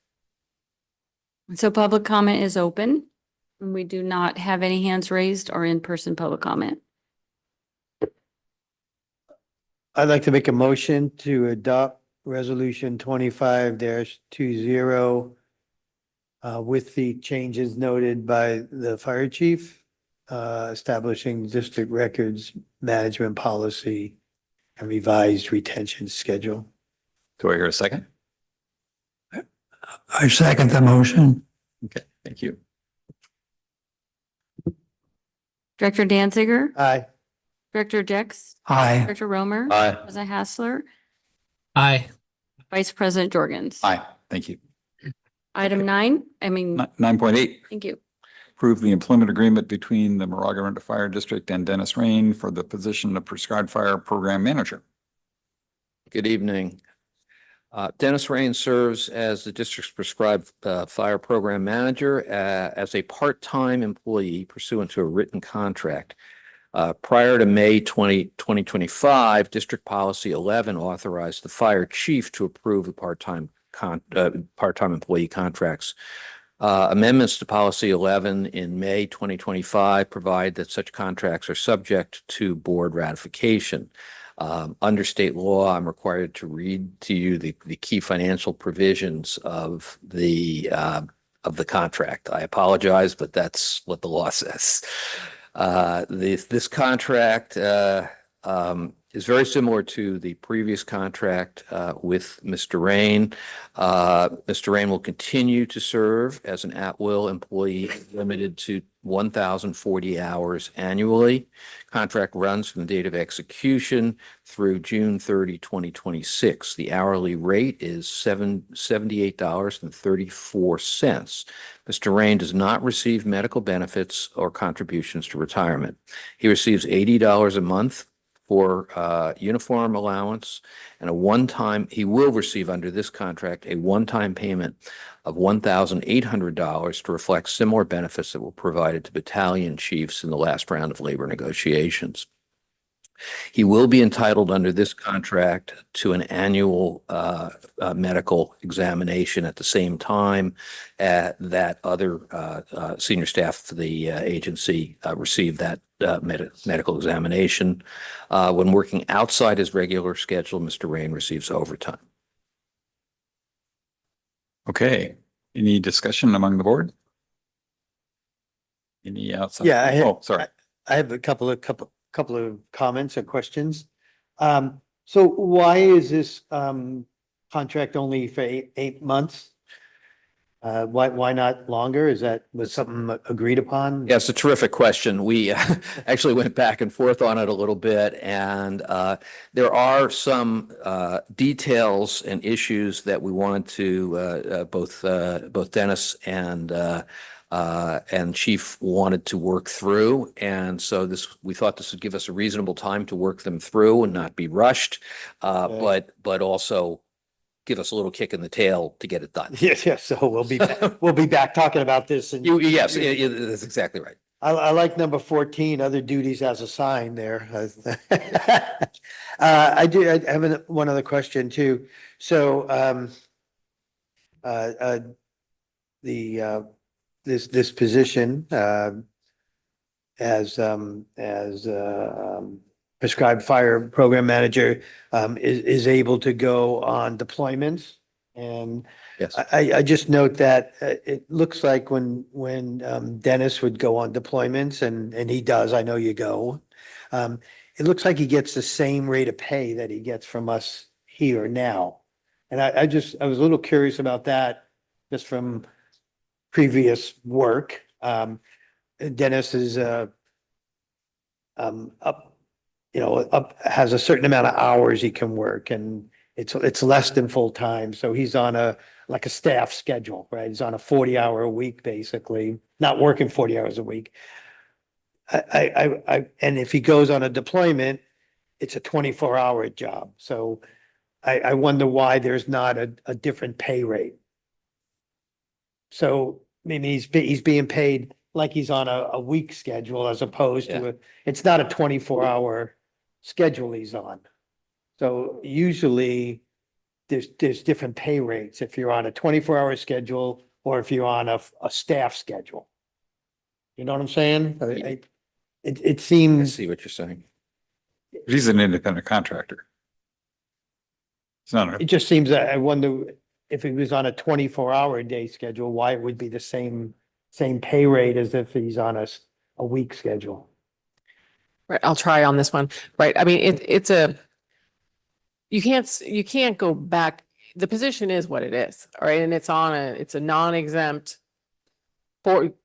So public comment is open. And we do not have any hands raised or in-person public comment. I'd like to make a motion to adopt resolution 25-20 with the changes noted by the fire chief, establishing district records management policy and revised retention schedule. Do I hear a second? I second the motion. Okay, thank you. Director Danziger? Aye. Director Jex? Aye. Director Romer? Aye. President Hassler? Aye. Vice President Jorgens? Aye, thank you. Item 9, 9.8. thank you. Approve the employment agreement between the Moraga-Orinda Fire District and Dennis Rain for the position of prescribed fire program manager. Good evening. Dennis Rain serves as the district's prescribed fire program manager as a part-time employee pursuant to a written contract. Prior to May 2025, District Policy 11 authorized the fire chief to approve the part-time employee contracts. Amendments to Policy 11 in May 2025 provide that such contracts are subject to board ratification. Under state law, I'm required to read to you the key financial provisions of the contract. I apologize, but that's what the law says. This contract is very similar to the previous contract with Mr. Rain. Mr. Rain will continue to serve as an at-will employee limited to 1,040 hours annually. Contract runs from the date of execution through June 30, 2026. The hourly rate is $78.34. Mr. Rain does not receive medical benefits or contributions to retirement. He receives $80 a month for uniform allowance and he will receive under this contract a one-time payment of $1,800 to reflect similar benefits that were provided to battalion chiefs in the last round of labor negotiations. He will be entitled under this contract to an annual medical examination at the same time that other senior staff of the agency receive that medical examination. When working outside his regular schedule, Mr. Rain receives overtime. Okay, any discussion among the board? Any outside? Yeah, Oh, sorry. I have a couple of comments or questions. So why is this contract only for 8 months? Why not longer? Was something agreed upon? Yeah, it's a terrific question. We actually went back and forth on it a little bit, and there are some details and issues that we wanted to both Dennis and Chief wanted to work through, and so we thought this would give us a reasonable time to work them through and not be rushed, but also give us a little kick in the tail to get it done. Yes, yes. So we'll be back talking about this. And Yes, that's exactly right. I like number 14, other duties as assigned there. I have one other question too. So this position as prescribed fire program manager is able to go on deployments. And Yes. I just note that it looks like when Dennis would go on deployments, and he does, I know you go, it looks like he gets the same rate of pay that he gets from us here now. And I was a little curious about that, just from previous work. Dennis is has a certain amount of hours he can work, and it's less than full time. So he's on a staff schedule, right? He's on a 40-hour a week, basically, not working 40 hours a week. And if he goes on a deployment, it's a 24-hour job. So I wonder why there's not a different pay rate. So maybe he's being paid like he's on a week schedule, as opposed to it's not a 24-hour schedule he's on. So usually there's different pay rates if you're on a 24-hour schedule or if you're on a staff schedule. You know what I'm saying? It I seems, see what you're saying. He's an independent contractor. It's not, it just seems that I wonder if he was on a 24-hour a day schedule, why it would be the same pay rate as if he's on a week schedule. Right, I'll try on this one. Right, I mean, you can't go back. The position is what it is, all right? And it's a non-exempt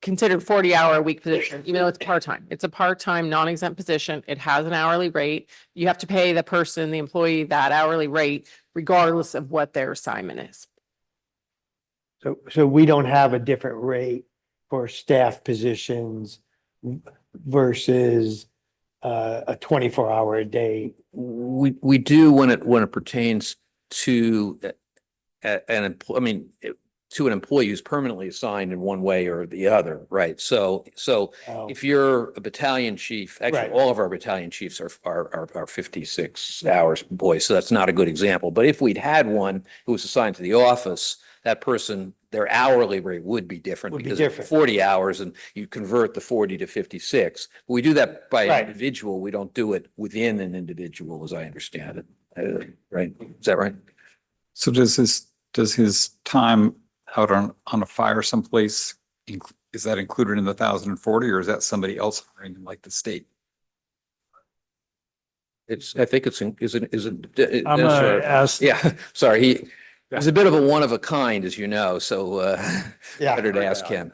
considered 40-hour a week position, even though it's part-time. It's a part-time, non-exempt position. It has an hourly rate. You have to pay the person, the employee, that hourly rate, regardless of what their assignment is. So we don't have a different rate for staff positions versus a 24-hour a day. We do when it pertains to to an employee who's permanently assigned in one way or the other, right? So if you're a battalion chief, actually, Right. all of our battalion chiefs are 56 hours boys, so that's not a good example. But if we'd had one who was assigned to the office, that person, their hourly rate would be different Would be because different. it's 40 hours and you convert the 40 to 56. We do that by Right. individual. We don't do it within an individual, as I understand it. Right? Is that right? so does his time out on a fire someplace, is that included in the 1,040, or is that somebody else hiring him, like the state? I think it's, is it? I'm gonna ask, Yeah, sorry, he's a bit of a one of a kind, as you know, so Yeah. better to ask him.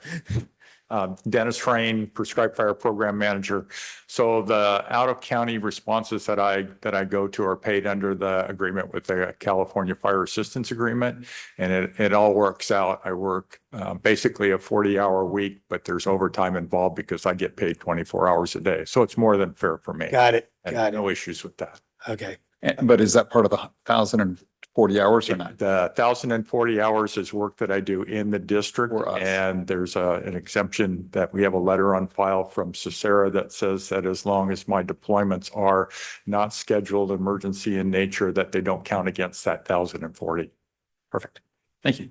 Dennis Frayne, Prescribed Fire Program Manager. So the out-of-county responses that I go to are paid under the agreement with the California Fire Assistance Agreement. And it all works out. I work basically a 40-hour week, but there's overtime involved because I get paid 24 hours a day. So it's more than fair for me. Got it. And Got it. no issues with that. Okay. But is that part of the 1,040 hours or not? The 1,040 hours is work that I do in the district. For us. And there's an exemption that we have a letter on file from Cicera that says that as long as my deployments are not scheduled emergency in nature, that they don't count against that 1,040. Perfect. Thank you.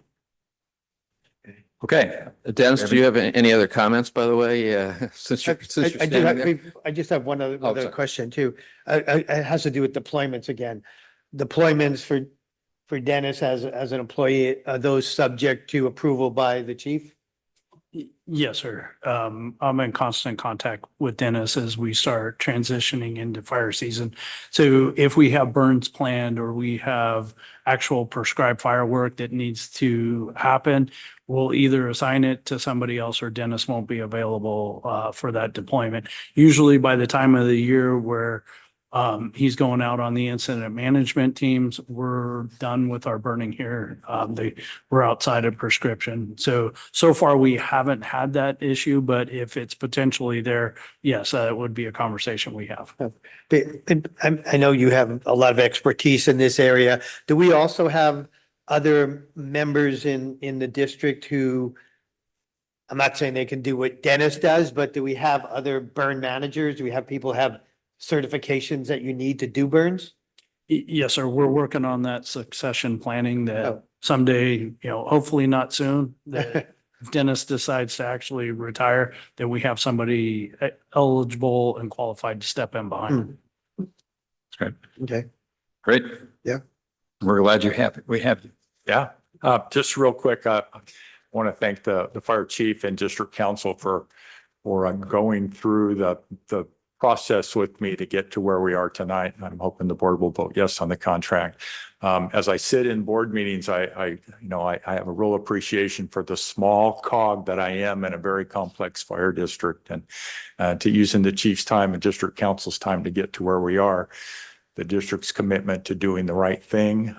Okay. Dennis, do you have any other comments, by the way? Since you're I standing do there? I just have one other sorry. question too. It has to do with deployments again. Deployments for for Dennis as an employee, are those subject to approval by the chief? Yes, sir. I'm in constant contact with Dennis as we start transitioning into fire season. So if we have burns planned or we have actual prescribed firework that needs to happen, we'll either assign it to somebody else or Dennis won't be available for that deployment. Usually by the time of the year where he's going out on the incident management teams, we're done with our burning here. We're outside of prescription. So far we haven't had that issue, but if it's potentially there, yes, it would be a conversation we have. I know you have a lot of expertise in this area. Do we also have other members in the district who, I'm not saying they can do what Dennis does, but do we have other burn managers? Do we have people have certifications that you need to do burns? Yes, sir. We're working on that succession planning Oh. that someday, hopefully not soon, that if Dennis decides to actually retire, that we have somebody eligible and qualified to step in behind him. That's great. Okay. Great. Yeah. We're glad we have you. Yeah, just real quick, I want to thank the fire chief and district council for going through the process with me to get to where we are tonight. And I'm hoping the board will vote yes on the contract. As I sit in board meetings, I have a real appreciation for the small cog that I am in a very complex fire district, and to using the chief's time and district council's time to get to where we are. The district's commitment to doing the right thing.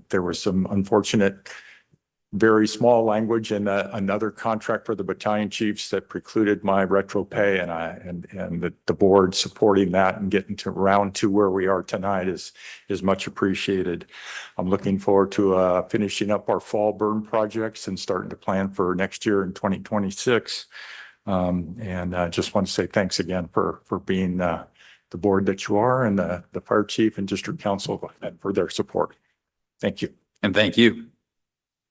There was some unfortunate, very small language in another contract for the battalion chiefs that precluded my retro pay, and the board supporting that and getting to round to where we are tonight is much appreciated. I'm looking forward to finishing up our fall burn projects and starting to plan for next year in 2026. And I just want to say thanks again for being the board that you are, and the fire chief and district council for their support. Thank you. And thank you.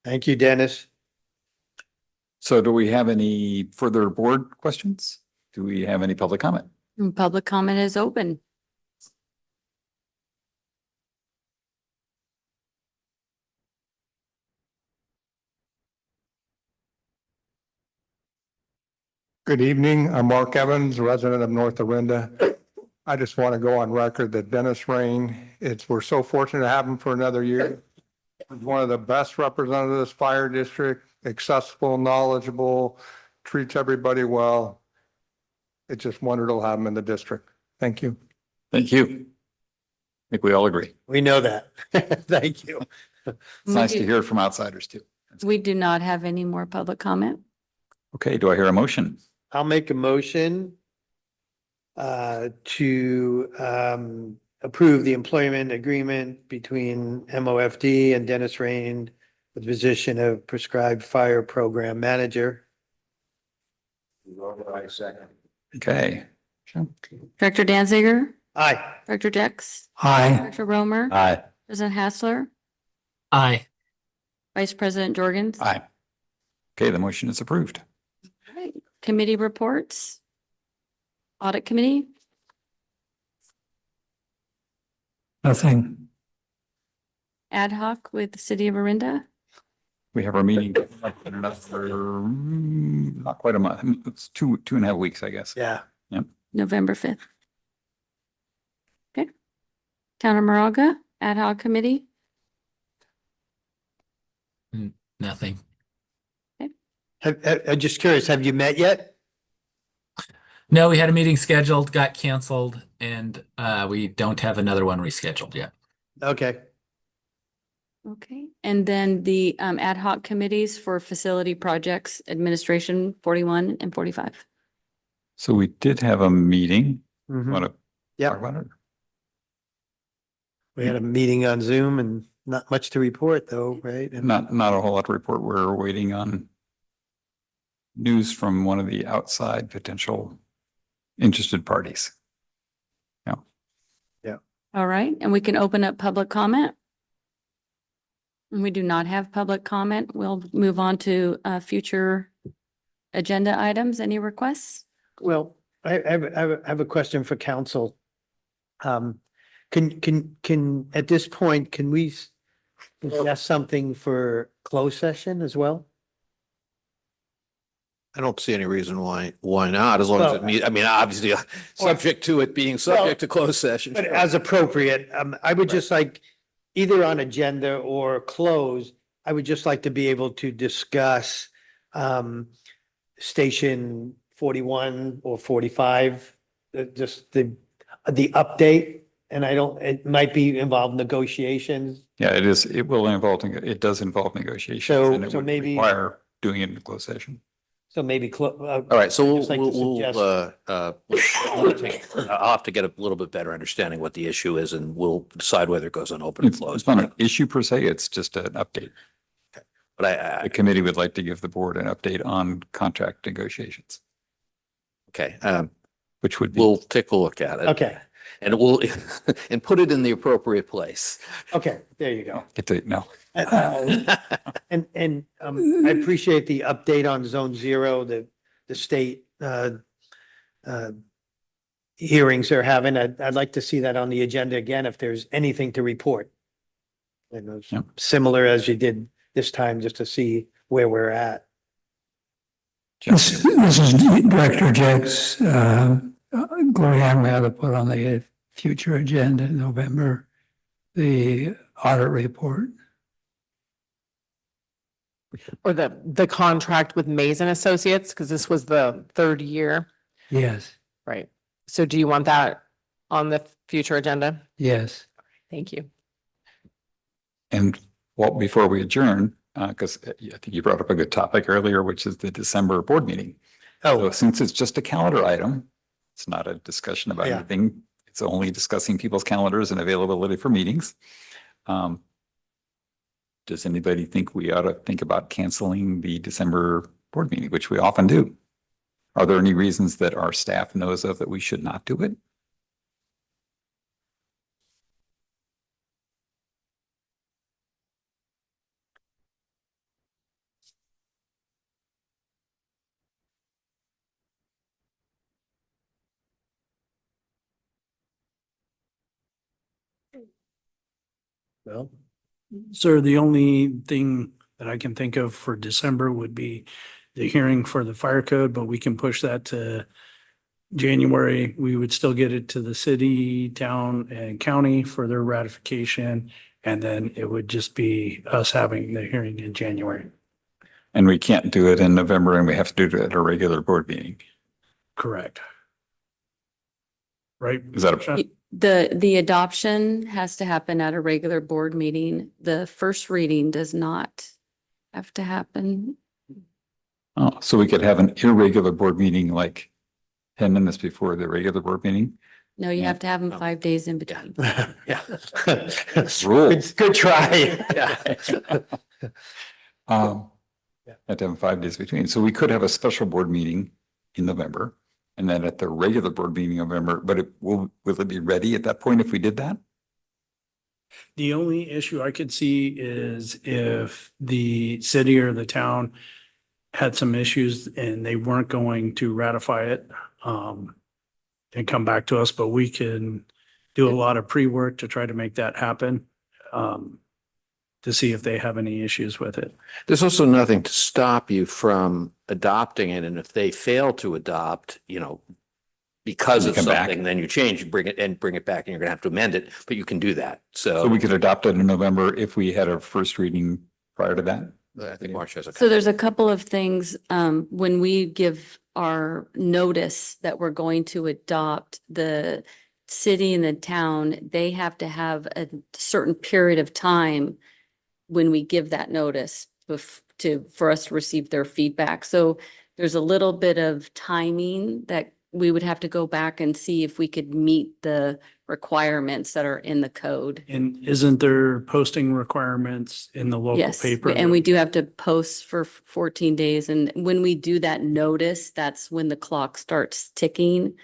Thank you, Dennis. So do we have any further board questions? Do we have any public comment? And public comment is open. Good evening. I'm Mark Evans, resident of North Orinda. I just want to go on record that Dennis Rain, we're so fortunate to have him for another year. He's one of the best representatives of this fire district, accessible, knowledgeable, treats everybody well. It's just wonderful to have him in the district. Thank you. Thank you. I think we all agree. We know that. Thank you. It's nice to hear from outsiders too. We do not have any more public comment. Okay, do I hear a motion? I'll make a motion to approve the employment agreement between MOFD and Dennis Rain for the position of prescribed fire program manager. Okay. Director Danziger, Aye. Director Jex, Aye. Director Romer, Aye. President Hassler, Aye. Vice President Jorgens. Aye. Okay, the motion is approved. Right. Committee reports. Audit Committee. Nothing. Ad hoc with the City of Orinda. We have our meeting in another, not quite a month. It's 2.5 weeks, I guess. Yeah. November 5th. Okay. Town of Moraga, Ad hoc Committee. Nothing. I'm just curious, have you met yet? No, we had a meeting scheduled, got canceled, and we don't have another one rescheduled yet. Okay. Okay. And then the ad hoc committees for facility projects, administration 41 and 45. So we did have a meeting. Mhm. Want to Yeah. talk about it? We had a meeting on Zoom and not much to report though, right? And Not a whole lot to report. We're waiting on news from one of the outside potential interested parties. All right. And we can open up public comment. And we do not have public comment. We'll move on to future agenda items. Any requests? Well, I have a question for council. Can at this point, can we suggest something for closed session as well? I don't see any reason why not, as long as Well, it meet, I mean, obviously, subject to it being subject to closed session. But sure. as appropriate, I would just like, either on agenda or close, I would just like to be able to discuss station 41 or 45, just the update. And it might be involved negotiations. Yeah, it is, it will involve, it does involve negotiations. So- and it so would maybe- require doing it in a closed session. So maybe. All right, so just like to suggest- I'll have to get a little bit better understanding what the issue is, and we'll decide whether it goes on open or It's closed. not an issue per se, it's just an update. But The committee would like to give the board an update on contract negotiations, okay, which would be. we'll take a look at it. Okay, And we'll, and put it in the appropriate place. okay, there you go. No. And I appreciate the update on Zone Zero, the state hearings they're having. I'd like to see that on the agenda again if there's anything to report. And it's Yep. similar as you did this time, just to see where we're at. This is Director Jakes. Gloria, I'm going to put on the future agenda in November, the audit report. Or the contract with Mays and Associates, because this was the third year, Yes, right? So do you want that on the future agenda? yes. Thank you. And well, before we adjourn, because I think you brought up a good topic earlier, which is the December board meeting. So Oh, since it's just a calendar item, it's not a discussion about Yeah. anything. It's only discussing people's calendars and availability for meetings. Does anybody think we ought to think about canceling the December board meeting, which we often do? Are there any reasons that our staff knows of that we should not do it? well, Sir, the only thing that I can think of for December would be the hearing for the fire code, but we can push that to January. We would still get it to the city, town, and county for their ratification. And then it would just be us having the hearing in January. And we can't do it in November and we have to do it at a regular board meeting. Correct. Right? Is that a, The adoption has to happen at a regular board meeting. The first reading does not have to happen. oh, so we could have an irregular board meeting like 10 minutes before the regular board meeting? No, you Yeah. have to have them 5 days in between. Yeah. Rule. good try. Have to have 5 days between. So we could have a special board meeting in November and then at the regular board meeting in November, but will it be ready at that point if we did that? The only issue I could see is if the city or the town had some issues and they weren't going to ratify it, and come back to us, but we can do a lot of pre-work to try to make that happen, to see if they have any issues with it. There's also nothing to stop you from adopting it, and if they fail to adopt, because You of come back. something, then you change, you bring it back, and you're gonna have to amend it, but you can do that. So we could adopt it in November if we had a first reading prior to that? I think Marcia has a. So there's a couple of things, when we give our notice that we're going to adopt, the city and the town, they have to have a certain period of time when we give that notice for us to receive their feedback. So there's a little bit of timing that we would have to go back and see if we could meet the requirements that are in the code. And isn't there posting requirements in the local Yes, paper? and we do have to post for 14 days. And when we do that notice, that's when the clock starts ticking.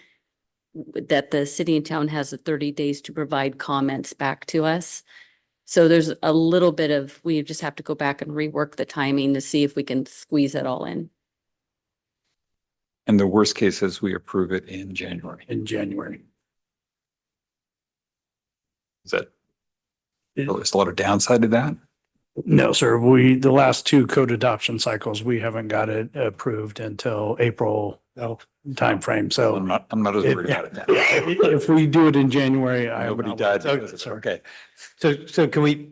That the city and town has 30 days to provide comments back to us. So there's a little bit of, we just have to go back and rework the timing to see if we can squeeze it all in. And the worst case is we approve it in January. In January. Is that So there's a lot of downside to that. No, sir. The last two code adoption cycles, we haven't got it approved until April timeframe. So I'm not as worried about it then. if we do it in January, I have Nobody not died worried. because of it. Okay. So can we,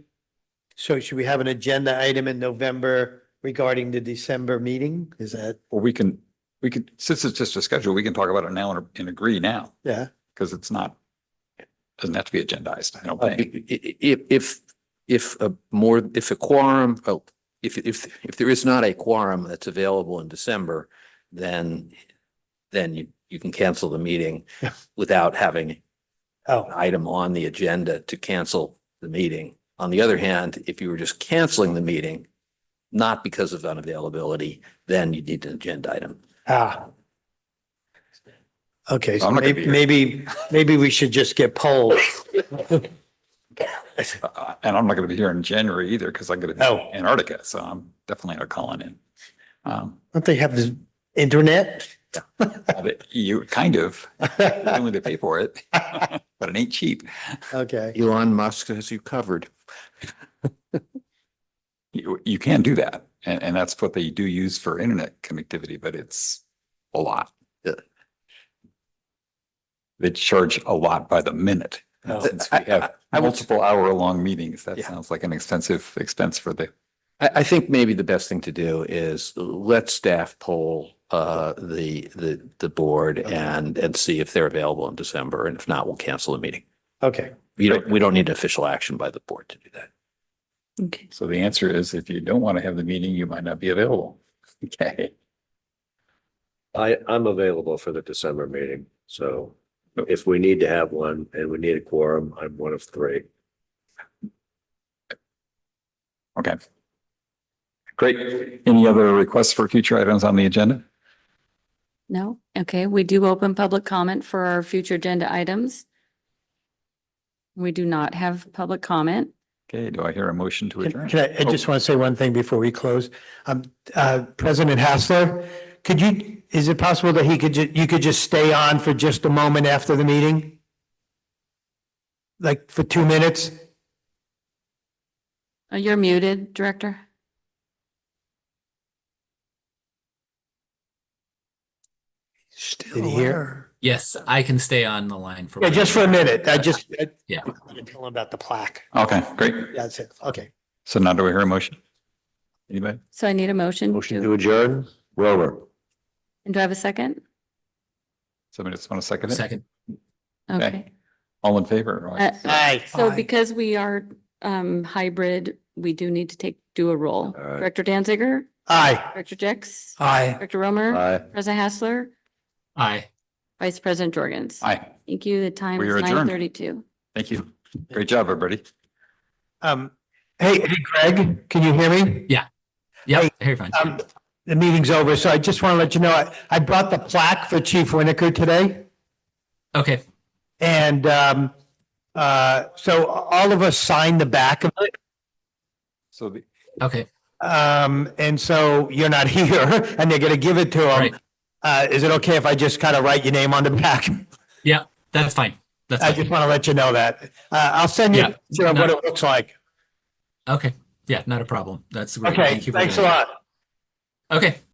so should we have an agenda item in November regarding the December meeting? Is that, Well, we could, since it's just a schedule, we can talk about it now and agree now, yeah? because it's not, doesn't have to be agendized, I don't think. If a quorum, if there is not a quorum that's available in December, then you can cancel the meeting Yeah. without having Oh, an item on the agenda to cancel the meeting. On the other hand, if you were just canceling the meeting, not because of unavailability, then you need an agenda item. okay. So So I'm not gonna be maybe we should just get polls. And I'm not going to be here in January either, because I'm going to be Oh. in Antarctica, so I'm definitely not calling in. Don't they have the internet? But you kind of, only to pay for it, but it ain't cheap. Okay. Elon Musk has you covered. You can do that, and that's what they do use for internet connectivity, but it's a lot. Yeah. They charge a lot by the minute. And Oh. since we have I would- multiple hour-long meetings, that Yeah. sounds like an expensive expense for the, I think maybe the best thing to do is let staff poll the board and see if they're available in December, and if not, we'll cancel the meeting. Okay. We don't need official action by the board to do that. Okay. so the answer is if you don't want to have the meeting, you might not be available. Okay. I'm available for the December meeting, so if we need to have one and we need a quorum, I'm one of three. Okay. Great. Any other requests for future items on the agenda? No? Okay, we do open public comment for our future agenda items. We do not have public comment. Okay, do I hear a motion to adjourn? I just want to say one thing before we close. President Hassler, is it possible that you could just stay on for just a moment after the meeting? Like for 2 minutes? You're muted, Director. Did he hear? Yes, I can stay on the line for. Yeah, just for a minute. I Yeah. want to tell him about the plaque. Okay, great. That's it. Okay. So now do we hear a motion? Anybody? So I need a motion Motion to, to adjourn, Romer. and do I have a second? Somebody just want to second it? Second. Okay. All in favor? Aye. So because we are hybrid, we do need to do a roll. All right. Director Danziger, Aye. Director Jex, Aye. Director Romer, Aye. President Hassler, Aye. Vice President Jorgens. Aye. Thank you. The time We is are adjourned. 9:32. Thank you. Great job, everybody. Hey, Greg, can you hear me? Yeah. Yep. Hey, fine. The meeting's over, so I just want to let you know, I brought the plaque for Chief Winiker today. Okay. And so all of us signed the back of it. So the, Okay. And so you're not here and they're going to give it to him. Right. Is it okay if I just kind of write your name on the back? Yeah, that's fine. That's I fine. just want to let you know that. I'll send you a Yeah. picture of what it looks like. Okay. Yeah, not a problem. That's great. Okay, Thank you for thanks a doing lot. that. Okay.